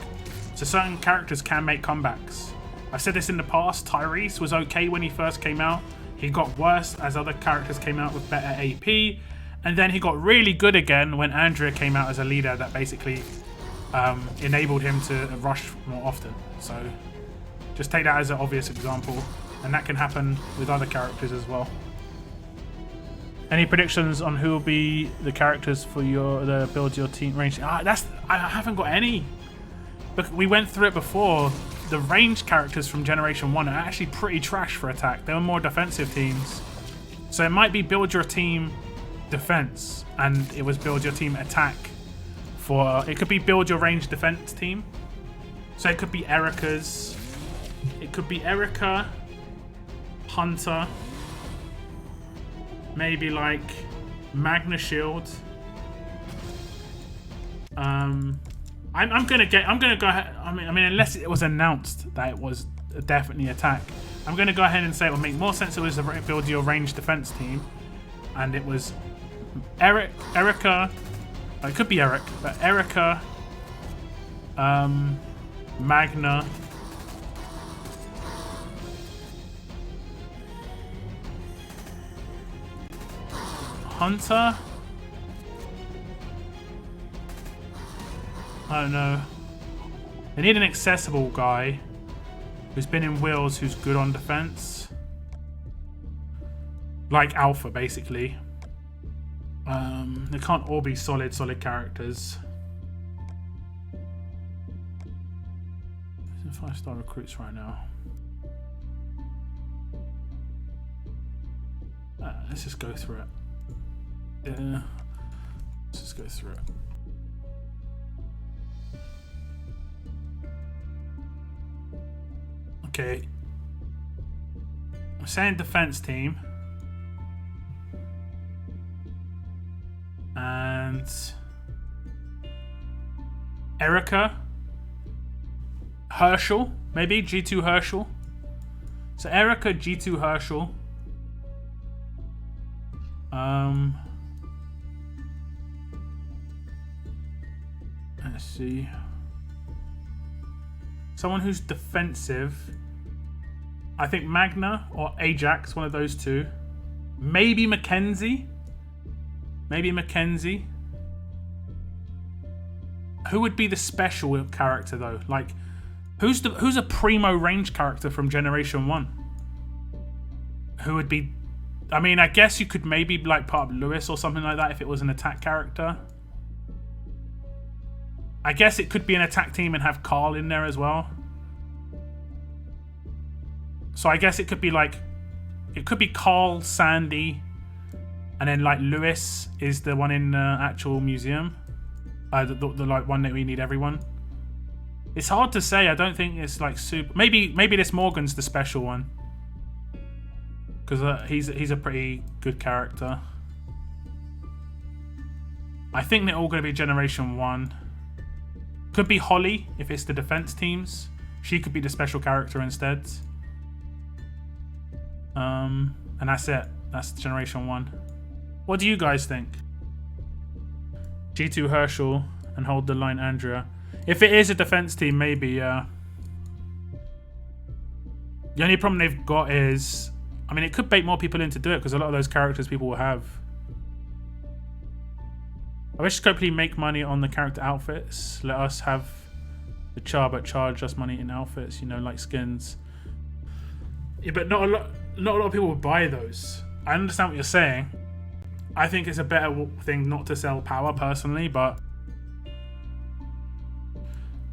So certain characters can make comebacks. I've said this in the past. Tyrese was okay when he first came out. He got worse as other characters came out with better AP. And then he got really good again when Andrea came out as a leader that basically enabled him to rush more often. So just take that as an obvious example. And that can happen with other characters as well. Any predictions on who will be the characters for the Build Your Team range? I haven't got any. Look, we went through it before. The range characters from Generation 1 are actually pretty trash for attack. They were more defensive teams. So it might be Build Your Team defense, and it was Build Your Team attack. It could be Build Your Range defense team. So it could be Erica's. It could be Erica, Hunter, maybe like Magna Shield. I'm gonna go ahead. I mean, unless it was announced that it was definitely attack, I'm gonna go ahead and say it would make more sense. It was a Build Your Range defense team, and it was Erica. It could be Eric, but Erica, Magna, Hunter. I don't know. They need an accessible guy who's been in Wheels, who's good on defense. Like Alpha, basically. They can't all be solid characters. 5-star recruits right now. Let's just go through it. Yeah. Let's just go through it. Okay. I'm saying defense team. And Erica. Herschel, maybe G2 Herschel. So Erica, G2 Herschel. Let's see. Someone who's defensive. I think Magna or Ajax, one of those two. Maybe Mackenzie. Maybe Mackenzie. Who would be the special character though? Like, who's a primo range character from Generation 1? Who would be... I mean, I guess you could maybe like part of Lewis or something like that if it was an attack character. I guess it could be an attack team and have Carl in there as well. So I guess it could be like... It could be Carl, Sandy, and then like Lewis is the one in the actual museum. The like one that we need everyone. It's hard to say. I don't think it's like super. Maybe this Morgan's the special one because he's a pretty good character. I think they're all going to be Generation 1. Could be Holly if it's the defense teams. She could be the special character instead. And that's it. That's Generation 1. What do you guys think? G2 Herschel and hold the line Andrea. If it is a defense team, maybe, yeah. The only problem they've got is... I mean, it could bait more people in to do it because a lot of those characters people will have. I wish Scopely make money on the character outfits. Let us have the char, but charge us money in outfits, you know, like skins. Yeah, but not a lot of people would buy those. I understand what you're saying. I think it's a better thing not to sell power personally, but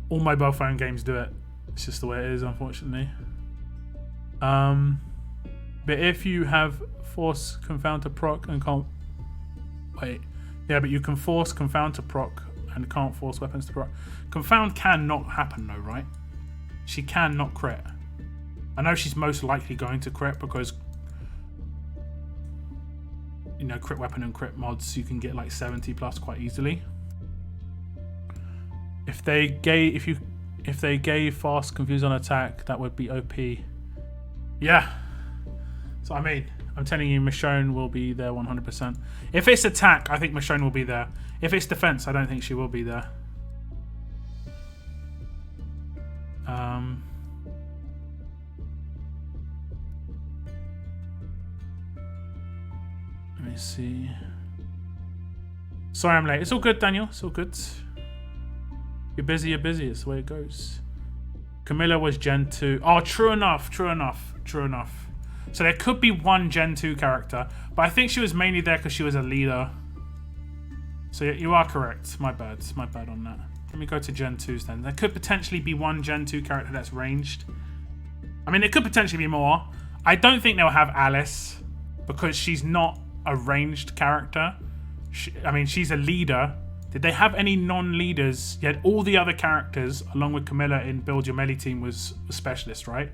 all mobile phone games do it. It's just the way it is, unfortunately. But if you have force confound to proc and can't... Wait. Yeah, but you can force confound to proc and can't force weapons to proc. Confound can not happen though, right? She can not crit. I know she's most likely going to crit because... You know, crit weapon and crit mods, you can get like 70 plus quite easily. If they gave fast confuse on attack, that would be OP. Yeah. So I mean, I'm telling you, Michonne will be there 100%. If it's attack, I think Michonne will be there. If it's defense, I don't think she will be there. Let me see. Sorry I'm late. It's all good, Daniel. It's all good. You're busy, you're busy. It's the way it goes. Camilla was Gen 2. Oh, true enough, true enough, true enough. So there could be one Gen 2 character, but I think she was mainly there because she was a leader. So you are correct. My bad on that. Let me go to Gen 2s then. There could potentially be one Gen 2 character that's ranged. I mean, it could potentially be more. I don't think they'll have Alice because she's not a ranged character. I mean, she's a leader. Did they have any non-leaders? Yet all the other characters, along with Camilla in Build Your Melee team, was a specialist, right?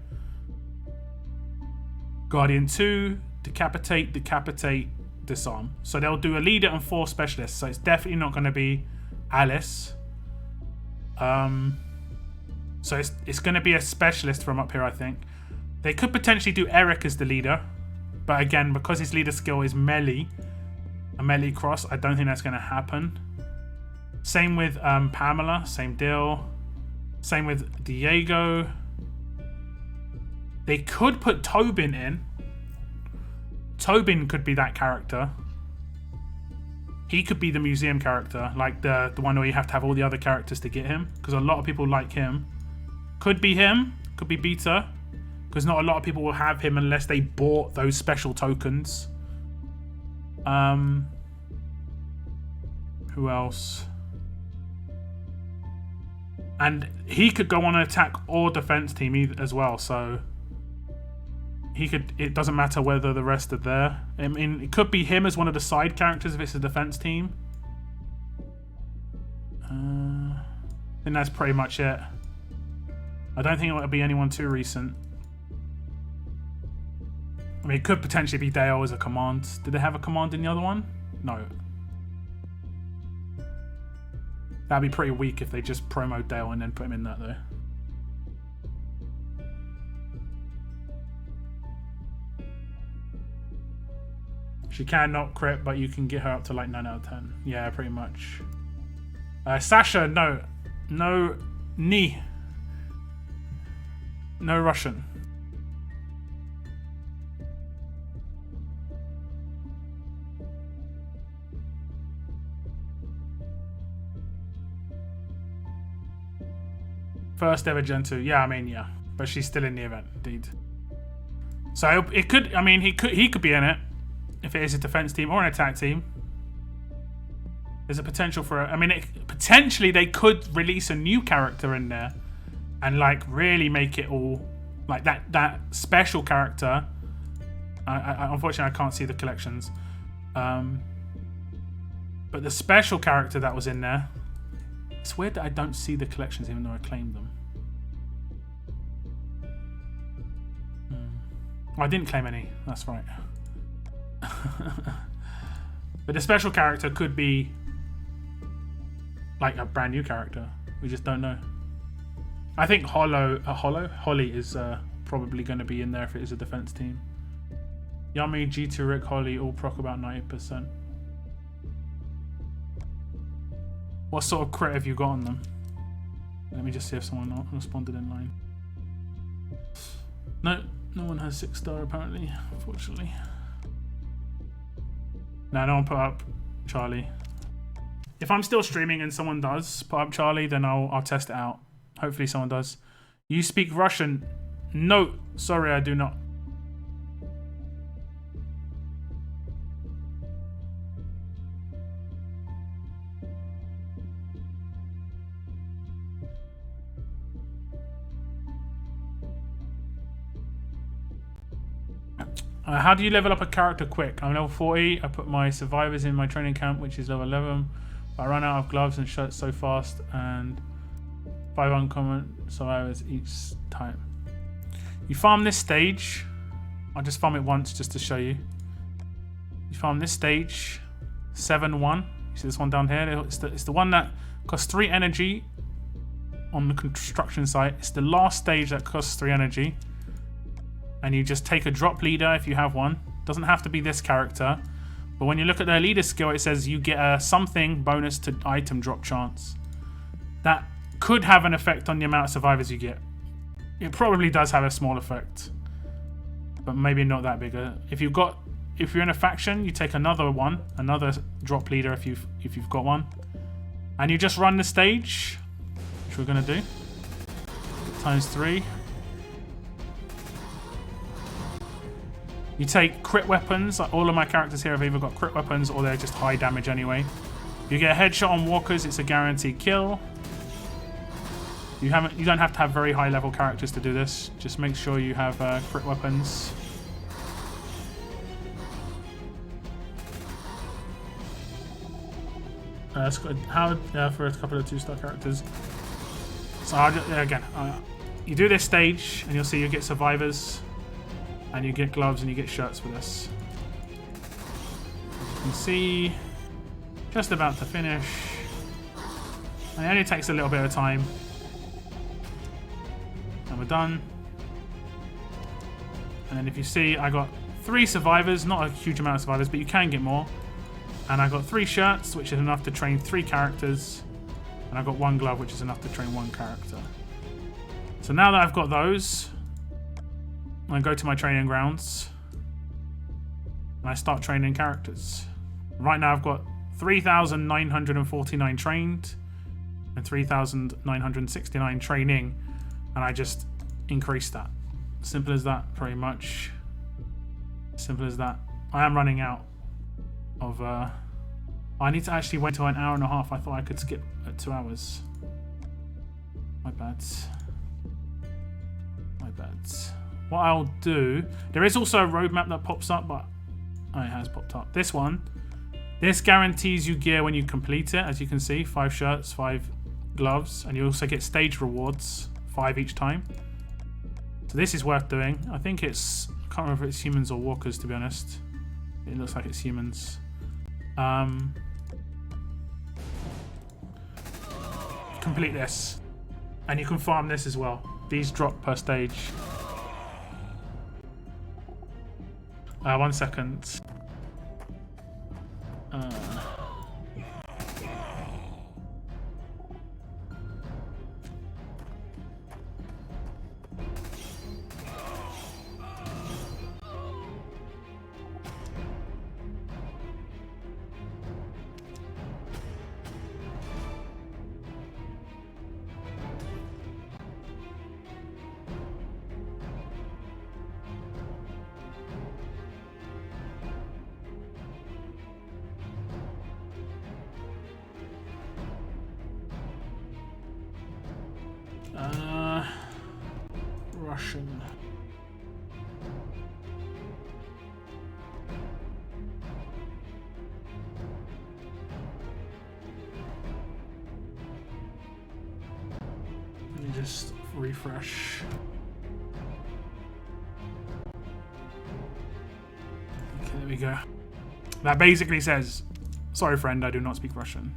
Guardian 2, decapitate, disarm. So they'll do a leader and 4 specialists. So it's definitely not going to be Alice. So it's going to be a specialist from up here, I think. They could potentially do Eric as the leader. But again, because his leader skill is melee, a melee cross, I don't think that's going to happen. Same with Pamela, same deal. Same with Diego. They could put Tobin in. Tobin could be that character. He could be the museum character, like the one where you have to have all the other characters to get him, because a lot of people like him. Could be him, could be Beta, because not a lot of people will have him unless they bought those special tokens. Who else? And he could go on an attack or defense team as well, so he could. It doesn't matter whether the rest are there. I mean, it could be him as one of the side characters if it's a defense team. I think that's pretty much it. I don't think it will be anyone too recent. I mean, it could potentially be Dale as a command. Did they have a command in the other one? No. That'd be pretty weak if they just promote Dale and then put him in that, though. She cannot crit, but you can get her up to like 9 out of 10. Yeah, pretty much. Sasha, no. No knee. No Russian. First ever Gen 2. Yeah, I mean, yeah. But she's still in the event, indeed. So it could, I mean, he could be in it if it is a defense team or an attack team. There's a potential for, I mean, potentially they could release a new character in there and like really make it all like that special character. Unfortunately, I can't see the collections. But the special character that was in there, it's weird that I don't see the collections even though I claimed them. Oh, I didn't claim any. That's right. But the special character could be like a brand new character. We just don't know. I think Holly is probably going to be in there if it is a defense team. Yummy, G2, Rick, Holly, all proc about 90%. What sort of crit have you got on them? Let me just see if someone responded in line. No one has 6-star apparently, unfortunately. No one put up Charlie. If I'm still streaming and someone does put up Charlie, then I'll test it out. Hopefully someone does. You speak Russian? No, sorry, I do not. How do you level up a character quick? I'm level 40. I put my survivors in my training camp, which is level 11. But I ran out of gloves and shirts so fast, and 5 uncommon survivors each time. You farm this stage. I'll just farm it once just to show you. You farm this stage, 7-1. You see this one down here? It's the one that costs 3 energy on the construction site. It's the last stage that costs 3 energy. And you just take a drop leader if you have one. Doesn't have to be this character. But when you look at their leader skill, it says you get a something bonus to item drop chance. That could have an effect on the amount of survivors you get. It probably does have a small effect. But maybe not that big. If you're in a faction, you take another drop leader if you've got one. And you just run the stage, which we're gonna do. Times 3. You take crit weapons. All of my characters here have either got crit weapons or they're just high damage anyway. You get a headshot on walkers, it's a guaranteed kill. You don't have to have very high level characters to do this. Just make sure you have crit weapons. That's good. How for a couple of 2-star characters. So again, you do this stage and you'll see you get survivors. And you get gloves and you get shirts for this. As you can see, just about to finish. And it only takes a little bit of time. And we're done. And then if you see, I got 3 survivors, not a huge amount of survivors, but you can get more. And I got 3 shirts, which is enough to train 3 characters. And I got 1 glove, which is enough to train 1 character. So now that I've got those, I go to my training grounds and I start training characters. Right now I've got 3,949 trained and 3,969 training, and I just increase that. Simple as that, pretty much. Simple as that. I am running out of I need to actually wait till an hour and a half. I thought I could skip at 2 hours. My bad. My bad. What I'll do... There is also a roadmap that pops up, but... Oh, it has popped up. This one. This guarantees you gear when you complete it, as you can see. 5 shirts, 5 gloves. And you also get stage rewards. 5 each time. So this is worth doing. I think it's... I can't remember if it's humans or walkers, to be honest. It looks like it's humans. Complete this. And you can farm this as well. These drop per stage. 1 second. Russian. Let me just refresh. Okay, there we go. That basically says, sorry friend, I do not speak Russian.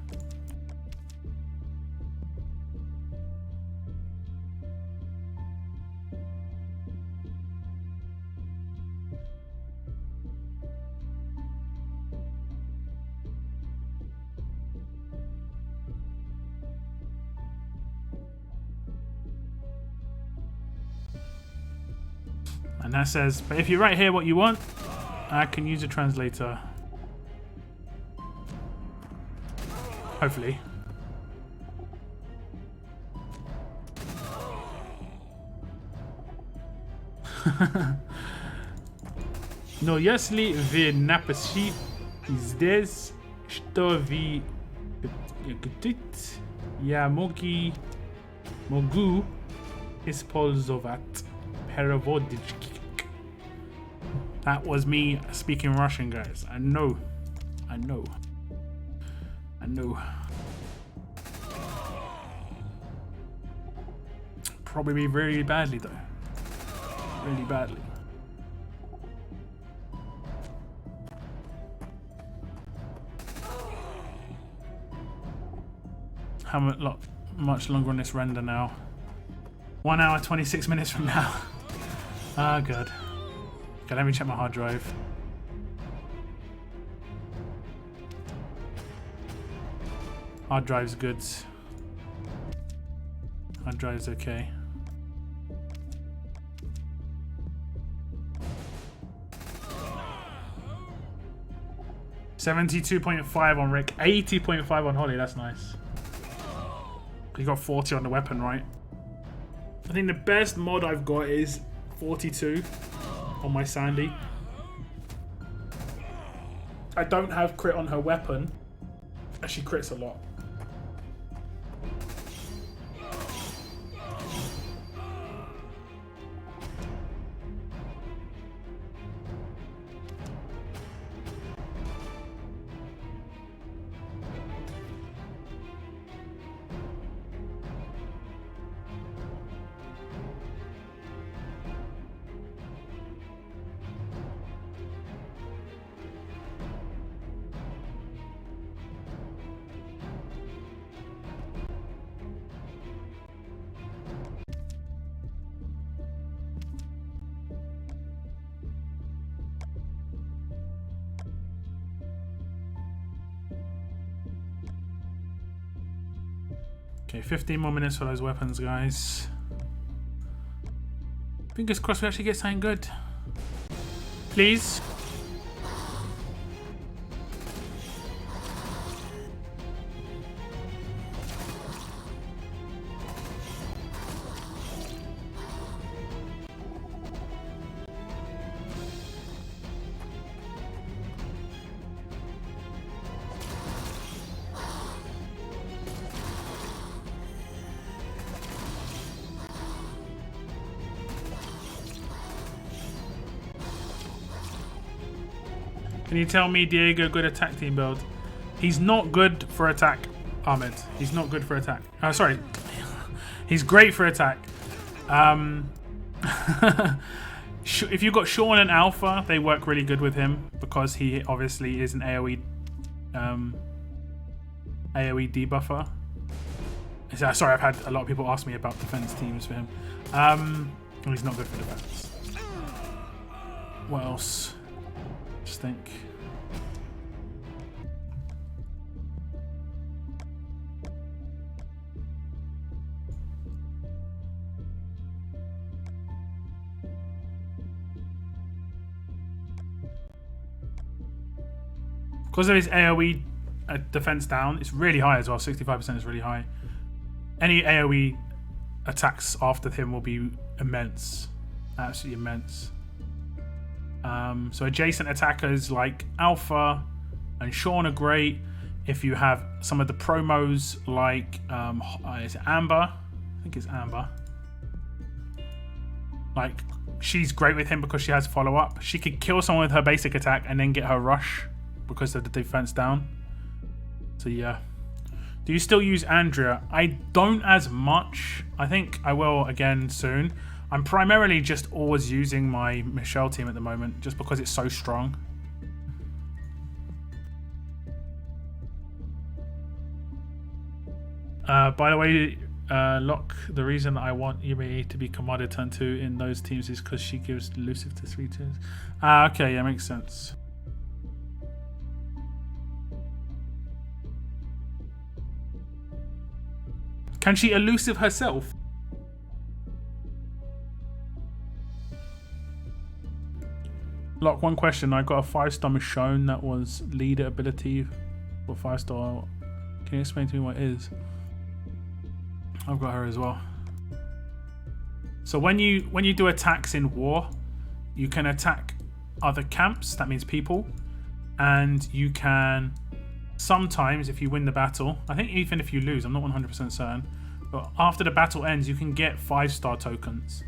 And that says, but if you write here what you want, I can use a translator. Hopefully. No, если вы напишите здесь, что вы хотите, я могу использовать переводчик. That was me speaking Russian, guys. I know. I know. I know. Probably really badly, though. Really badly. How much longer on this render now? 1 hour, 26 minutes from now. Ah, good. Okay, let me check my hard drive. Hard drive's good. Hard drive's okay. $72.5 on Rick, 80.5 on Holly, that's nice. You got 40 on the weapon, right? I think the best mod I've got is 42 on my Sandy. I don't have crit on her weapon, and she crits a lot. Okay, 15 more minutes for those weapons, guys. Fingers crossed we actually get something good. Please. Can you tell me Diego good attack team build? He's not good for attack, Ahmed. He's not good for attack. Sorry. He's great for attack. If you've got Sean and Alpha, they work really good with him because he obviously is an AoE debuffer. Sorry, I've had a lot of people ask me about defense teams for him. He's not good for defense. What else? Just think. Because of his AoE defense down, it's really high as well. 65% is really high. Any AoE attacks after him will be immense. Absolutely immense. So adjacent attackers like Alpha and Sean are great. If you have some of the promos like is it Amber? I think it's Amber. Like, she's great with him because she has follow-up. She could kill someone with her basic attack and then get her rush because of the defense down. So yeah. Do you still use Andrea? I don't as much. I think I will again soon. I'm primarily just always using my Michelle team at the moment just because it's so strong. By the way, Locke, the reason I want Yumi to be Commander turn 2 in those teams is because she gives elusive to 3 tiers. Okay, yeah, makes sense. Can she elusive herself? Lock, one question. I got a 5-star Michonne that was leader ability for 5-star. Can you explain to me what it is? I've got her as well. So when you do attacks in war, you can attack other camps. That means people, and you can sometimes, if you win the battle, I think even if you lose, I'm not 100% certain, but after the battle ends, you can get 5-star tokens.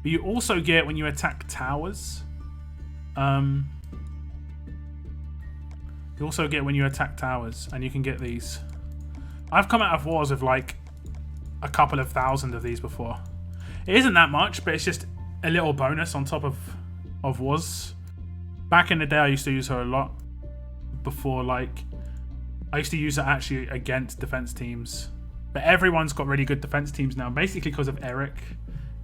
But you also get when you attack towers. You also get when you attack towers, and you can get these. I've come out of wars with like a couple of thousand of these before. It isn't that much, but it's just a little bonus on top of wars. Back in the day, I used to use her a lot. Before, like, I used to use it actually against defense teams, but everyone's got really good defense teams now. Basically, because of Eric,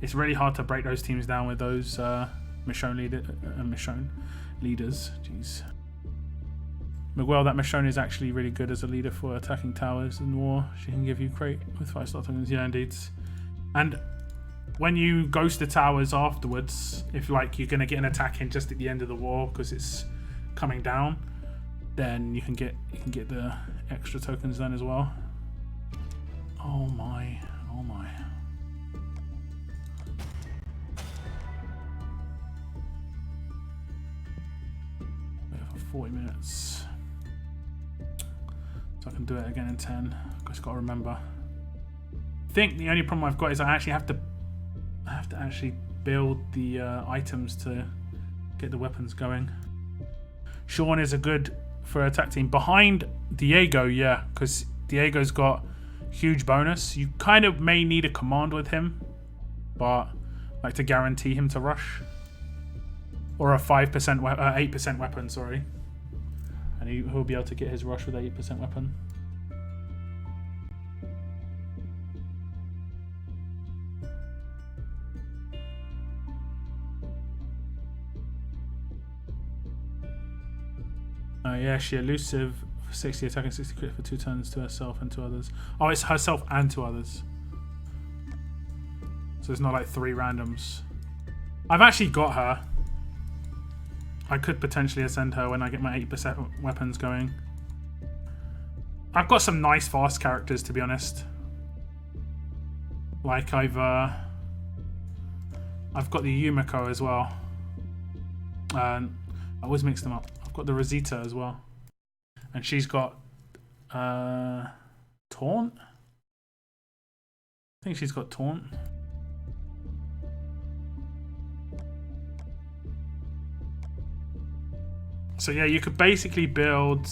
it's really hard to break those teams down with those Michonne leaders. Jeez, Miguel, that Michonne is actually really good as a leader for attacking towers in war. She can give you crate with 5-star tokens. Yeah, indeed. And when you ghost the towers afterwards, if like you're gonna get an attack in just at the end of the war because it's coming down, then you can get the extra tokens then as well. Oh my, oh my. We have 40 minutes. So I can do it again in 10. I just gotta remember. I think the only problem I've got is I actually have to actually build the items to get the weapons going. Sean is a good for attack team behind Diego, yeah, because Diego's got huge bonus. You kind of may need a command with him, but like to guarantee him to rush, or a 8% weapon, sorry, and he'll be able to get his rush with 8% weapon. Yeah, she elusive for 60 attack and 60 crit for 2 turns to herself and to others. Oh, it's herself and to others. So it's not like 3 randoms. I've actually got her. I could potentially ascend her when I get my 8% weapons going. I've got some nice fast characters, to be honest. Like I've got the Yumiko as well. I always mix them up. Got the Rosita as well, and she's got Taunt. I think she's got Taunt. So yeah, you could basically build,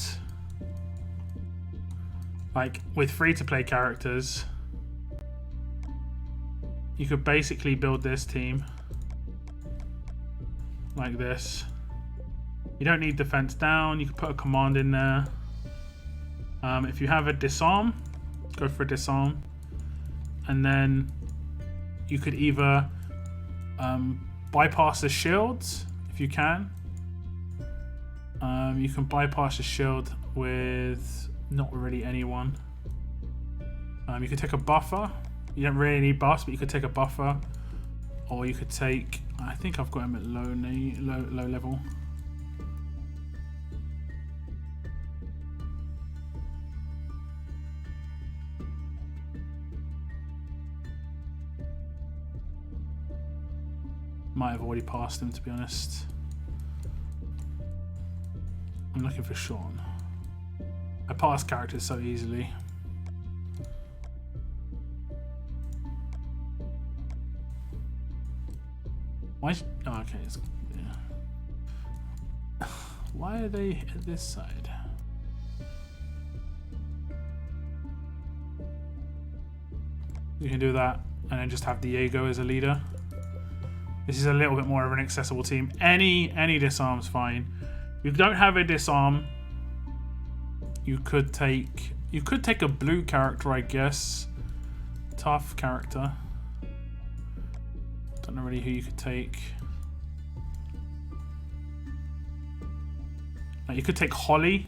like with free-to-play characters, you could basically build this team like this. You don't need defense down. You could put a command in there. If you have a disarm, go for a disarm, and then you could either bypass the shields if you can. You can bypass the shield with not really anyone. You could take a buffer. You don't really need buffs, but you could take a buffer, or you could take. I think I've got him at low level. Might have already passed him, to be honest. I'm looking for Sean. I pass characters so easily. Why? Oh, okay. Yeah. Why are they at this side? You can do that, and then just have Diego as a leader. This is a little bit more of an accessible team. Any disarm's fine. If you don't have a disarm, you could take a blue character, I guess. Tough character. Don't know really who you could take. Like, you could take Holly.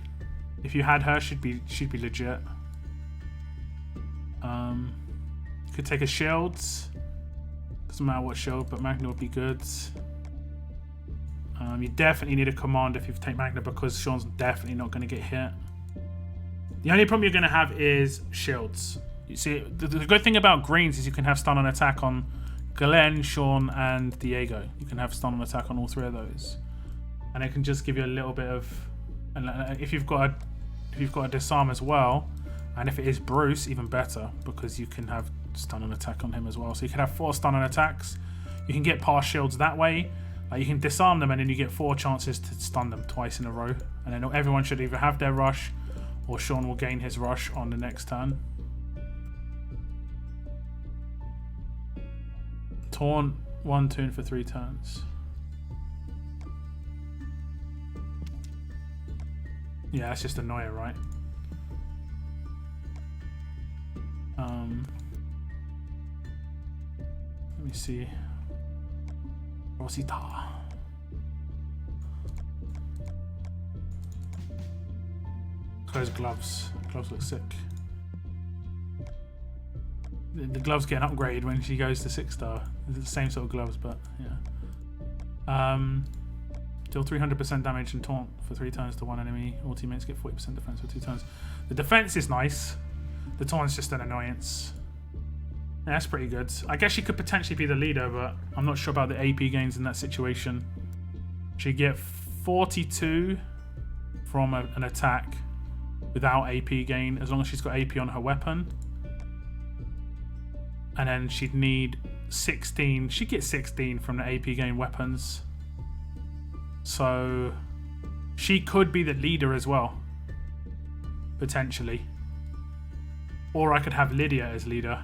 If you had her, she'd be legit. You could take a Shields. Doesn't matter what shield, but Magna would be good. You definitely need a command if you take Magna, because Sean's definitely not going to get hit. The only problem you're going to have is shields. You see, the good thing about greens is you can have stun on attack on Glenn, Sean, and Diego. You can have stun on attack on all three of those, and it can just give you a little bit of. And if you've got a disarm as well, and if it is Bruce, even better, because you can have stun on attack on him as well. So you can have 4 stun on attacks. You can get past shields that way. Like, you can disarm them, and then you get 4 chances to stun them twice in a row. And then everyone should either have their rush, or Sean will gain his rush on the next turn. Taunt 1 tune for 3 turns. Yeah, that's just annoying, right? Let me see. Rosita. Those gloves. Gloves look sick. The gloves get an upgrade when she goes to 6-star. It's the same sort of gloves, but yeah. Deal 300% damage and taunt for 3 turns to 1 enemy. All teammates get 40% defense for 2 turns. The defense is nice. The taunt's just an annoyance. Yeah, that's pretty good. I guess she could potentially be the leader, but I'm not sure about the AP gains in that situation. She'd get 42 from an attack without AP gain, as long as she's got AP on her weapon. And then she'd need 16. She'd get 16 from the AP gain weapons. So she could be the leader as well, potentially. Or I could have Lydia as leader.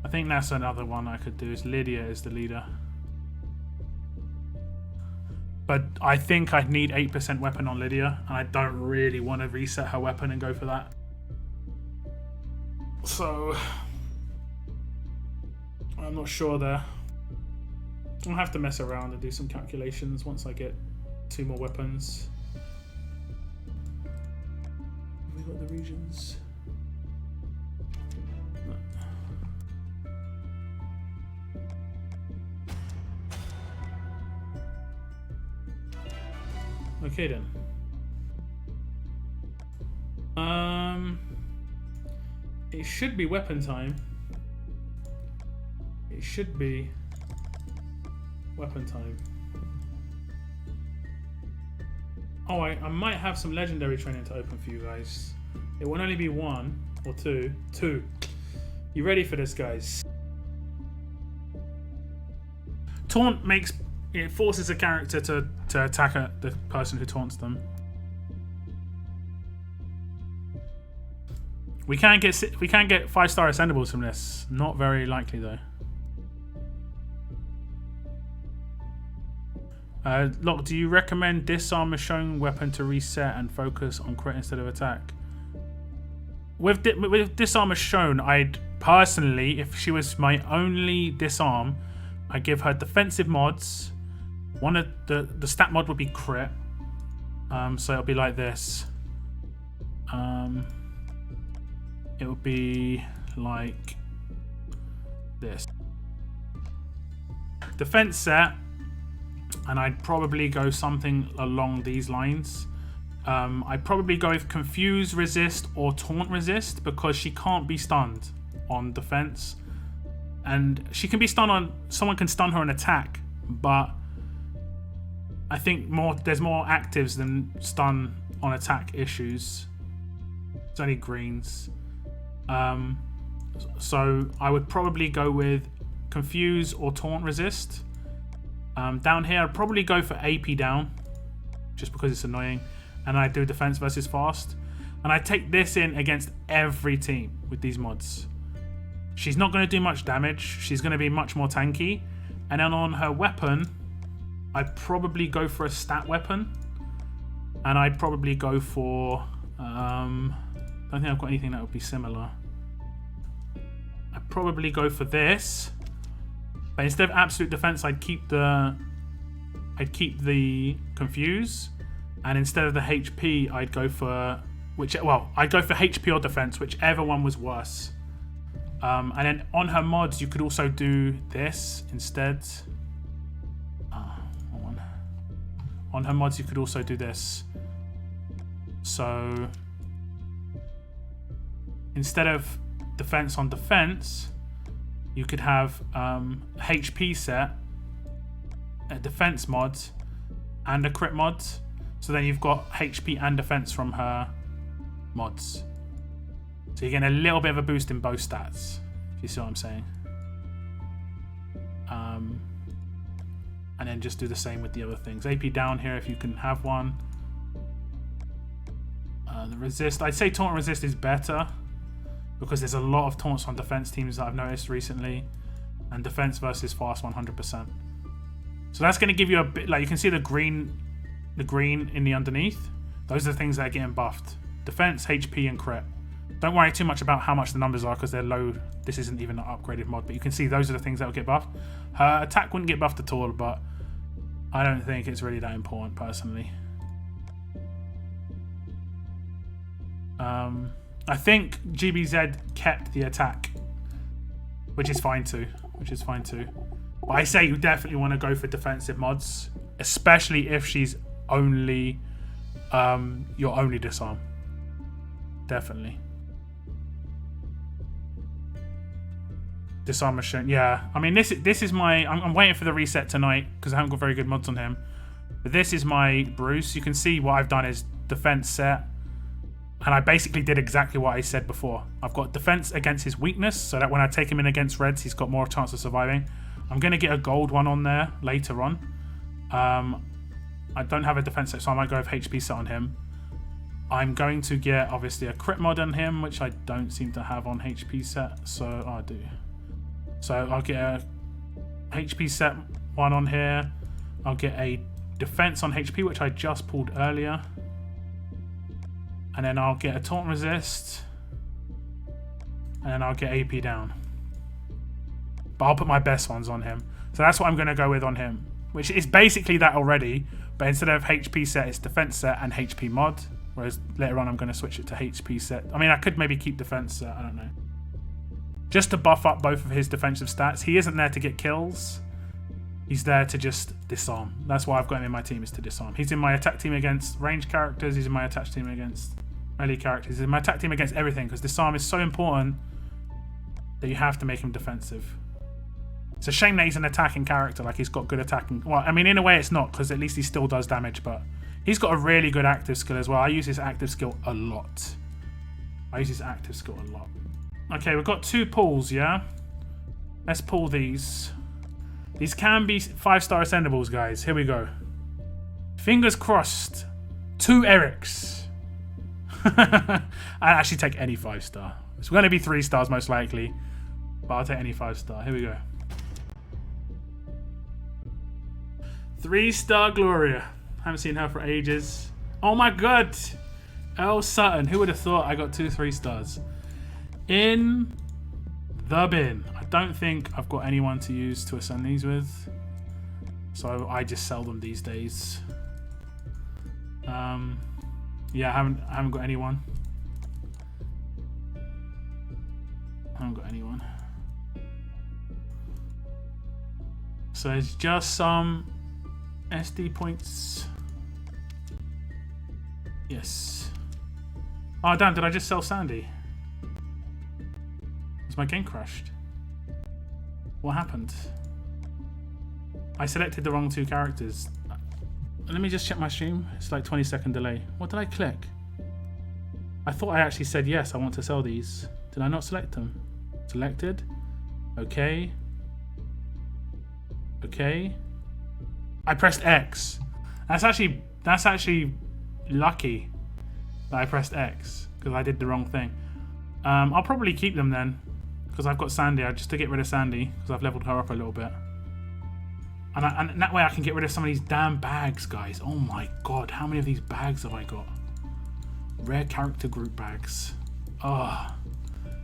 I think that's another one I could do, is Lydia as the leader. But I think I'd need 8% weapon on Lydia, and I don't really want to reset her weapon and go for that. So I'm not sure there. I'll have to mess around and do some calculations once I get 2 more weapons. Have we got the regions? No. Okay then. It should be weapon time. It should be weapon time. Oh, I might have some legendary training to open for you guys. It will only be 1 or 2. 2. You ready for this, guys? Taunt makes It forces a character to attack the person who taunts them. We can get 5-star ascendables from this. Not very likely though. Locke, do you recommend disarm a shown weapon to reset and focus on crit instead of attack? With disarm as shown, I'd personally, if she was my only disarm, I'd give her defensive mods. One of the stat mod would be crit. So it'll be like this. It would be like this. Defense set, and I'd probably go something along these lines. I'd probably go with confuse resist or taunt resist because she can't be stunned on defense, and she can be stunned on someone can stun her on attack, but I think there's more actives than stun on attack issues. It's only greens. So I would probably go with confuse or taunt resist. Down here I'd probably go for AP down just because it's annoying, and I do defense versus fast, and I take this in against every team with these mods. She's not going to do much damage, she's going to be much more tanky, and then on her weapon I'd probably go for a stat weapon, and I'd probably go for I don't think I've got anything that would be similar. I'd probably go for this, but instead of absolute defense, I'd keep the confuse, and instead of the HP, I'd go for I'd go for HP or defense, whichever one was worse. And then on her mods, you could also do this instead. On her mods, you could also do this. So instead of defense on defense, you could have HP set, a defense mod, and a crit mod. So then you've got HP and defense from her mods. So you're getting a little bit of a boost in both stats, if you see what I'm saying. And then just do the same with the other things. AP down here if you can have one. The resist, I'd say taunt resist is better because there's a lot of taunts on defense teams that I've noticed recently, and defense versus fast 100%. So that's going to give you a bit, like you can see the green in the underneath. Those are the things that are getting buffed. Defense, HP, and crit. Don't worry too much about how much the numbers are because they're low. This isn't even an upgraded mod, but you can see those are the things that will get buffed. Her attack wouldn't get buffed at all, but I don't think it's really that important personally. I think GBZ kept the attack, which is fine too. But I say you definitely want to go for defensive mods, especially if she's only your only disarm. Definitely. Disarm machine. Yeah, I mean this is my. I'm waiting for the reset tonight because I haven't got very good mods on him. But this is my Bruce. You can see what I've done is defense set, and I basically did exactly what I said before. I've got defense against his weakness, so that when I take him in against reds, he's got more chance of surviving. I'm gonna get a gold one on there later on. I don't have a defense set, so I might go with HP set on him. I'm going to get obviously a crit mod on him, which I don't seem to have on HP set, so I do. So I'll get a HP set one on here. I'll get a defense on HP, which I just pulled earlier. And then I'll get a taunt resist. And then I'll get AP down. But I'll put my best ones on him. So that's what I'm going to go with on him, which is basically that already. But instead of HP set, it's defense set and HP mod. Whereas later on, I'm going to switch it to HP set. I mean, I could maybe keep defense set. I don't know. Just to buff up both of his defensive stats. He isn't there to get kills. He's there to just disarm. That's why I've got him in my team, is to disarm. He's in my attack team against ranged characters. He's in my attack team against melee characters. He's in my attack team against everything, because disarm is so important that you have to make him defensive. It's a shame that he's an attacking character. Like, he's got good attacking. Well, I mean, in a way it's not, because at least he still does damage, but he's got a really good active skill as well. I use his active skill a lot. Okay, we've got 2 pulls, yeah? Let's pull these. These can be 5-star ascendables, guys. Here we go. Fingers crossed. 2 Erics. I'd actually take any 5-star. It's going to be 3 stars most likely. But I'll take any 5-star. Here we go. 3-star Gloria. Haven't seen her for ages. Oh my god. Elle Sutton. Who would have thought I got 2 3-stars? In the bin. I don't think I've got anyone to use to ascend these with. So I just sell them these days. Yeah, I haven't got anyone. So it's just some SD points. Yes. Oh damn, did I just sell Sandy? Was my game crashed? What happened? I selected the wrong 2 characters. Let me just check my stream. It's like 20-second delay. What did I click? I thought I actually said yes, I want to sell these. Did I not select them? Selected. Okay. Okay. I pressed X. That's actually lucky that I pressed X because I did the wrong thing. I'll probably keep them then because I've got Sandy. Just to get rid of Sandy because I've leveled her up a little bit. And that way I can get rid of some of these damn bags, guys. Oh my god, how many of these bags have I got? Rare character group bags. Oh,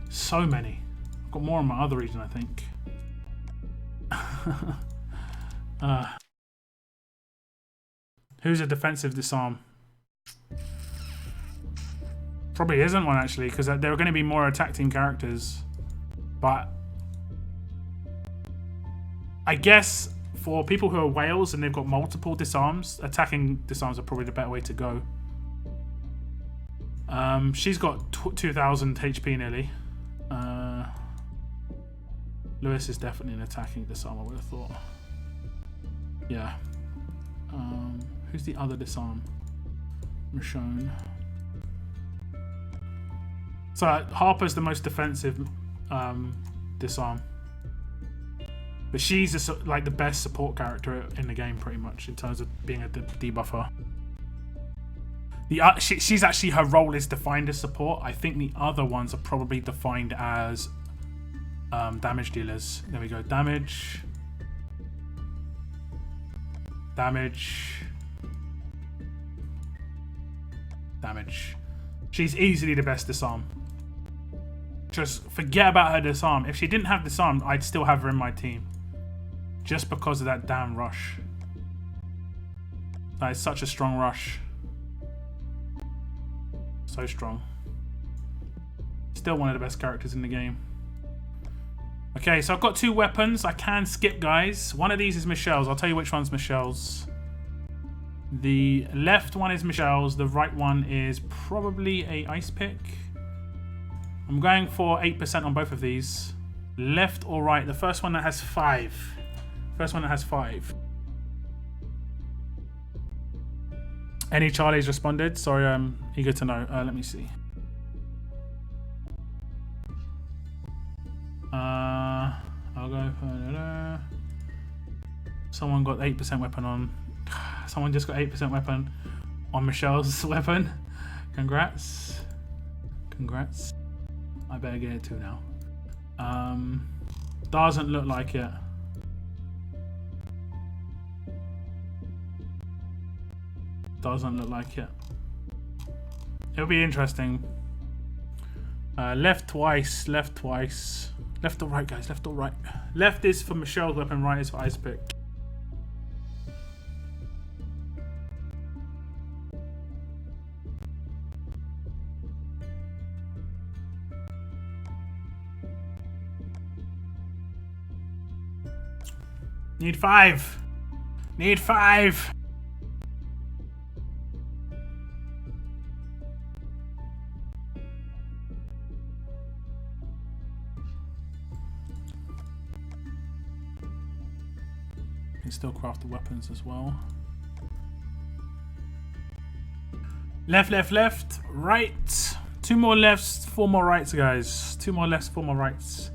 so many. I've got more in my other region, I think. Who's a defensive disarm? Probably isn't one actually, because there are going to be more attack team characters. But I guess for people who are whales and they've got multiple disarms, attacking disarms are probably the better way to go. She's got 2,000 HP nearly. Lewis is definitely an attacking disarm, I would have thought. Yeah. Who's the other disarm? Michonne. So Harper's the most defensive disarm. But she's like the best support character in the game, pretty much, in terms of being a debuffer. She's actually, her role is defined as support. I think the other ones are probably defined as damage dealers. There we go. Damage. Damage. Damage. She's easily the best disarm. Just forget about her disarm. If she didn't have disarm, I'd still have her in my team. Just because of that damn rush. That is such a strong rush. So strong. Still one of the best characters in the game. Okay, so I've got 2 weapons. I can skip, guys. One of these is Michelle's. I'll tell you which one's Michelle's. The left one is Michelle's. The right one is probably a ice pick. I'm going for 8% on both of these. Left or right? The first one that has 5. First one that has 5. Any Charlies responded? Sorry, I'm eager to know. Let me see. I'll go for... Someone got 8% weapon on... Someone just got 8% weapon on Michelle's weapon. Congrats. Congrats. I better get it too now. Doesn't look like it. Doesn't look like it. It'll be interesting. Left twice, left twice. Left or right, guys, left or right. Left is for Michelle's weapon, right is for ice pick. Need 5. Need 5. Can still craft the weapons as well. Left, left, left, right. 2 more lefts, 4 more rights, guys. 2 more lefts, 4 more rights.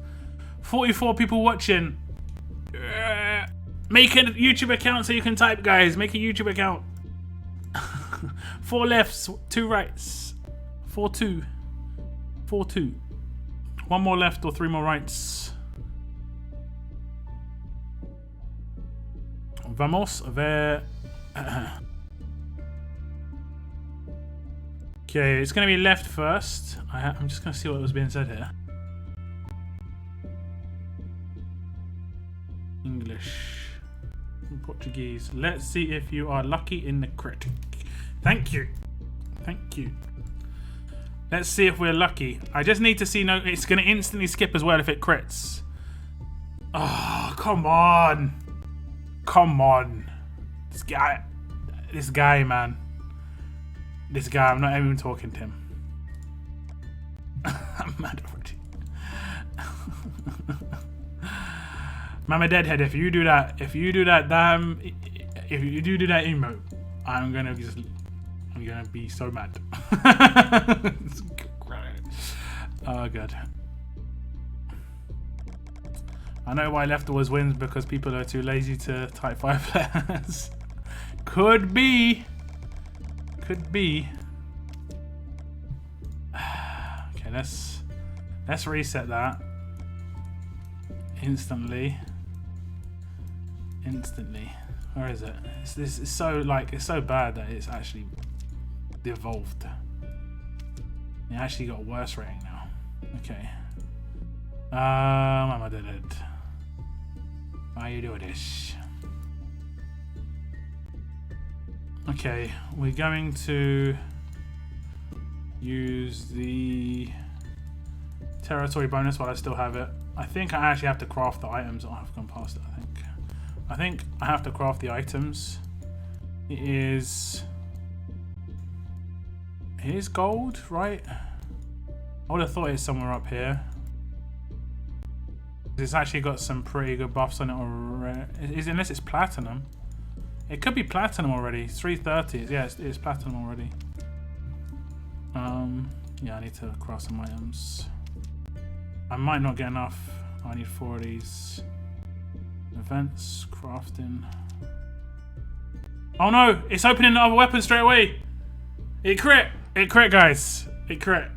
44 people watching. Make a YouTube account so you can type, guys. Make a YouTube account. 4 lefts, 2 rights. 4-2. 4-2. 1 more left or 3 more rights. Vamos a ver. Okay, it's going to be left first. I'm just going to see what was being said here. English. Portuguese. Let's see if you are lucky in the crit. Thank you. Thank you. Let's see if we're lucky. I just need to see. No, it's going to instantly skip as well if it crits. Oh, come on. Come on. This guy, man. This guy, I'm not even talking to him. I'm mad already. Mama Deadhead, if you do that damn, if you do that emote, I'm gonna be so mad. Oh god. I know why left always wins, because people are too lazy to type 5 letters. Could be. Could be. Okay, let's reset that. Instantly. Where is it? It's so bad that it's actually devolved. It actually got a worse rating now. Okay. Mama did it. Why you do this? Okay, we're going to use the territory bonus while I still have it. I think I actually have to craft the items. Oh, I've gone past it, I think I have to craft the items. It is gold, right? I would have thought it's somewhere up here. It's actually got some pretty good buffs on it already. Unless it's platinum. It could be platinum already. It's 330. Yeah, it's platinum already. Yeah, I need to craft some items. I might not get enough. I need 4 of these. Events, crafting. Oh no! It's opening the other weapon straight away! It crit! It crit, guys! It crit.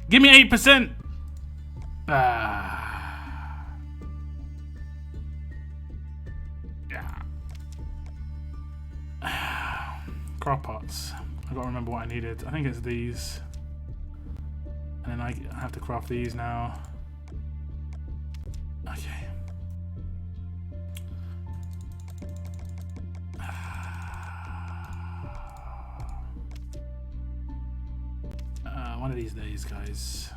Give me 8%! Yeah. Craft parts. I gotta remember what I needed. I think it's these. And then I have to craft these now. Okay. One of these days, guys.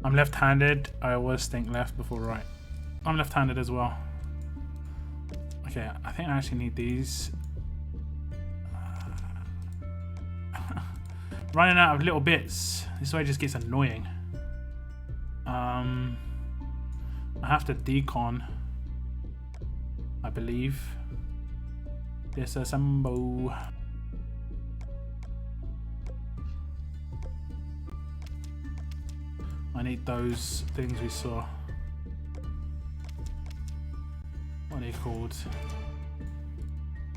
I'm left-handed. I always think left before right. I'm left-handed as well. Okay, I think I actually need these. Running out of little bits. This way just gets annoying. I have to decon, I believe. Disassemble. I need those things we saw. What are they called?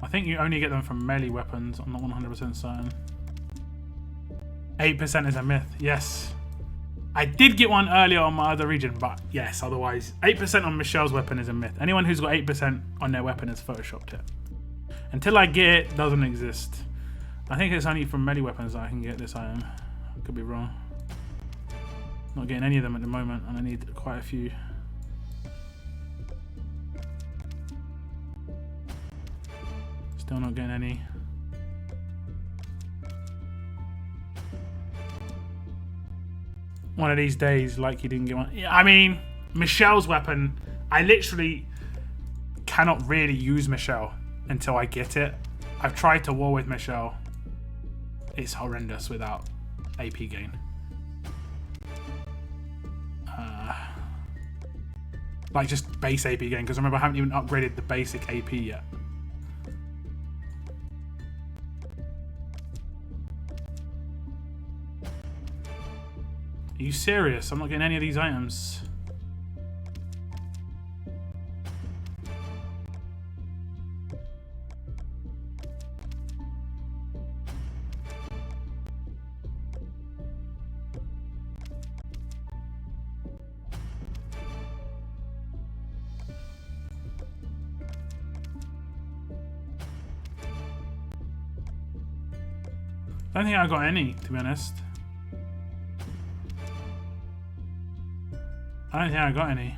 I think you only get them from melee weapons. I'm not 100% certain. 8% is a myth. Yes. I did get one earlier on my other region, but yes, otherwise 8% on Michelle's weapon is a myth. Anyone who's got 8% on their weapon has photoshopped it. Until I get it, doesn't exist. I think it's only from melee weapons that I can get this item. I could be wrong. Not getting any of them at the moment, and I need quite a few. Still not getting any. One of these days, like you didn't get one. I mean, Michelle's weapon, I literally cannot really use Michelle until I get it. I've tried to war with Michelle. It's horrendous without AP gain. Like just base AP gain, because remember I haven't even upgraded the basic AP yet. you serious? I'm not getting any of these items. I don't think I got any, to be honest. I don't think I got any.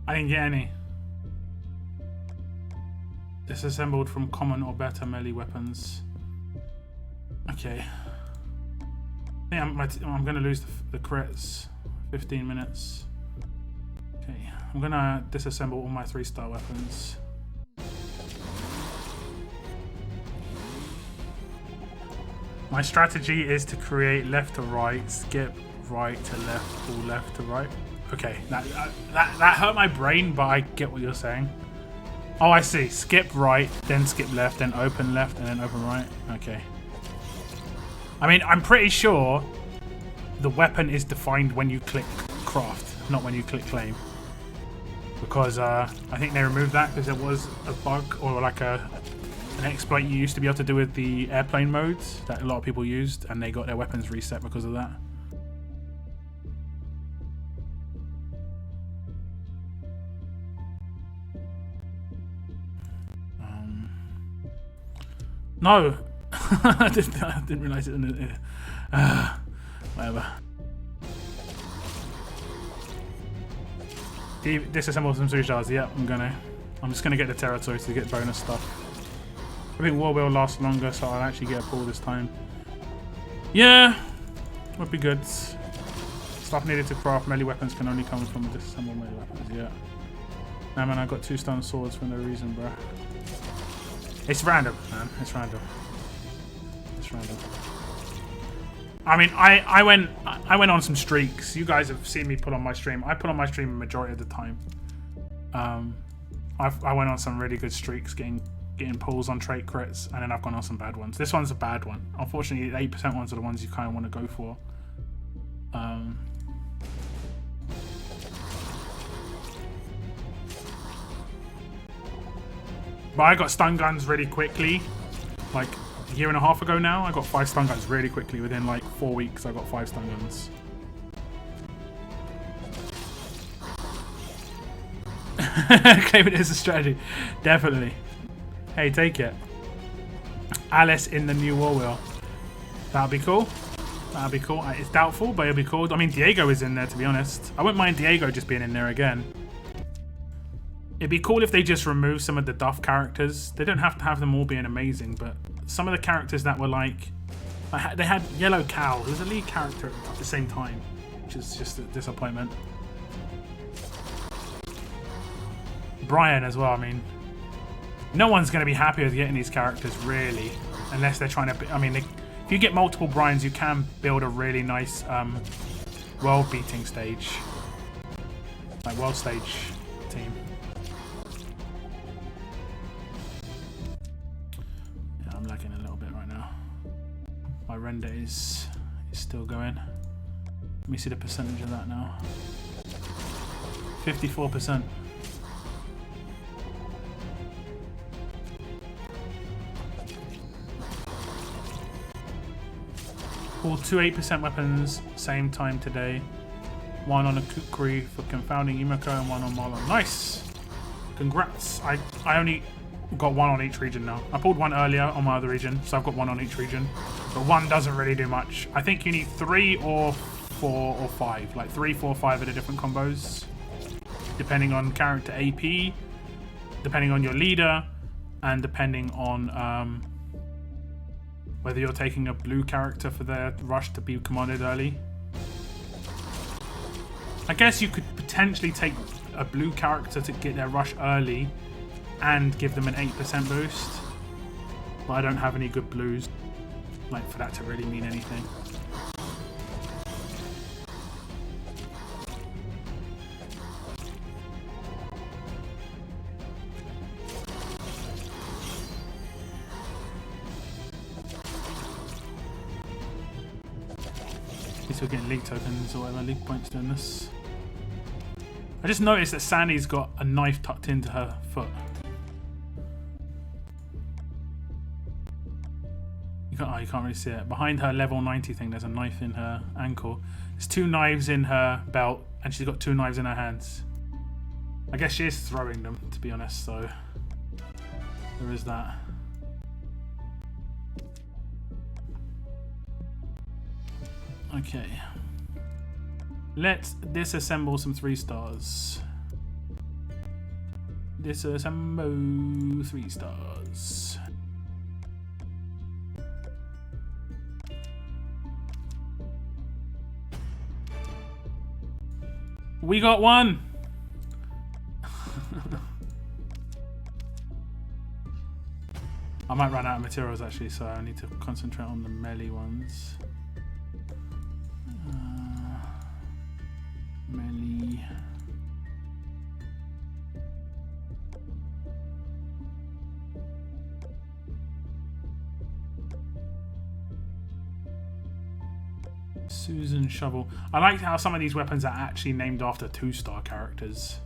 I didn't get any. Disassembled from common or better melee weapons. Okay. I think I'm going to lose the crits. 15 minutes. Okay. I'm going to disassemble all my 3-star weapons. My strategy is to create left to right, skip right to left, or left to right. Okay, that hurt my brain, but I get what you're saying. Oh, I see. Skip right, then skip left, then open left, and then open right. Okay. I mean, I'm pretty sure the weapon is defined when you click craft, not when you click claim. Because I think they removed that because it was a bug or like an exploit you used to be able to do with the airplane modes that a lot of people used, and they got their weapons reset because of that. No! I didn't realise it. Whatever. Disassemble some 3-stars. Yeah, I'm just gonna get the territory to get bonus stuff. I think war will last longer, so I'll actually get a pull this time. Yeah, would be good. Stuff needed to craft melee weapons can only come from disassembled melee weapons. Yeah. Nah, man, I got 2 stone swords for no reason, bro. It's random, man. It's random. It's random. I mean, I went on some streaks. You guys have seen me put on my stream. I put on my stream a majority of the time. I went on some really good streaks, getting pulls on trait crits, and then I've gone on some bad ones. This one's a bad one. Unfortunately, the 8% ones are the ones you kind of want to go for. But I got stun guns really quickly, like a year and a half ago now. I got 5 stun guns really quickly. Within like 4 weeks, I got 5 stun guns. Claim it as a strategy. Definitely. Hey, take it. Alice in the new war wheel. That'd be cool. That'd be cool. It's doubtful, but it'll be cool. I mean, Diego is in there, to be honest. I wouldn't mind Diego just being in there again. It'd be cool if they just remove some of the Duff characters. They don't have to have them all being amazing, but some of the characters that were like... they had Yellow Cow, who was a lead character at the same time, which is just a disappointment. Brian as well, I mean... No one's going to be happy with getting these characters, really, unless they're trying to... I mean, if you get multiple Brians, you can build a really nice world-beating stage. Like, world stage team. Yeah, I'm lagging a little bit right now. My render is still going. Let me see the percentage of that now. 54%. Pulled 2 8% weapons, same time today. One on a Kukri for confounding Imako and one on Marlon. Nice! Congrats. I only got 1 on each region now. I pulled 1 earlier on my other region, so I've got 1 on each region. But 1 doesn't really do much. I think you need 3 or 4 or 5. Like 3, 4, 5 of the different combos. Depending on character AP, depending on your leader, and depending on whether you're taking a blue character for their rush to be commanded early. I guess you could potentially take a blue character to get their rush early and give them an 8% boost. But I don't have any good blues, like, for that to really mean anything. At least we're getting league tokens or whatever, league points doing this. I just noticed that Sandy's got a knife tucked into her foot. You can't really see it. Behind her level 90 thing, there's a knife in her ankle. There's 2 knives in her belt, and she's got 2 knives in her hands. I guess she is throwing them, to be honest, so there is that. Okay. Let's disassemble some 3 stars. Disassemble 3 stars. We got 1! I might run out of materials actually, so I need to concentrate on the melee ones. Melee. Susan Shovel. I like how some of these weapons are actually named after 2-star characters.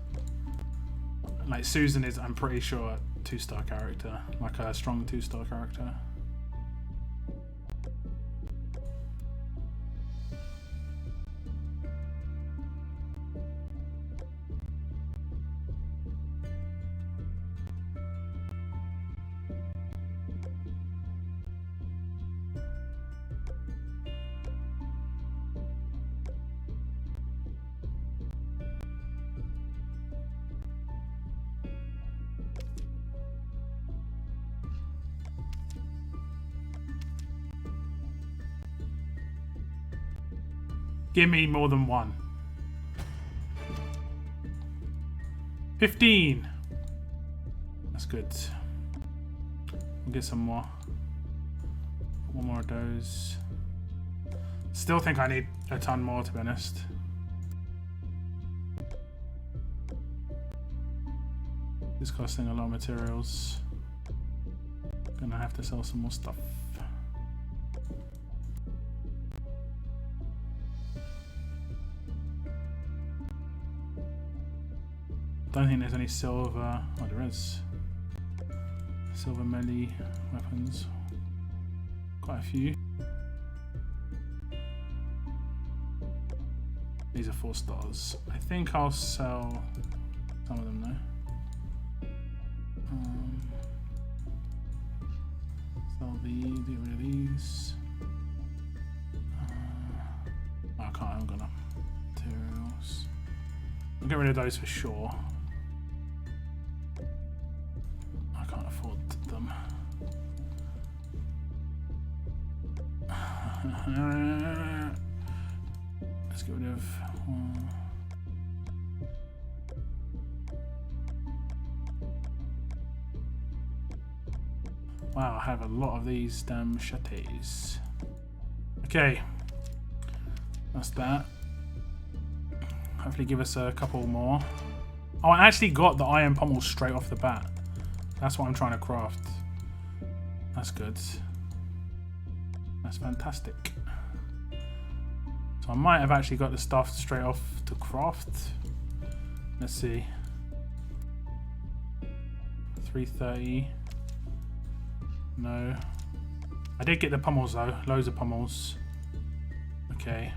Like Susan is, I'm pretty sure, a 2-star character. Like a strong 2-star character. Give me more than 1. 15. That's good. We'll get some more. 1 more of those. Still think I need a ton more, to be honest. It's costing a lot of materials. Gonna have to sell some more stuff. Don't think there's any silver. Oh, there is. Silver melee weapons. Quite a few. These are 4 stars. I think I'll sell some of them though. Sell these, get rid of these. I can't, I haven't got enough materials. I'll get rid of those for sure. I can't afford them. Let's get rid of one. Wow, I have a lot of these damn machetes. Okay, that's that. Hopefully give us a couple more. Oh, I actually got the iron pommel straight off the bat. That's what I'm trying to craft. That's good. That's fantastic. So I might have actually got the stuff straight off to craft. Let's see. 330. No. I did get the pommels though. Loads of pommels. Okay.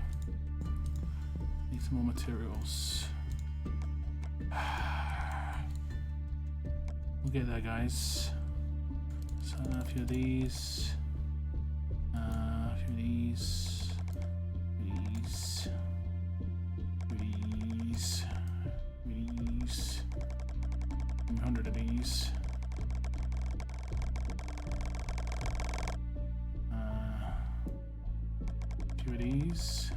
Need some more materials. We'll get there, guys. So a few of these. A few of these. These. These. These. 100 of these. A few of these.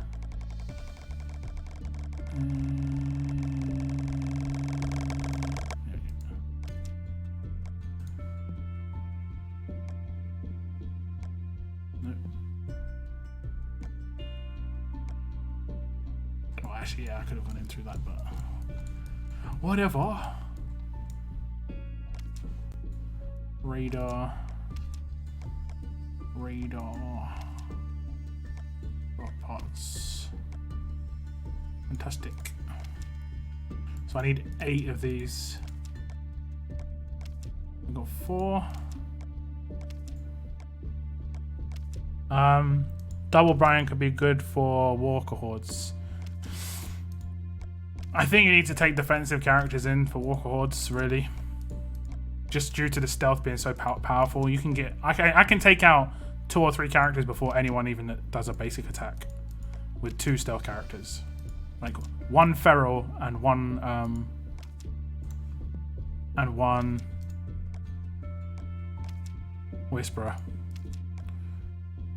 actually, yeah, I could have gone in through that, but whatever. Radar. Rock parts. Fantastic. So I need 8 of these. We've got 4. Double Brian could be good for Walker Hordes. I think you need to take defensive characters in for Walker Hordes, really. Just due to the stealth being so powerful, you can get. I can take out 2 or 3 characters before anyone even does a basic attack with 2 stealth characters, like 1 feral and one whisperer.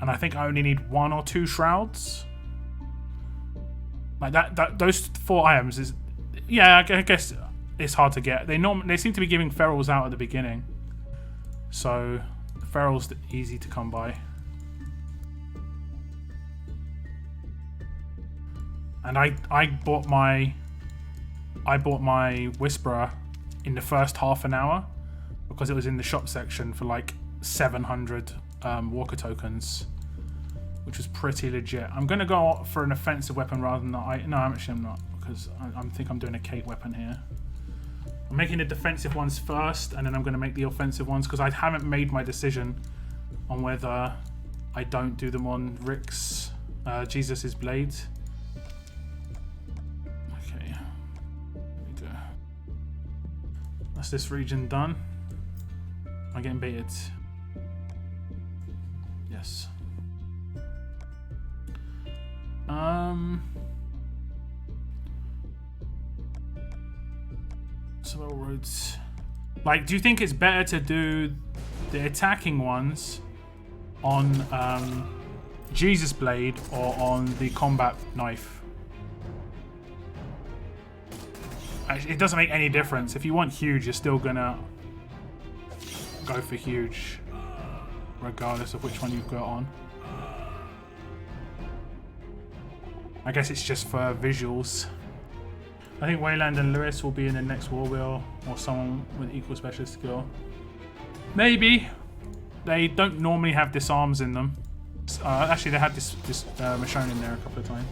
And I think I only need 1 or 2 shrouds. Like that those 4 items is, yeah, I guess it's hard to get. They seem to be giving ferals out at the beginning, so the ferals easy to come by. And I bought my whisperer in the first half an hour because it was in the shop section for like 700 walker tokens, which was pretty legit. I'm gonna go for an offensive weapon rather than I'm not, because I think I'm doing a Kate weapon here. I'm making the defensive ones first, and then I'm gonna make the offensive ones because I haven't made my decision on whether I don't do them on Rick's Jesus' blade. Okay, there we go. That's this region done. Am I getting baited? Yes. So roads. Like, do you think it's better to do the attacking ones on Jesus blade or on the combat knife? Actually, it doesn't make any difference. If you want huge, you're still gonna go for huge, regardless of which one you've got on. I guess it's just for visuals. I think Wayland and Lewis will be in the next war wheel, or someone with equal specialist skill. Maybe. They don't normally have disarms in them. Actually, they had this Michonne in there a couple of times.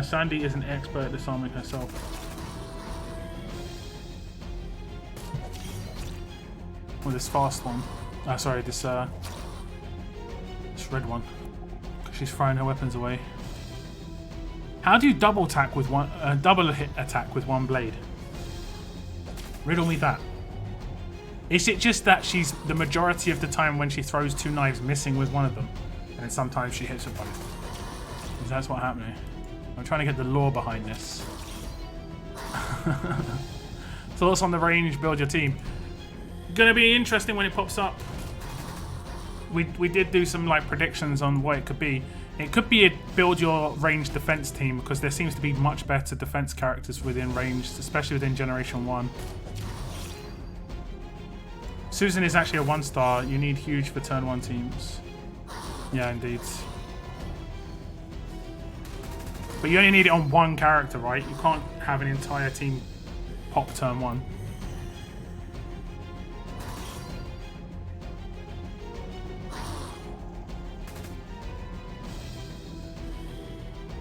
Sandy is an expert at disarming herself. Or this fast one. Sorry, this red one. Because she's throwing her weapons away. How do you double attack with one? Double hit attack with one blade? Riddle me that. Is it just that she's the majority of the time when she throws 2 knives missing with one of them, and then sometimes she hits with both? Is that what's happening? I'm trying to get the lore behind this. Thoughts on the range? Build your team. Gonna be interesting when it pops up. We did do some like predictions on what it could be. It could be a build your range defense team, because there seems to be much better defense characters within range, especially within Generation 1. Susan is actually a 1-star. You need huge for turn 1 teams. Yeah, indeed. But you only need it on 1 character, right? You can't have an entire team pop turn 1.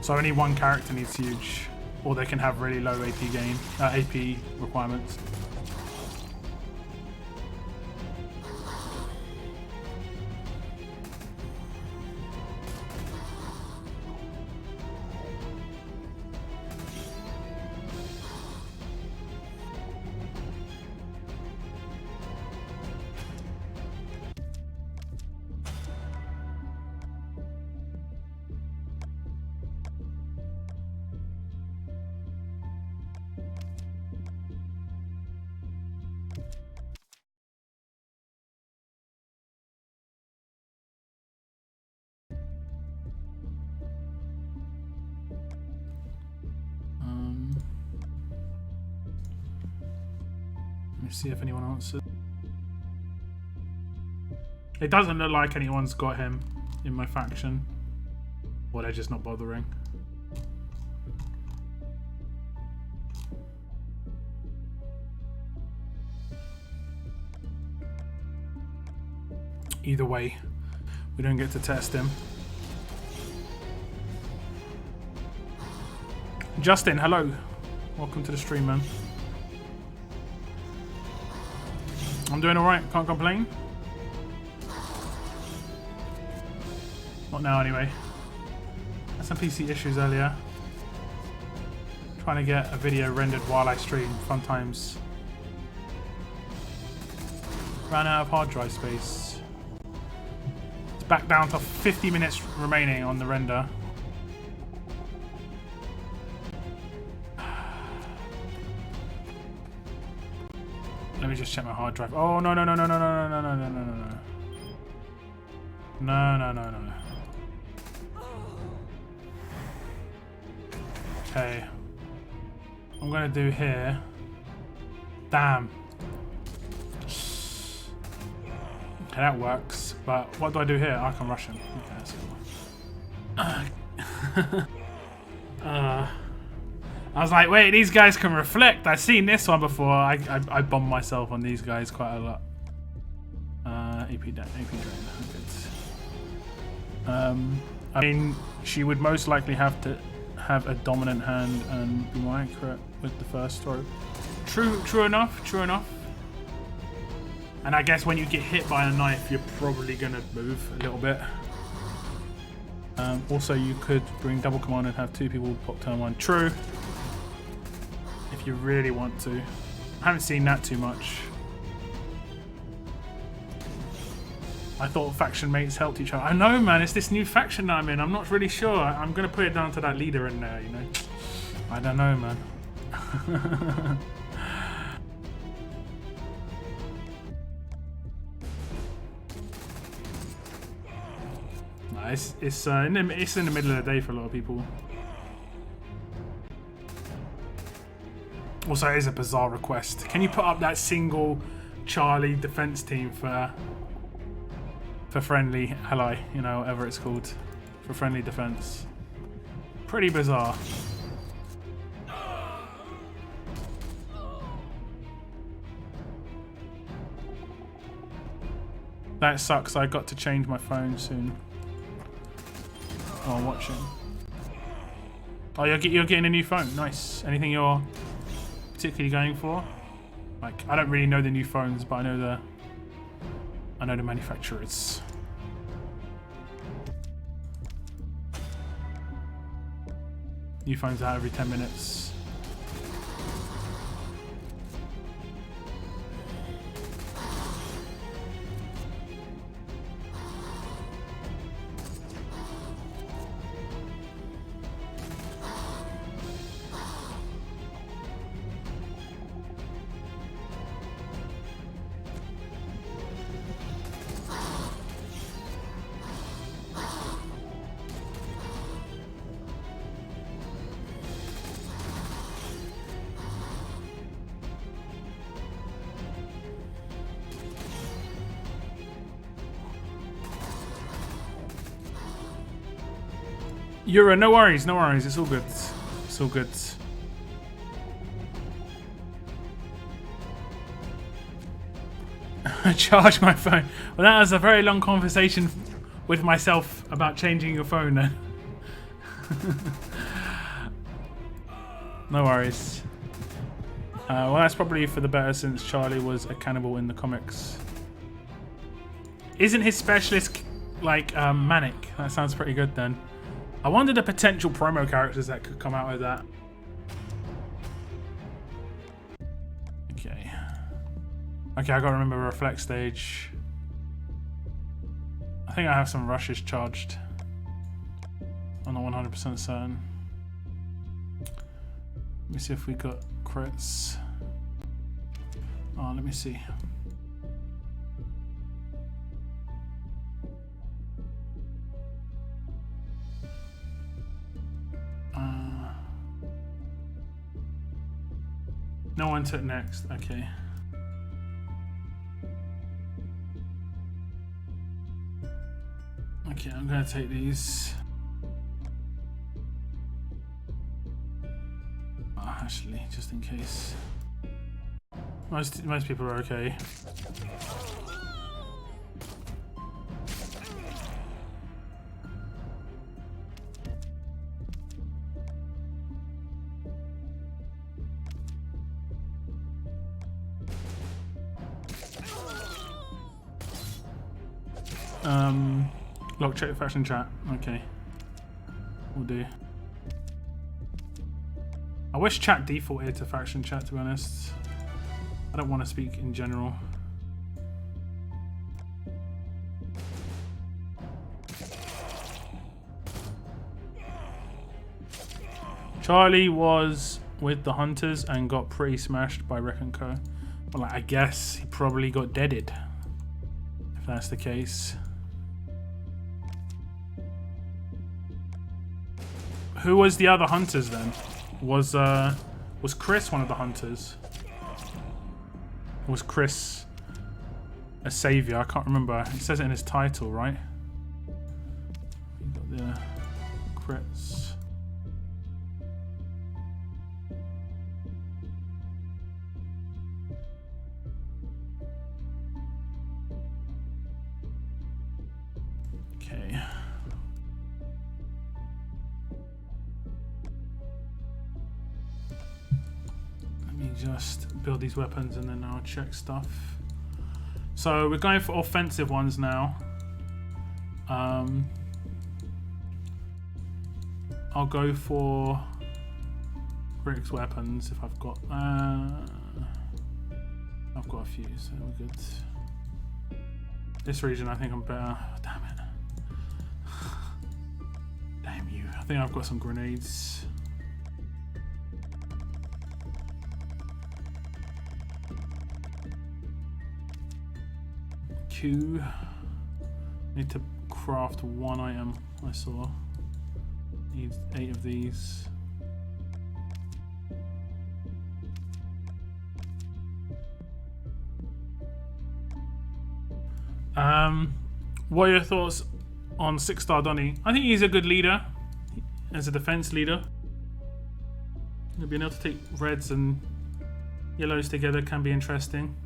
So only 1 character needs huge, or they can have really low AP requirements. Let me see if anyone answered. It doesn't look like anyone's got him in my faction. Or they're just not bothering. Either way, we don't get to test him. Justin, hello. Welcome to the stream, man. I'm doing alright, can't complain. Not now, anyway. Had some PC issues earlier. Trying to get a video rendered while I stream. Fun times. Ran out of hard drive space. It's back down to 50 minutes remaining on the render. Let me just check my hard drive. Oh no no no no no no no no no no no no. No no no no. Okay. I'm gonna do here. Damn. Okay, that works. But what do I do here? I can rush him. Okay, that's cool. I was like, wait, these guys can reflect. I've seen this one before. I bombed myself on these guys quite a lot. AP drain. Good. I mean, she would most likely have to have a dominant hand and be more accurate with the first stroke. True enough. And I guess when you get hit by a knife, you're probably gonna move a little bit. Also, you could bring double command and have two people pop turn one. True. If you really want to. I haven't seen that too much. I thought faction mates helped each other. I know, man. It's this new faction that I'm in. I'm not really sure. I'm going to put it down to that leader in there, you know. I don't know, man. It's in the middle of the day for a lot of people. Also, it is a bizarre request. Can you put up that single Charlie defense team for friendly ally, you know, whatever it's called, for friendly defense? Pretty bizarre. That sucks. I got to change my phone soon while watching. Oh, you're getting a new phone. Nice. Anything you're particularly going for? Like, I don't really know the new phones, but I know the manufacturers. New phones out every 10 minutes. Euro, no worries, it's all good. It's all good. Charge my phone. Well, that was a very long conversation with myself about changing your phone then. No worries. Well, that's probably for the better since Charlie was a cannibal in the comics. Isn't his specialist like manic? That sounds pretty good then. I wonder the potential promo characters that could come out of that. Okay. Okay, I gotta remember reflect stage. I think I have some rushes charged. I'm not 100% certain. Let me see if we got crits. Oh, let me see. No one took next. Okay. Okay, I'm gonna take these. Oh, actually, just in case. Most people are okay. Lock check the faction chat. Okay. Will do. I wish chat defaulted to faction chat, to be honest. I don't want to speak in general. Charlie was with the Hunters and got pretty smashed by Wreck and Co. Well, I guess he probably got deaded. If that's the case. Who was the other Hunters then? Was Chris one of the Hunters? Was Chris a savior? I can't remember. It says it in his title, right? We got the crits. Okay. Just build these weapons and then I'll check stuff. So we're going for offensive ones now. I'll go for Rick's weapons if I've got a few, so we're good. This region I think I'm better. Oh, damn it. Damn you. I think I've got some grenades. Need to craft one item. I saw. Need 8 of these. What are your thoughts on 6-star Donny? I think he's a good leader as a defense leader. Being able to take reds and yellows together can be interesting.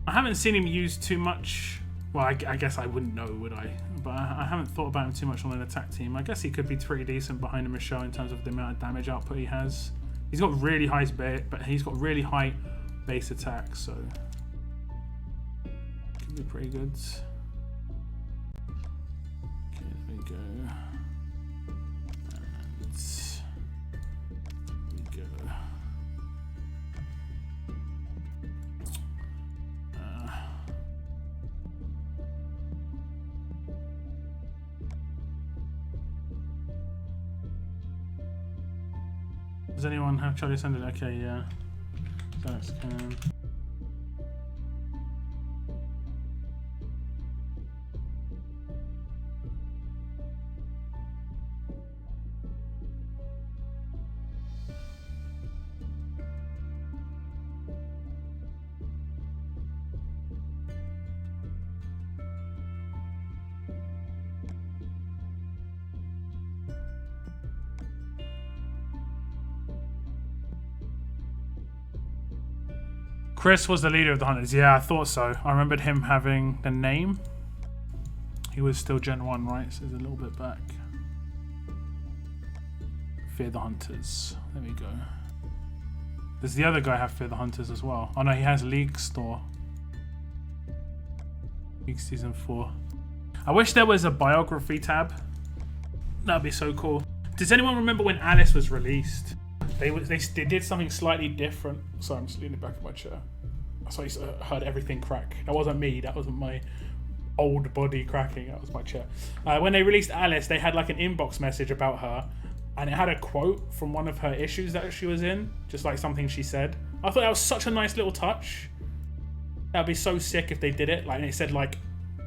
I haven't seen him used too much. Well, I guess I wouldn't know, would I? But I haven't thought about him too much on an attack team. I guess he could be pretty decent behind a Michelle in terms of the amount of damage output he has. He's got really high base attack, so could be pretty good. Okay, there we go. And there we go. Does anyone have Charlie send it? Okay, yeah. That's can. Chris was the leader of the Hunters. Yeah, I thought so. I remembered him having the name. He was still Gen 1, right? So he's a little bit back. Fear the Hunters. There we go. Does the other guy have Fear the Hunters as well? Oh no, he has League Store. League Season 4. I wish there was a biography tab. That'd be so cool. Does anyone remember when Alice was released? They did something slightly different. Sorry, I'm just leaning back in my chair. So I heard everything crack. That wasn't me. That wasn't my old body cracking. That was my chair. When they released Alice, they had like an inbox message about her, and it had a quote from one of her issues that she was in, just like something she said. I thought that was such a nice little touch. That'd be so sick if they did it. Like, and it said like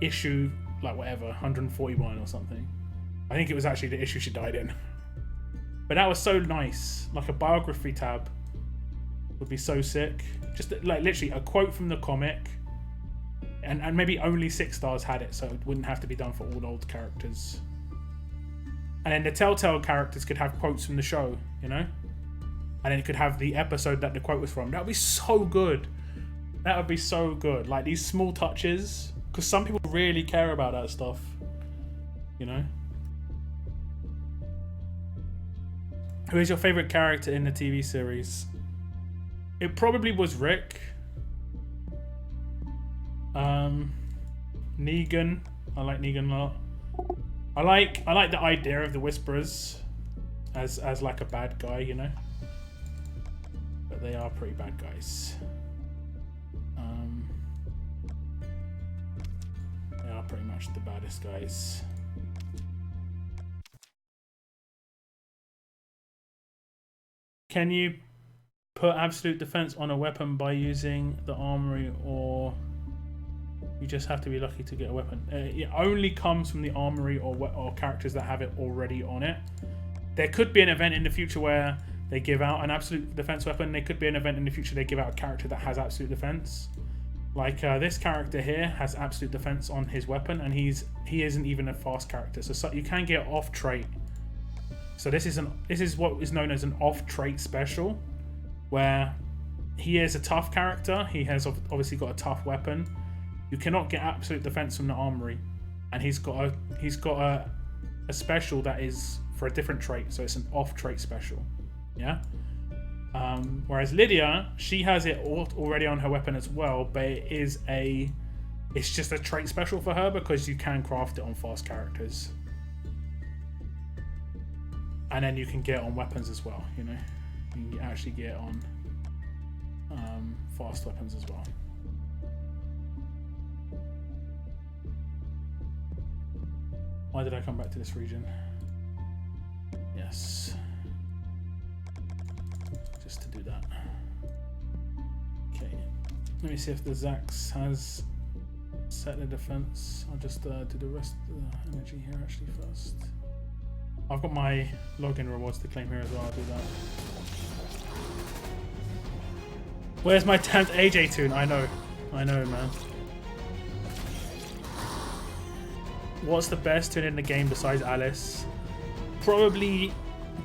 issue, like whatever, 141 or something. I think it was actually the issue she died in. But that was so nice. Like a biography tab would be so sick. Just like literally a quote from the comic And maybe only 6 stars had it, so it wouldn't have to be done for all old characters. And then the Telltale characters could have quotes from the show, you know? And then it could have the episode that the quote was from. That would be so good. That would be so good. Like these small touches, because some people really care about that stuff, you know? Who is your favorite character in the TV series? It probably was Rick. Negan. I like Negan a lot. I like the idea of the Whisperers as like a bad guy, you know. But they are pretty bad guys. They are pretty much the baddest guys. Can you put absolute defense on a weapon by using the armory, or you just have to be lucky to get a weapon? It only comes from the armory or characters that have it already on it. There could be an event in the future where they give out an absolute defense weapon. There could be an event in the future they give out a character that has absolute defense. Like this character here has absolute defense on his weapon, and he isn't even a fast character, so you can get off trait. So this is what is known as an off trait special, where he is a tough character. He has obviously got a tough weapon. You cannot get absolute defense from the armory, and he's got a special that is for a different trait. So it's an off trait special, yeah. Whereas Lydia, she has it already on her weapon as well, but it's just a trait special for her because you can craft it on fast characters. And then you can get it on weapons as well, you know. You can actually get it on fast weapons as well. Why did I come back to this region? Yes. Just to do that. Okay. Let me see if the Zax has set the defense. I'll just do the rest of the energy here actually first. I've got my login rewards to claim here as well. I'll do that. Where's my 10th AJ tune? I know, man. What's the best tune in the game besides Alice? Probably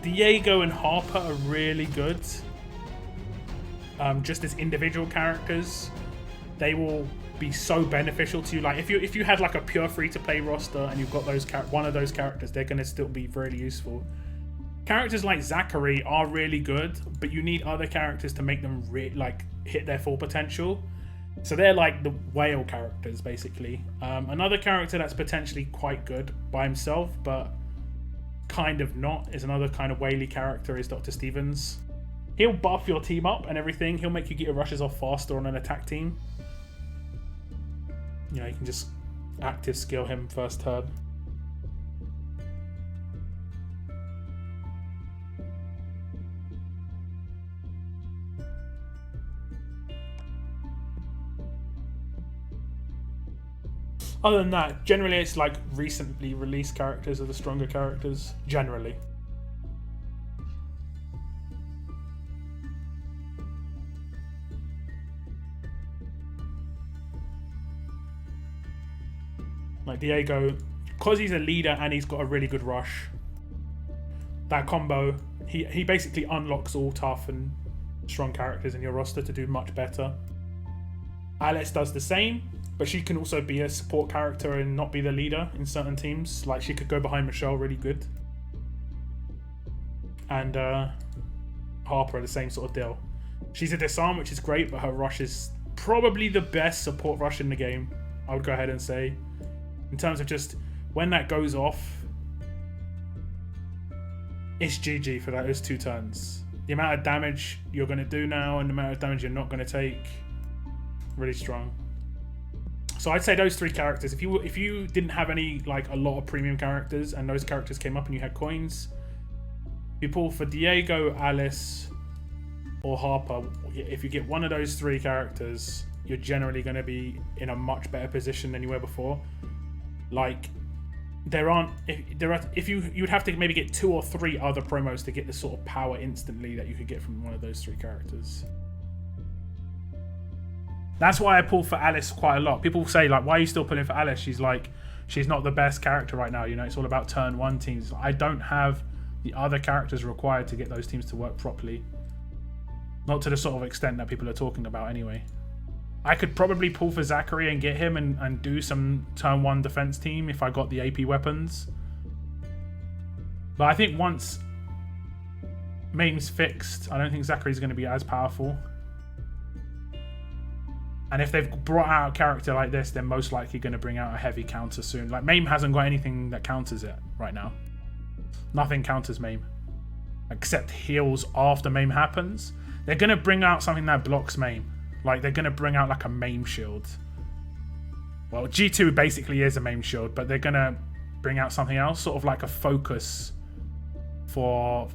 Diego and Harper are really good. Just as individual characters, they will be so beneficial to you. Like if you had like a pure free-to-play roster and you've got one of those characters, they're going to still be really useful. Characters like Zachary are really good, but you need other characters to make them hit their full potential. So they're like the whale characters, basically. Another character that's potentially quite good by himself, but kind of not, is another kind of whaley character, is Dr. Stevens. He'll buff your team up and everything. He'll make you get your rushes off faster on an attack team. You know, you can just active skill him first turn. Other than that, generally it's like recently released characters are the stronger characters, generally. Like Diego, because he's a leader and he's got a really good rush, that combo, he basically unlocks all tough and strong characters in your roster to do much better. Alice does the same, but she can also be a support character and not be the leader in certain teams. Like she could go behind Michelle really good. And Harper, the same sort of deal. She's a disarm, which is great, but her rush is probably the best support rush in the game, I would go ahead and say. In terms of just when that goes off, it's GG for those 2 turns. The amount of damage you're going to do now and the amount of damage you're not going to take, really strong. So I'd say those 3 characters. If you didn't have any, like a lot of premium characters and those characters came up and you had coins, you pull for Diego, Alice, or Harper. If you get one of those 3 characters, you're generally going to be in a much better position than you were before. Like you'd have to maybe get 2 or 3 other promos to get the sort of power instantly that you could get from one of those 3 characters. That's why I pull for Alice quite a lot. People say, like, why are you still pulling for Alice? She's like, she's not the best character right now. You know, it's all about turn 1 teams. I don't have the other characters required to get those teams to work properly. Not to the sort of extent that people are talking about anyway. I could probably pull for Zachary and get him and do some turn 1 defense team if I got the AP weapons. But I think once Maim's fixed, I don't think Zachary's going to be as powerful. And if they've brought out a character like this, they're most likely going to bring out a heavy counter soon. Like, Maim hasn't got anything that counters it right now. Nothing counters Maim. Except heals after Maim happens. They're going to bring out something that blocks Maim. Like, they're going to bring out like a Maim shield. Well, G2 basically is a Maim shield, but they're going to bring out something else. Sort of like a focus for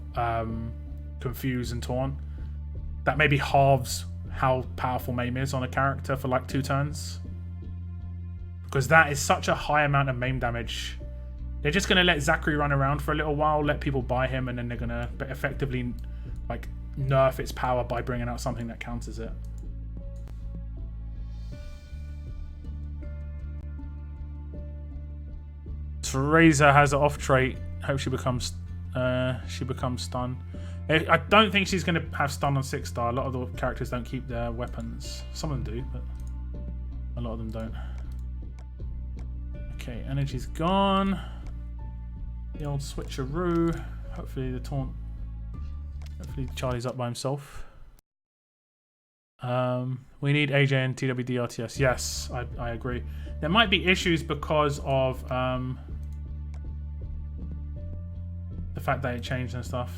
Confuse and Taunt. That maybe halves how powerful Maim is on a character for like 2 turns. Because that is such a high amount of Maim damage. They're just going to let Zachary run around for a little while, let people buy him, and then they're going to effectively like nerf its power by bringing out something that counters it. Teresa has an off trait. Hope she becomes stun. I don't think she's going to have stun on 6-star. A lot of the characters don't keep their weapons. Some of them do, but a lot of them don't. Okay, energy's gone. The old switcheroo. Hopefully the taunt. Hopefully Charlie's up by himself. We need AJ and TWD RTS. Yes, I agree. There might be issues because of the fact that it changed and stuff.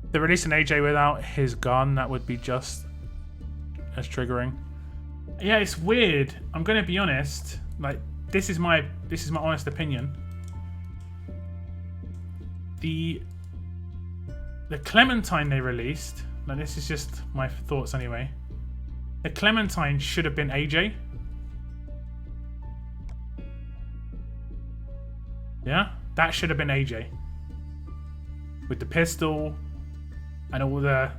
If they release an AJ without his gun, that would be just as triggering. Yeah, it's weird. I'm gonna be honest. Like, this is my honest opinion. The Clementine they released, like, this is just my thoughts anyway. The Clementine should have been AJ. Yeah, that should have been AJ. With the pistol and all the...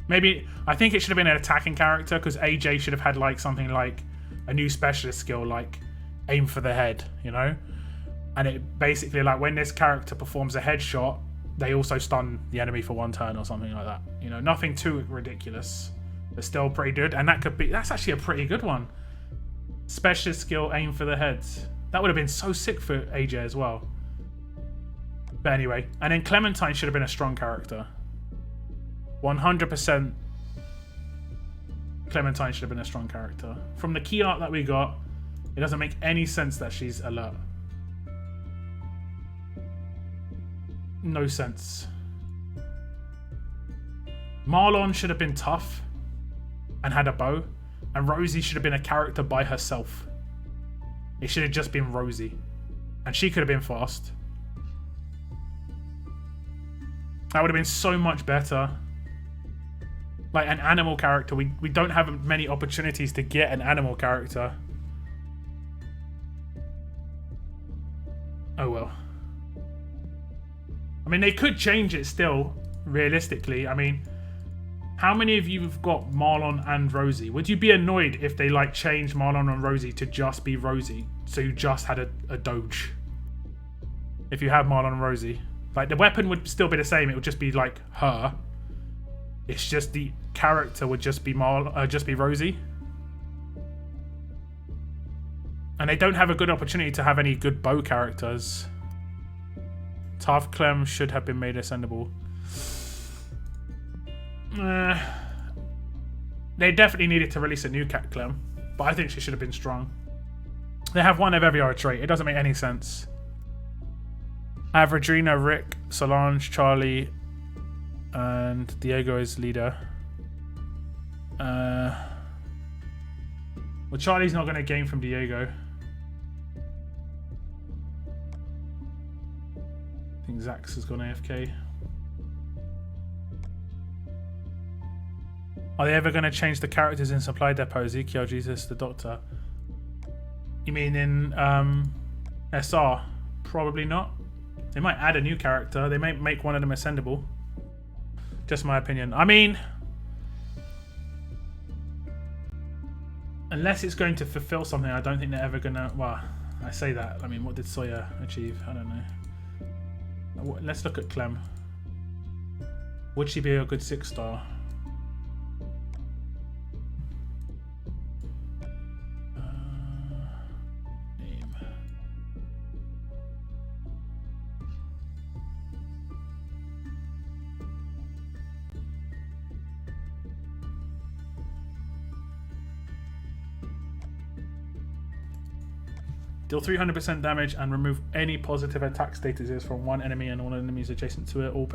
Maybe, I think it should have been an attacking character, because AJ should have had like something like a new specialist skill, like aim for the head, you know? And it basically, like, when this character performs a headshot, they also stun the enemy for 1 turn or something like that. You know, nothing too ridiculous, but still pretty good. And that's actually a pretty good one. Specialist skill, aim for the head. That would have been so sick for AJ as well. But anyway, and then Clementine should have been a strong character. 100% Clementine should have been a strong character. From the key art that we got, it doesn't make any sense that she's alert. No sense. Marlon should have been tough and had a bow, and Rosie should have been a character by herself. It should have just been Rosie, and she could have been fast. That would have been so much better. Like an animal character, we don't have many opportunities to get an animal character. Oh well. I mean, they could change it still, realistically. I mean, how many of you have got Marlon and Rosie? Would you be annoyed if they like changed Marlon and Rosie to just be Rosie? So you just had a Doge. If you have Marlon and Rosie. Like, the weapon would still be the same, it would just be like her. It's just the character would just be Rosie. And they don't have a good opportunity to have any good bow characters. Tough Clem should have been made ascendable. They definitely needed to release a new Cat Clem, but I think she should have been strong. They have one of every other trait. It doesn't make any sense. Averagina, Rick, Solange, Charlie, and Diego is leader. Well, Charlie's not going to gain from Diego. I think Zax has gone AFK. Are they ever going to change the characters in Supply Depot? Ezekiel, Jesus, the Doctor. You mean in SR? Probably not. They might add a new character. They might make one of them ascendable. Just my opinion. I mean, unless it's going to fulfill something, I don't think they're ever gonna. Well, I say that. I mean, what did Sawyer achieve? I don't know. Let's look at Clem. Would she be a good 6-star? Name. Deal 300% damage and remove any positive attack statuses from one enemy and all enemies adjacent to it. All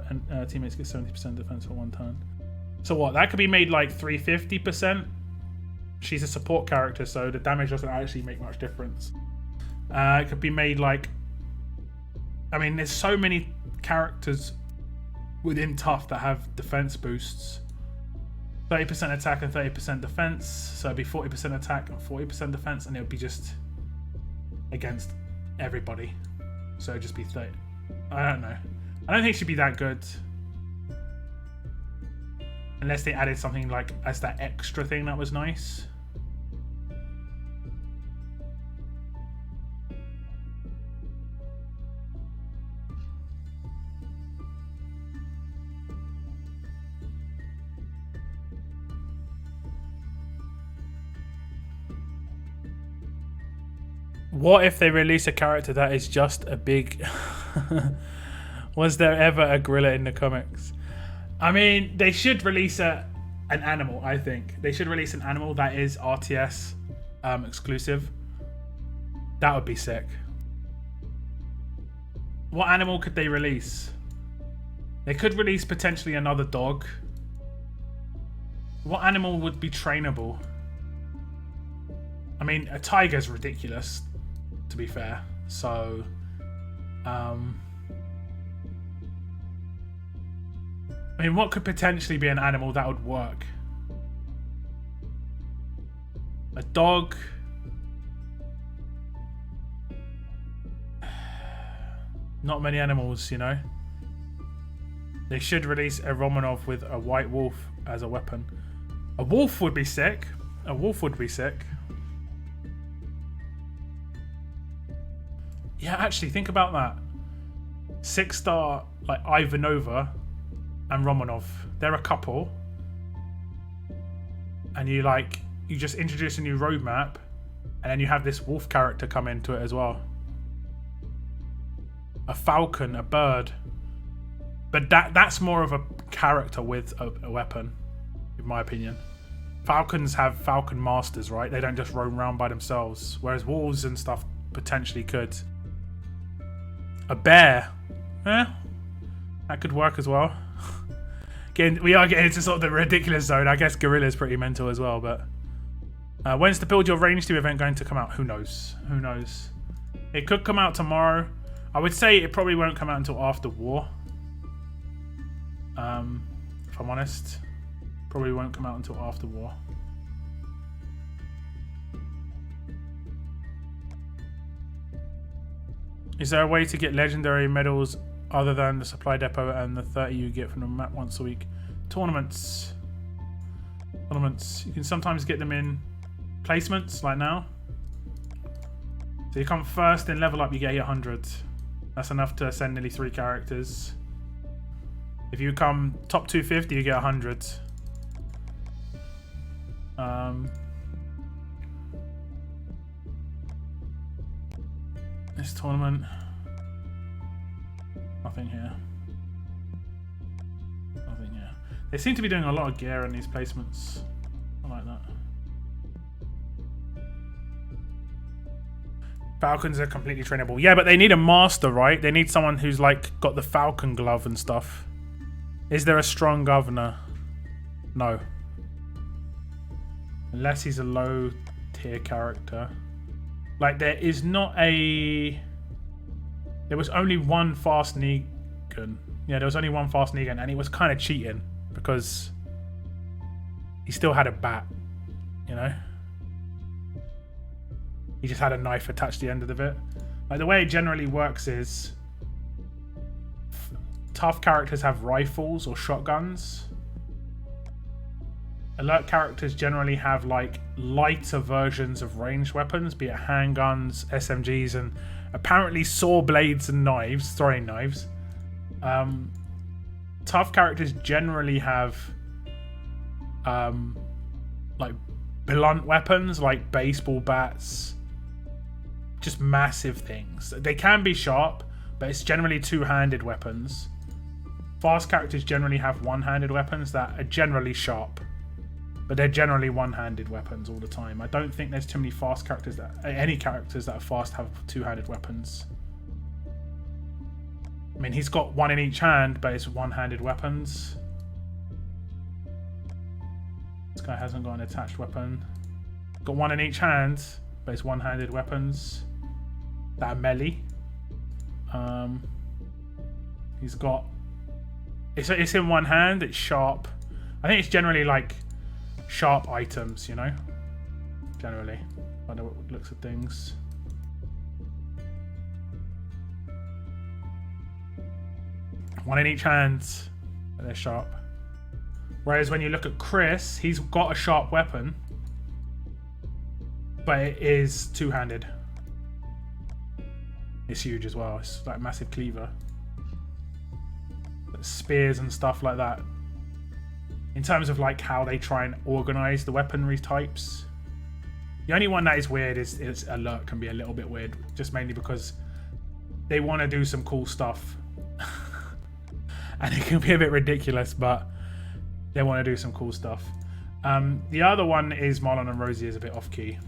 teammates get 70% defense for 1 turn. So what? That could be made like 350%. She's a support character, so the damage doesn't actually make much difference. It could be made like... I mean, there's so many characters within Tough that have defense boosts. 30% attack and 30% defense. So it'd be 40% attack and 40% defense, and it would be just... against everybody, so it'd just be 30. I don't know. I don't think she'd be that good unless they added something like as that extra thing that was nice. What if they release a character that is just a big... Was there ever a gorilla in the comics? I mean, they should release an animal, I think. They should release an animal that is RTS exclusive. That would be sick. What animal could they release? They could release potentially another dog. What animal would be trainable? I mean, a tiger's ridiculous, to be fair. So, I mean, what could potentially be an animal that would work? A dog. Not many animals, you know. They should release a Romanov with a white wolf as a weapon. A wolf would be sick. A wolf would be sick. Yeah, actually, think about that. 6-star, like Ivanova and Romanov. They're a couple. And you just introduce a new roadmap, and then you have this wolf character come into it as well. A falcon, a bird. But that's more of a character with a weapon, in my opinion. Falcons have falcon masters, right? They don't just roam around by themselves. Whereas wolves and stuff potentially could. A bear. That could work as well. We are getting into sort of the ridiculous zone. I guess Gorilla's pretty mental as well, but... when's the Build Your Range 2 event going to come out? Who knows? Who knows? It could come out tomorrow. I would say it probably won't come out until after war. If I'm honest. Probably won't come out until after war. Is there a way to get legendary medals other than the supply depot and the 30 you get from the map once a week? Tournaments. You can sometimes get them in placements, like now. So you come first, then level up, you get 800. That's enough to send nearly 3 characters. If you come top 250, you get 100. This tournament. Nothing here. Nothing here. They seem to be doing a lot of gear in these placements. I like that. Falcons are completely trainable. Yeah, but they need a master, right? They need someone who's like got the falcon glove and stuff. Is there a strong governor? No. Unless he's a low tier character. Like, there is not a... There was only one fast Negan. Yeah, there was only one fast Negan, and he was kind of cheating because he still had a bat, you know? He just had a knife attached to the end of the bit. Like, the way it generally works is tough characters have rifles or shotguns. Alert characters generally have like lighter versions of ranged weapons, be it handguns, SMGs, and apparently saw blades and knives, throwing knives. Tough characters generally have like blunt weapons like baseball bats, just massive things. They can be sharp, but it's generally two-handed weapons. Fast characters generally have one-handed weapons that are generally sharp, but they're generally one-handed weapons all the time. I don't think there's too many fast characters any characters that are fast have two-handed weapons. I mean, he's got one in each hand, but it's one-handed weapons. This guy hasn't got an attached weapon. Got one in each hand, but it's one-handed weapons that are melee. He's got... It's in one hand, it's sharp. I think it's generally like sharp items, you know? Generally. I know what looks at things. One in each hand, but they're sharp. Whereas when you look at Chris, he's got a sharp weapon, but it is two-handed. It's huge as well. It's like a massive cleaver. Spears and stuff like that. In terms of like how they try and organize the weaponry types, the only one that is weird is alert can be a little bit weird, just mainly because they want to do some cool stuff. And it can be a bit ridiculous, but they want to do some cool stuff. The other one is Marlon and Rosie is a bit off key,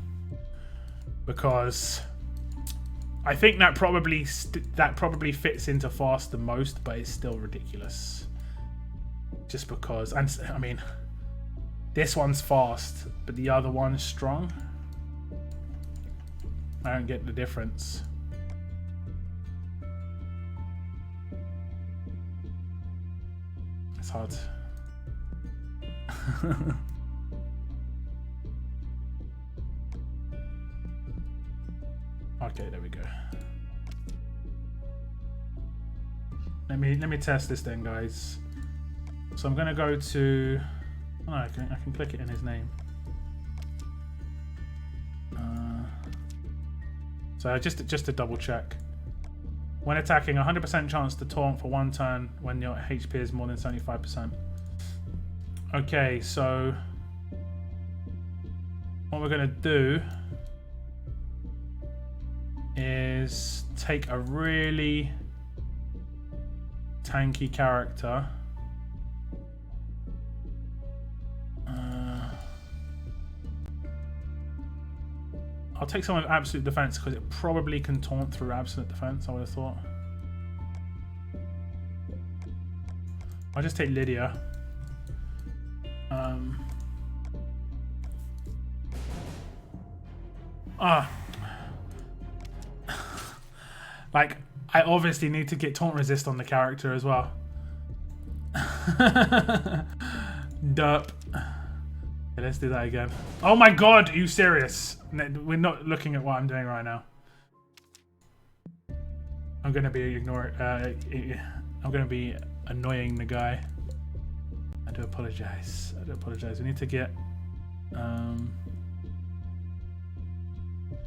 because I think that probably fits into fast the most, but it's still ridiculous. Just because, and I mean, this one's fast, but the other one's strong. I don't get the difference. It's hard. Okay, there we go. Let me test this then, guys. So I'm gonna go to. Oh, I can click it in his name. So just to double check. When attacking, 100% chance to taunt for one turn when your HP is more than 75%. Okay, so what we're gonna do is take a really tanky character. I'll take someone with absolute defense because it probably can taunt through absolute defense, I would have thought. I'll just take Lydia. Like, I obviously need to get taunt resist on the character as well. Derp. Okay, let's do that again. Oh my god, are you serious? We're not looking at what I'm doing right now. I'm gonna be I'm gonna be annoying the guy. I do apologize. I do apologize. We need to get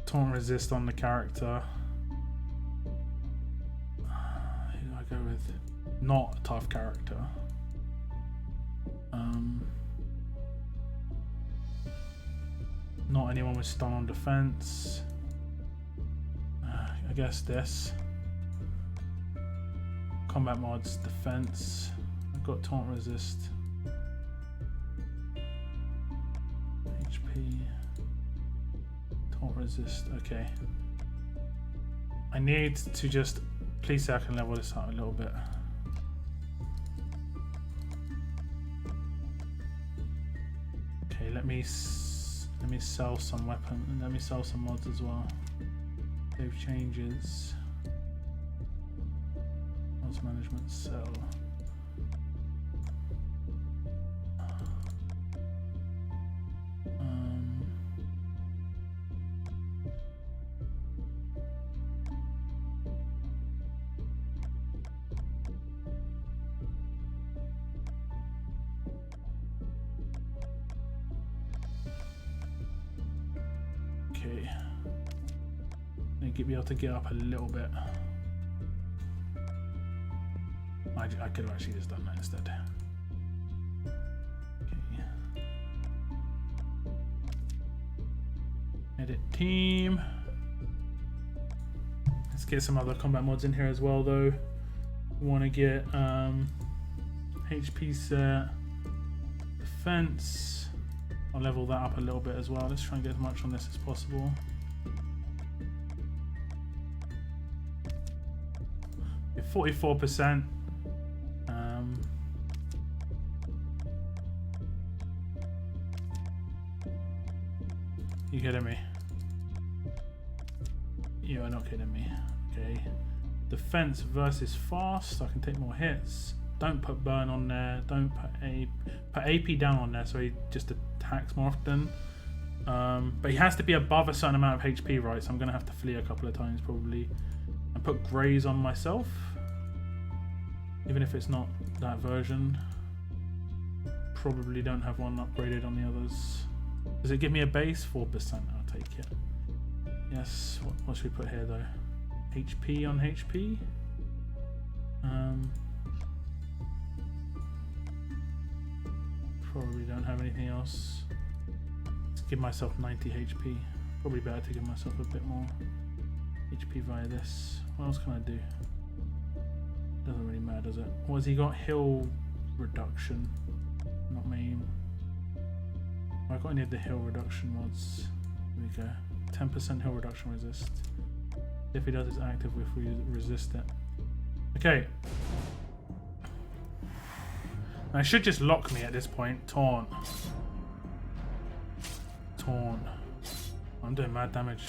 taunt resist on the character. Who do I go with? Not a tough character. Not anyone with stun on defense. I guess this. Combat mods, defense. I've got taunt resist. HP. Taunt resist. Okay. I need to just. Please say I can level this out a little bit. Okay, let me sell some weapon and let me sell some mods as well. Save changes. Mods management, sell. Okay. Be able to get up a little bit. I could have actually just done that instead. Okay. Edit team. Let's get some other combat mods in here as well, though. We want to get HP set, defense. I'll level that up a little bit as well. Let's try and get as much on this as possible. Get 44%. You kidding me? You are not kidding me. Okay. Defense versus fast. I can take more hits. Don't put burn on there. Don't put AP down on there so he just attacks more often. But he has to be above a certain amount of HP, right? So I'm gonna have to flee a couple of times probably. And put graze on myself. Even if it's not that version. Probably don't have one upgraded on the others. Does it give me a base? 4%. I'll take it. Yes. What should we put here though? HP on HP. Probably don't have anything else. Let's give myself 90 HP. Probably better to give myself a bit more HP via this. What else can I do? Doesn't really matter, does it? What has he got? Hill reduction. Not main. Have I got any of the hill reduction mods? There we go. 10% hill reduction resist. If he does, it's active if we resist it. Okay. Now, it should just lock me at this point. Taunt. Taunt. I'm doing mad damage.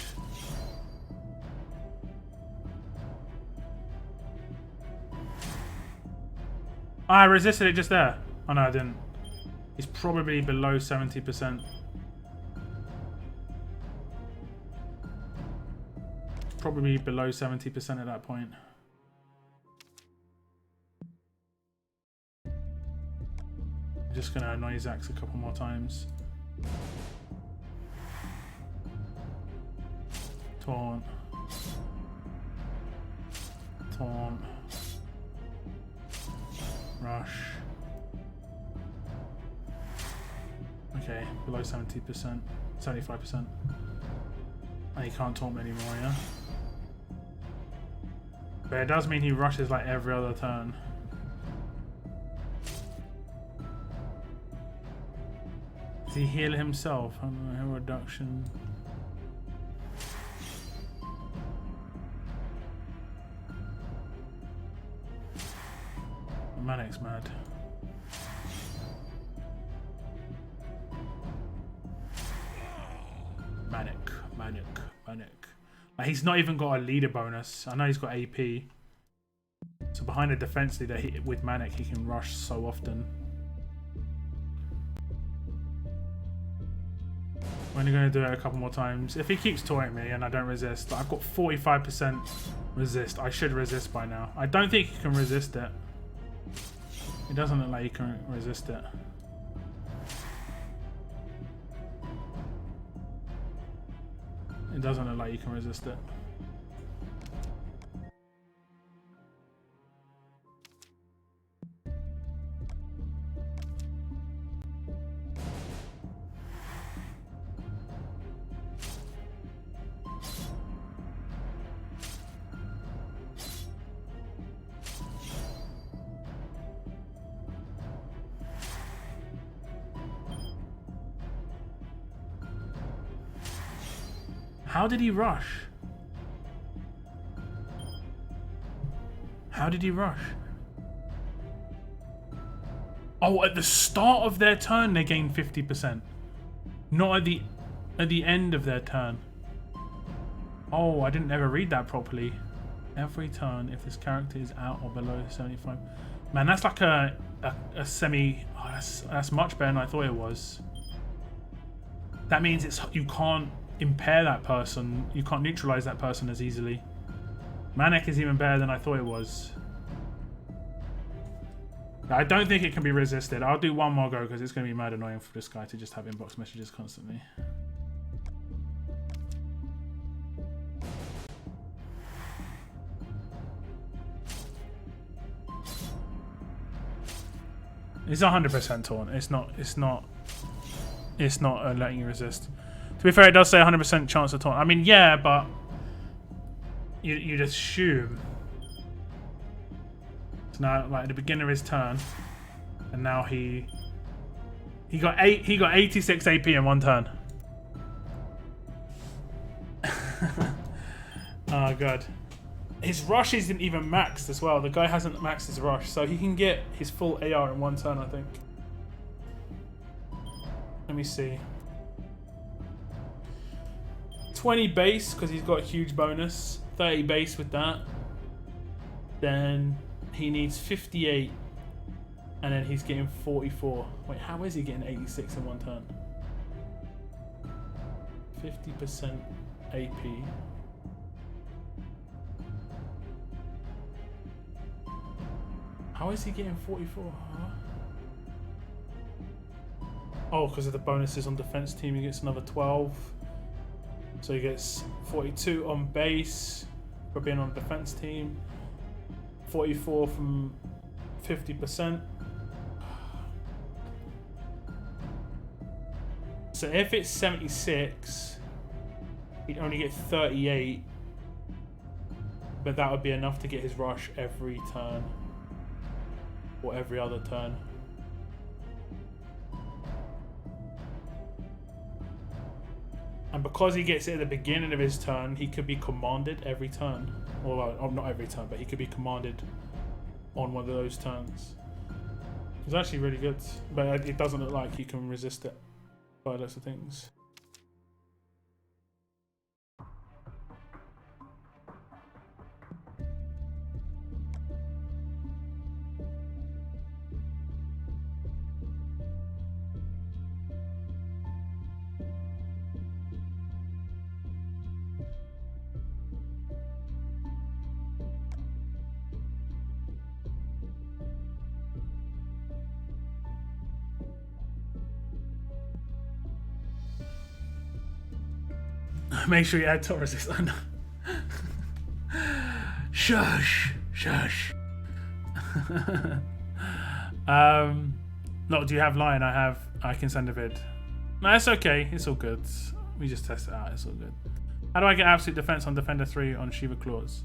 I resisted it just there. Oh no, I didn't. He's probably below 70%. Probably below 70% at that point. I'm just gonna annoy Zax a couple more times. Taunt. Taunt. Rush. Okay, below 70%, 75%. And he can't taunt me anymore, yeah? But it does mean he rushes like every other turn. Does he heal himself? I don't know, heal reduction. Manic's mad. Manic. Like, he's not even got a leader bonus. I know he's got AP. So behind a defense leader with Manic, he can rush so often. We're only going to do it a couple more times. If he keeps taunting me and I don't resist, I've got 45% resist. I should resist by now. I don't think he can resist it. It doesn't look like he can resist it. It doesn't look like you can resist it. How did he rush? How did he rush? Oh, at the start of their turn they gain 50%. Not at the end of their turn. Oh, I didn't ever read that properly. Every turn, if this character is out or below 75. Man, that's like a semi. Oh, that's much better than I thought it was. That means you can't impair that person. You can't neutralize that person as easily. Manic is even better than I thought it was. I don't think it can be resisted. I'll do one more go because it's going to be mad annoying for this guy to just have inbox messages constantly. It's 100% taunt. It's not letting you resist. To be fair, it does say 100% chance of taunt. I mean, yeah, but you'd assume. So now, like at the beginning of his turn, and now he got 86 AP in one turn. Oh god. His rush isn't even maxed as well. The guy hasn't maxed his rush, so he can get his full AR in one turn, I think. Let me see. 20 base, because he's got a huge bonus. 30 base with that. Then he needs 58. And then he's getting 44. Wait, how is he getting 86 in one turn? 50% AP. How is he getting 44? Huh? Oh, because of the bonuses on defense team, he gets another 12. So he gets 42 on base for being on defense team. 44 from 50%. So if it's 76, he'd only get 38. But that would be enough to get his rush every turn. Or every other turn. And because he gets it at the beginning of his turn, he could be commanded every turn. Or not every turn, but he could be commanded on one of those turns. It's actually really good. But it doesn't look like he can resist it by lots of things. Make sure you add top resist. Oh, no. Shush. Shush. No, do you have line? I can send a vid. No, it's okay. It's all good. We just test it out. It's all good. How do I get absolute defense on Defender 3 on Shiva Claws?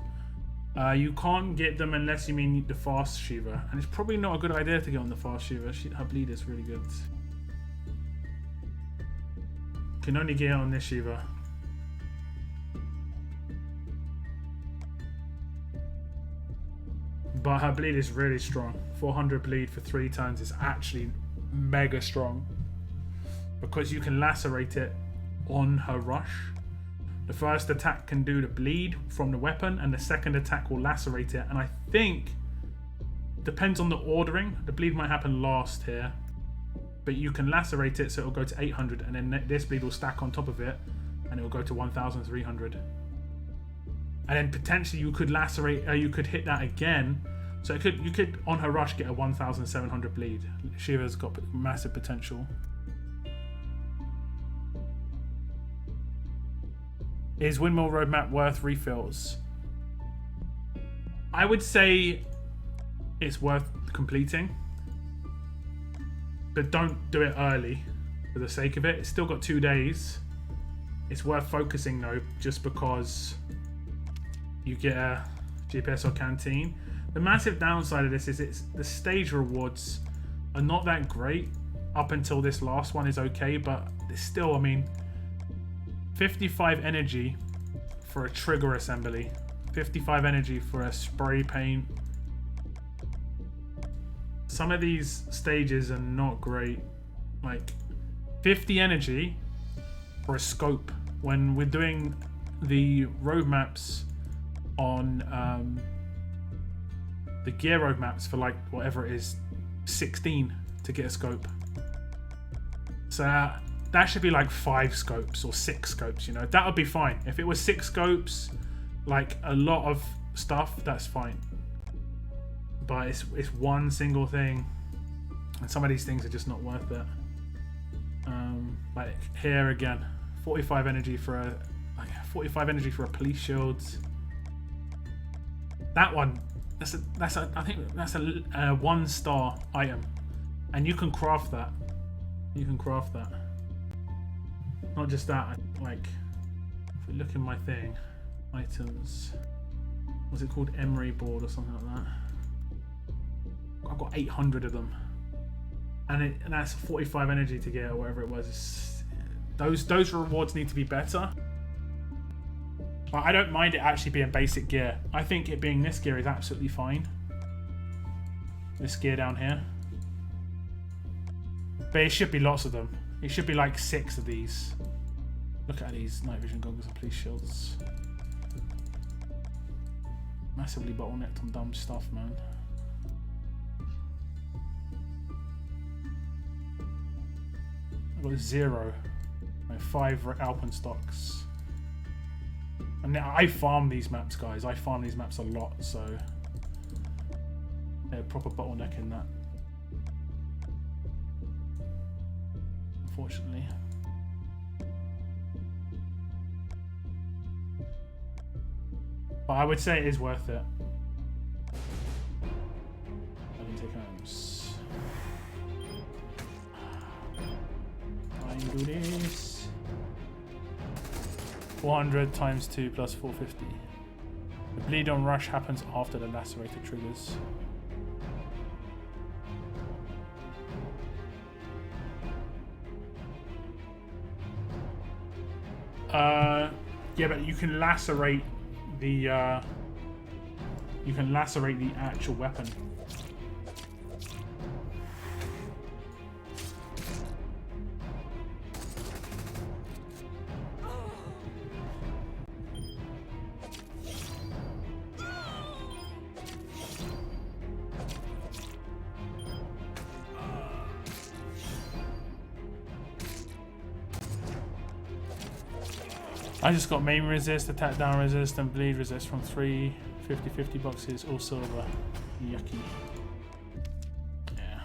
You can't get them unless you mean the fast Shiva. And it's probably not a good idea to get on the fast Shiva. Her bleed is really good. Can only get it on this Shiva. But her bleed is really strong. 400 bleed for 3 turns is actually mega strong. Because you can lacerate it on her rush. The first attack can do the bleed from the weapon, and the second attack will lacerate it. And I think, depends on the ordering, the bleed might happen last here. But you can lacerate it so it'll go to 800, and then this bleed will stack on top of it, and it will go to 1,300. And then potentially you could lacerate, you could hit that again. So you could on her rush get a 1,700 bleed. Shiva's got massive potential. Is Windmill Roadmap worth refills? I would say it's worth completing. But don't do it early for the sake of it. It's still got 2 days. It's worth focusing though, just because you get a GPS or canteen. The massive downside of this is the stage rewards are not that great up until this last one is okay, but it's still, I mean, 55 energy for a trigger assembly, 55 energy for a spray paint. Some of these stages are not great. Like 50 energy for a scope when we're doing the roadmaps on the gear roadmaps for like whatever it is, 16 to get a scope. So that should be like 5 scopes or 6 scopes, you know. That would be fine. If it was 6 scopes, like a lot of stuff, that's fine. But it's one single thing, and some of these things are just not worth it. Like here again, 45 energy for a police shield. That one, I think that's a 1-star item. And you can craft that. You can craft that. Not just that, like, if we look in my thing, items, what's it called, emery board or something like that. I've got 800 of them. And that's 45 energy to get, or whatever it was. Those rewards need to be better. But I don't mind it actually being basic gear. I think it being this gear is absolutely fine. This gear down here. But it should be lots of them. It should be like 6 of these. Look at these night vision goggles and police shields. Massively bottlenecked on dumb stuff, man. I've got 0. Like 5 alpenstocks. And I farm these maps, guys. I farm these maps a lot, so they're proper bottleneck in that. Unfortunately. But I would say it is worth it. I can take homes. I can do this. 400 times 2 plus 450. The bleed on rush happens after the lacerator triggers. Yeah, but you can lacerate the actual weapon. I just got main resist, attack down resist, and bleed resist from 3 50/50 boxes, all silver. Yucky. Yeah.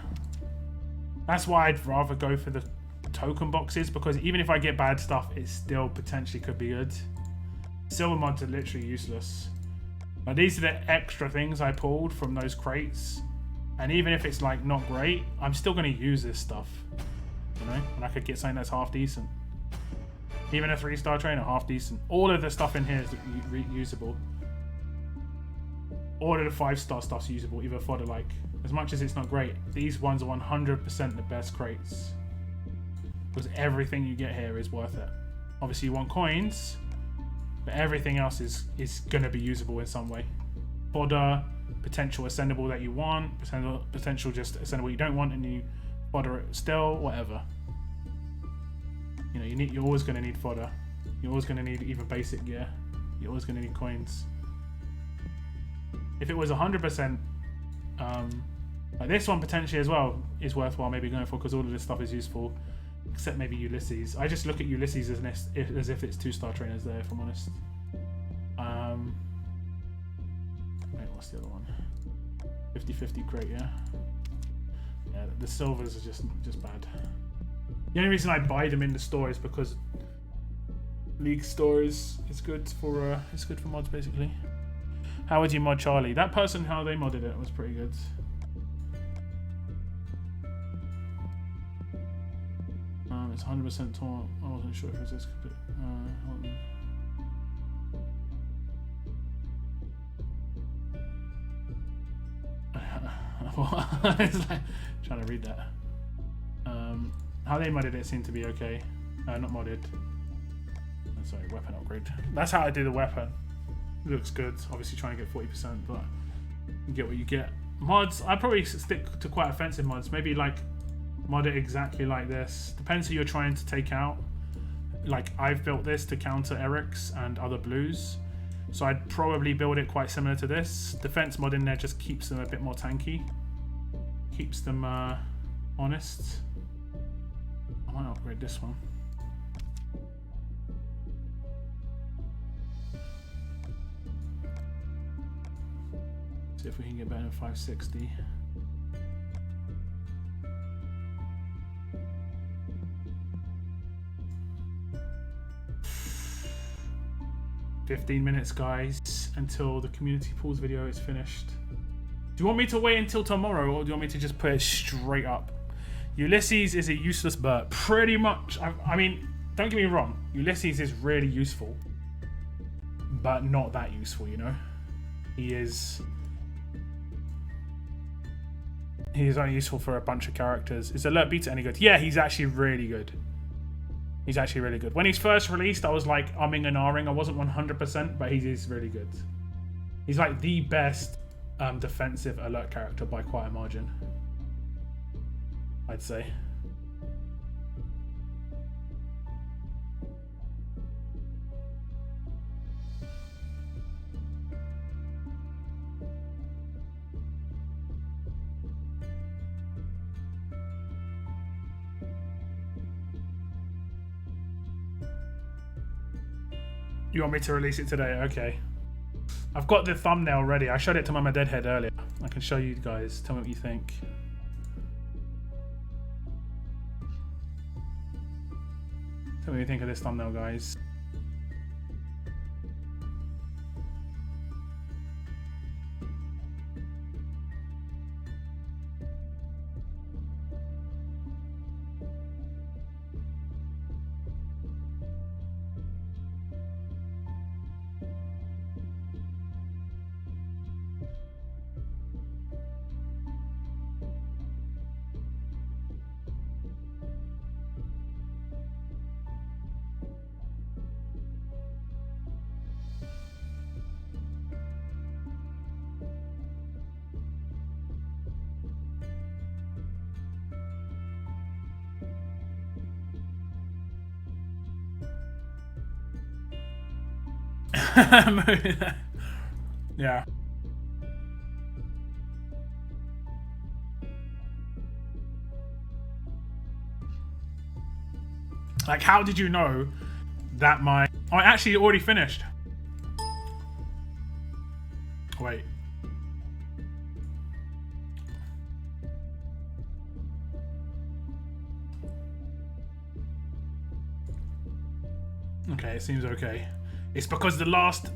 That's why I'd rather go for the token boxes, because even if I get bad stuff, it still potentially could be good. Silver mods are literally useless. But these are the extra things I pulled from those crates. And even if it's like not great, I'm still going to use this stuff. You know? And I could get something that's half decent. Even a 3-star trainer, half decent. All of the stuff in here is usable. All of the 5-star stuff's usable, either fodder like. As much as it's not great, these ones are 100% the best crates. Because everything you get here is worth it. Obviously you want coins, but everything else is going to be usable in some way. Fodder, potential ascendable that you want, potential just ascendable you don't want, and you fodder it still, whatever. You know, you're always going to need fodder. You're always going to need even basic gear. You're always going to need coins. If it was 100%, like this one potentially as well is worthwhile maybe going for, because all of this stuff is useful, except maybe Ulysses. I just look at Ulysses as if it's 2-star trainers there, if I'm honest. Wait, what's the other one? 50/50 crate, yeah. Yeah, the silvers are just bad. The only reason I buy them in the store is because League store is good for mods basically. How would you mod Charlie? That person, how they modded it was pretty good. It's 100% torn. I wasn't sure if it was this. Hold on. It's like trying to read that. How they modded it seemed to be okay. Not modded. Sorry, weapon upgrade. That's how I do the weapon. It looks good. Obviously trying to get 40%, but you get what you get. Mods, I probably stick to quite offensive mods. Maybe like mod it exactly like this. Depends who you're trying to take out. Like I've built this to counter Eric's and other blues. So I'd probably build it quite similar to this. Defense mod in there just keeps them a bit more tanky. Keeps them honest. I might upgrade this one. See if we can get better than 560. "15 minutes, guys, until the community pools video is finished." Do you want me to wait until tomorrow, or do you want me to just put it straight up? Ulysses is a useless bird. Pretty much. I mean, don't get me wrong. Ulysses is really useful. But not that useful, you know? He is only useful for a bunch of characters. Is Alert Beta any good? Yeah, he's actually really good. He's actually really good. When he's first released, I was like umming and ahhing. I wasn't 100%, but he is really good. He's like the best defensive alert character by quite a margin, I'd say. You want me to release it today? Okay. I've got the thumbnail ready. I showed it to Mama Deadhead earlier. I can show you guys. Tell me what you think. Tell me what you think of this thumbnail, guys. Yeah. Like, how did you know that my... Oh, I actually already finished. Wait. Okay, it seems okay. It's because the last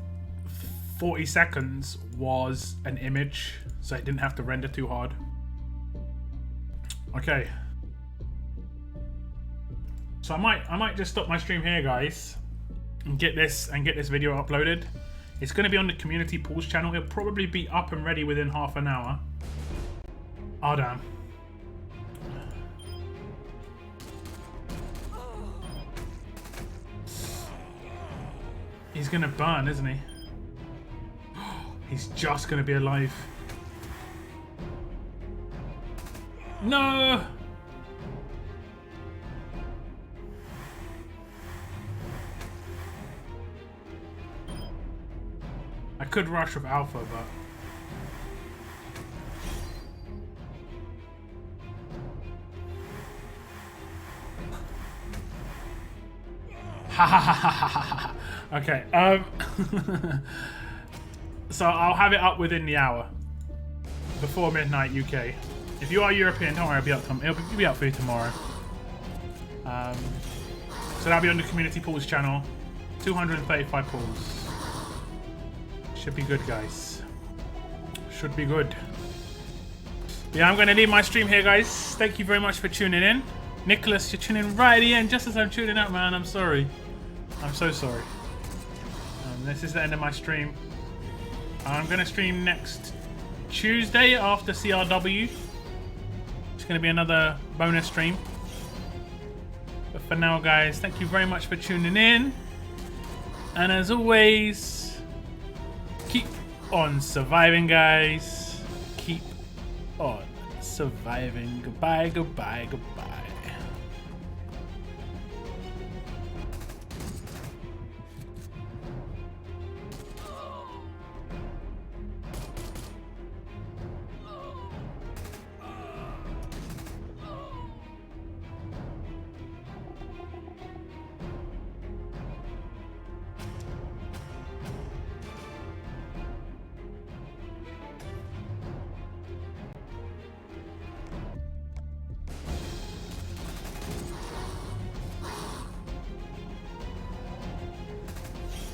40 seconds was an image, so it didn't have to render too hard. Okay. So I might just stop my stream here, guys, and get this video uploaded. It's going to be on the community pools channel. It'll probably be up and ready within half an hour. Oh damn. He's gonna burn, isn't he? He's just gonna be alive. No! I could rush with Alpha, but... Ha ha ha ha ha ha. Okay, so I'll have it up within the hour. Before midnight UK. If you are European, don't worry, it'll be up for you tomorrow. So that'll be on the community pools channel. 235 pools. Should be good, guys. Should be good. Yeah, I'm going to leave my stream here, guys. Thank you very much for tuning in. Nicholas, you're tuning right in just as I'm tuning out, man. I'm sorry. I'm so sorry. This is the end of my stream. I'm going to stream next Tuesday after CRW. It's going to be another bonus stream. But for now, guys, thank you very much for tuning in. And as always, keep on surviving, guys. Keep on surviving. Goodbye, goodbye, goodbye.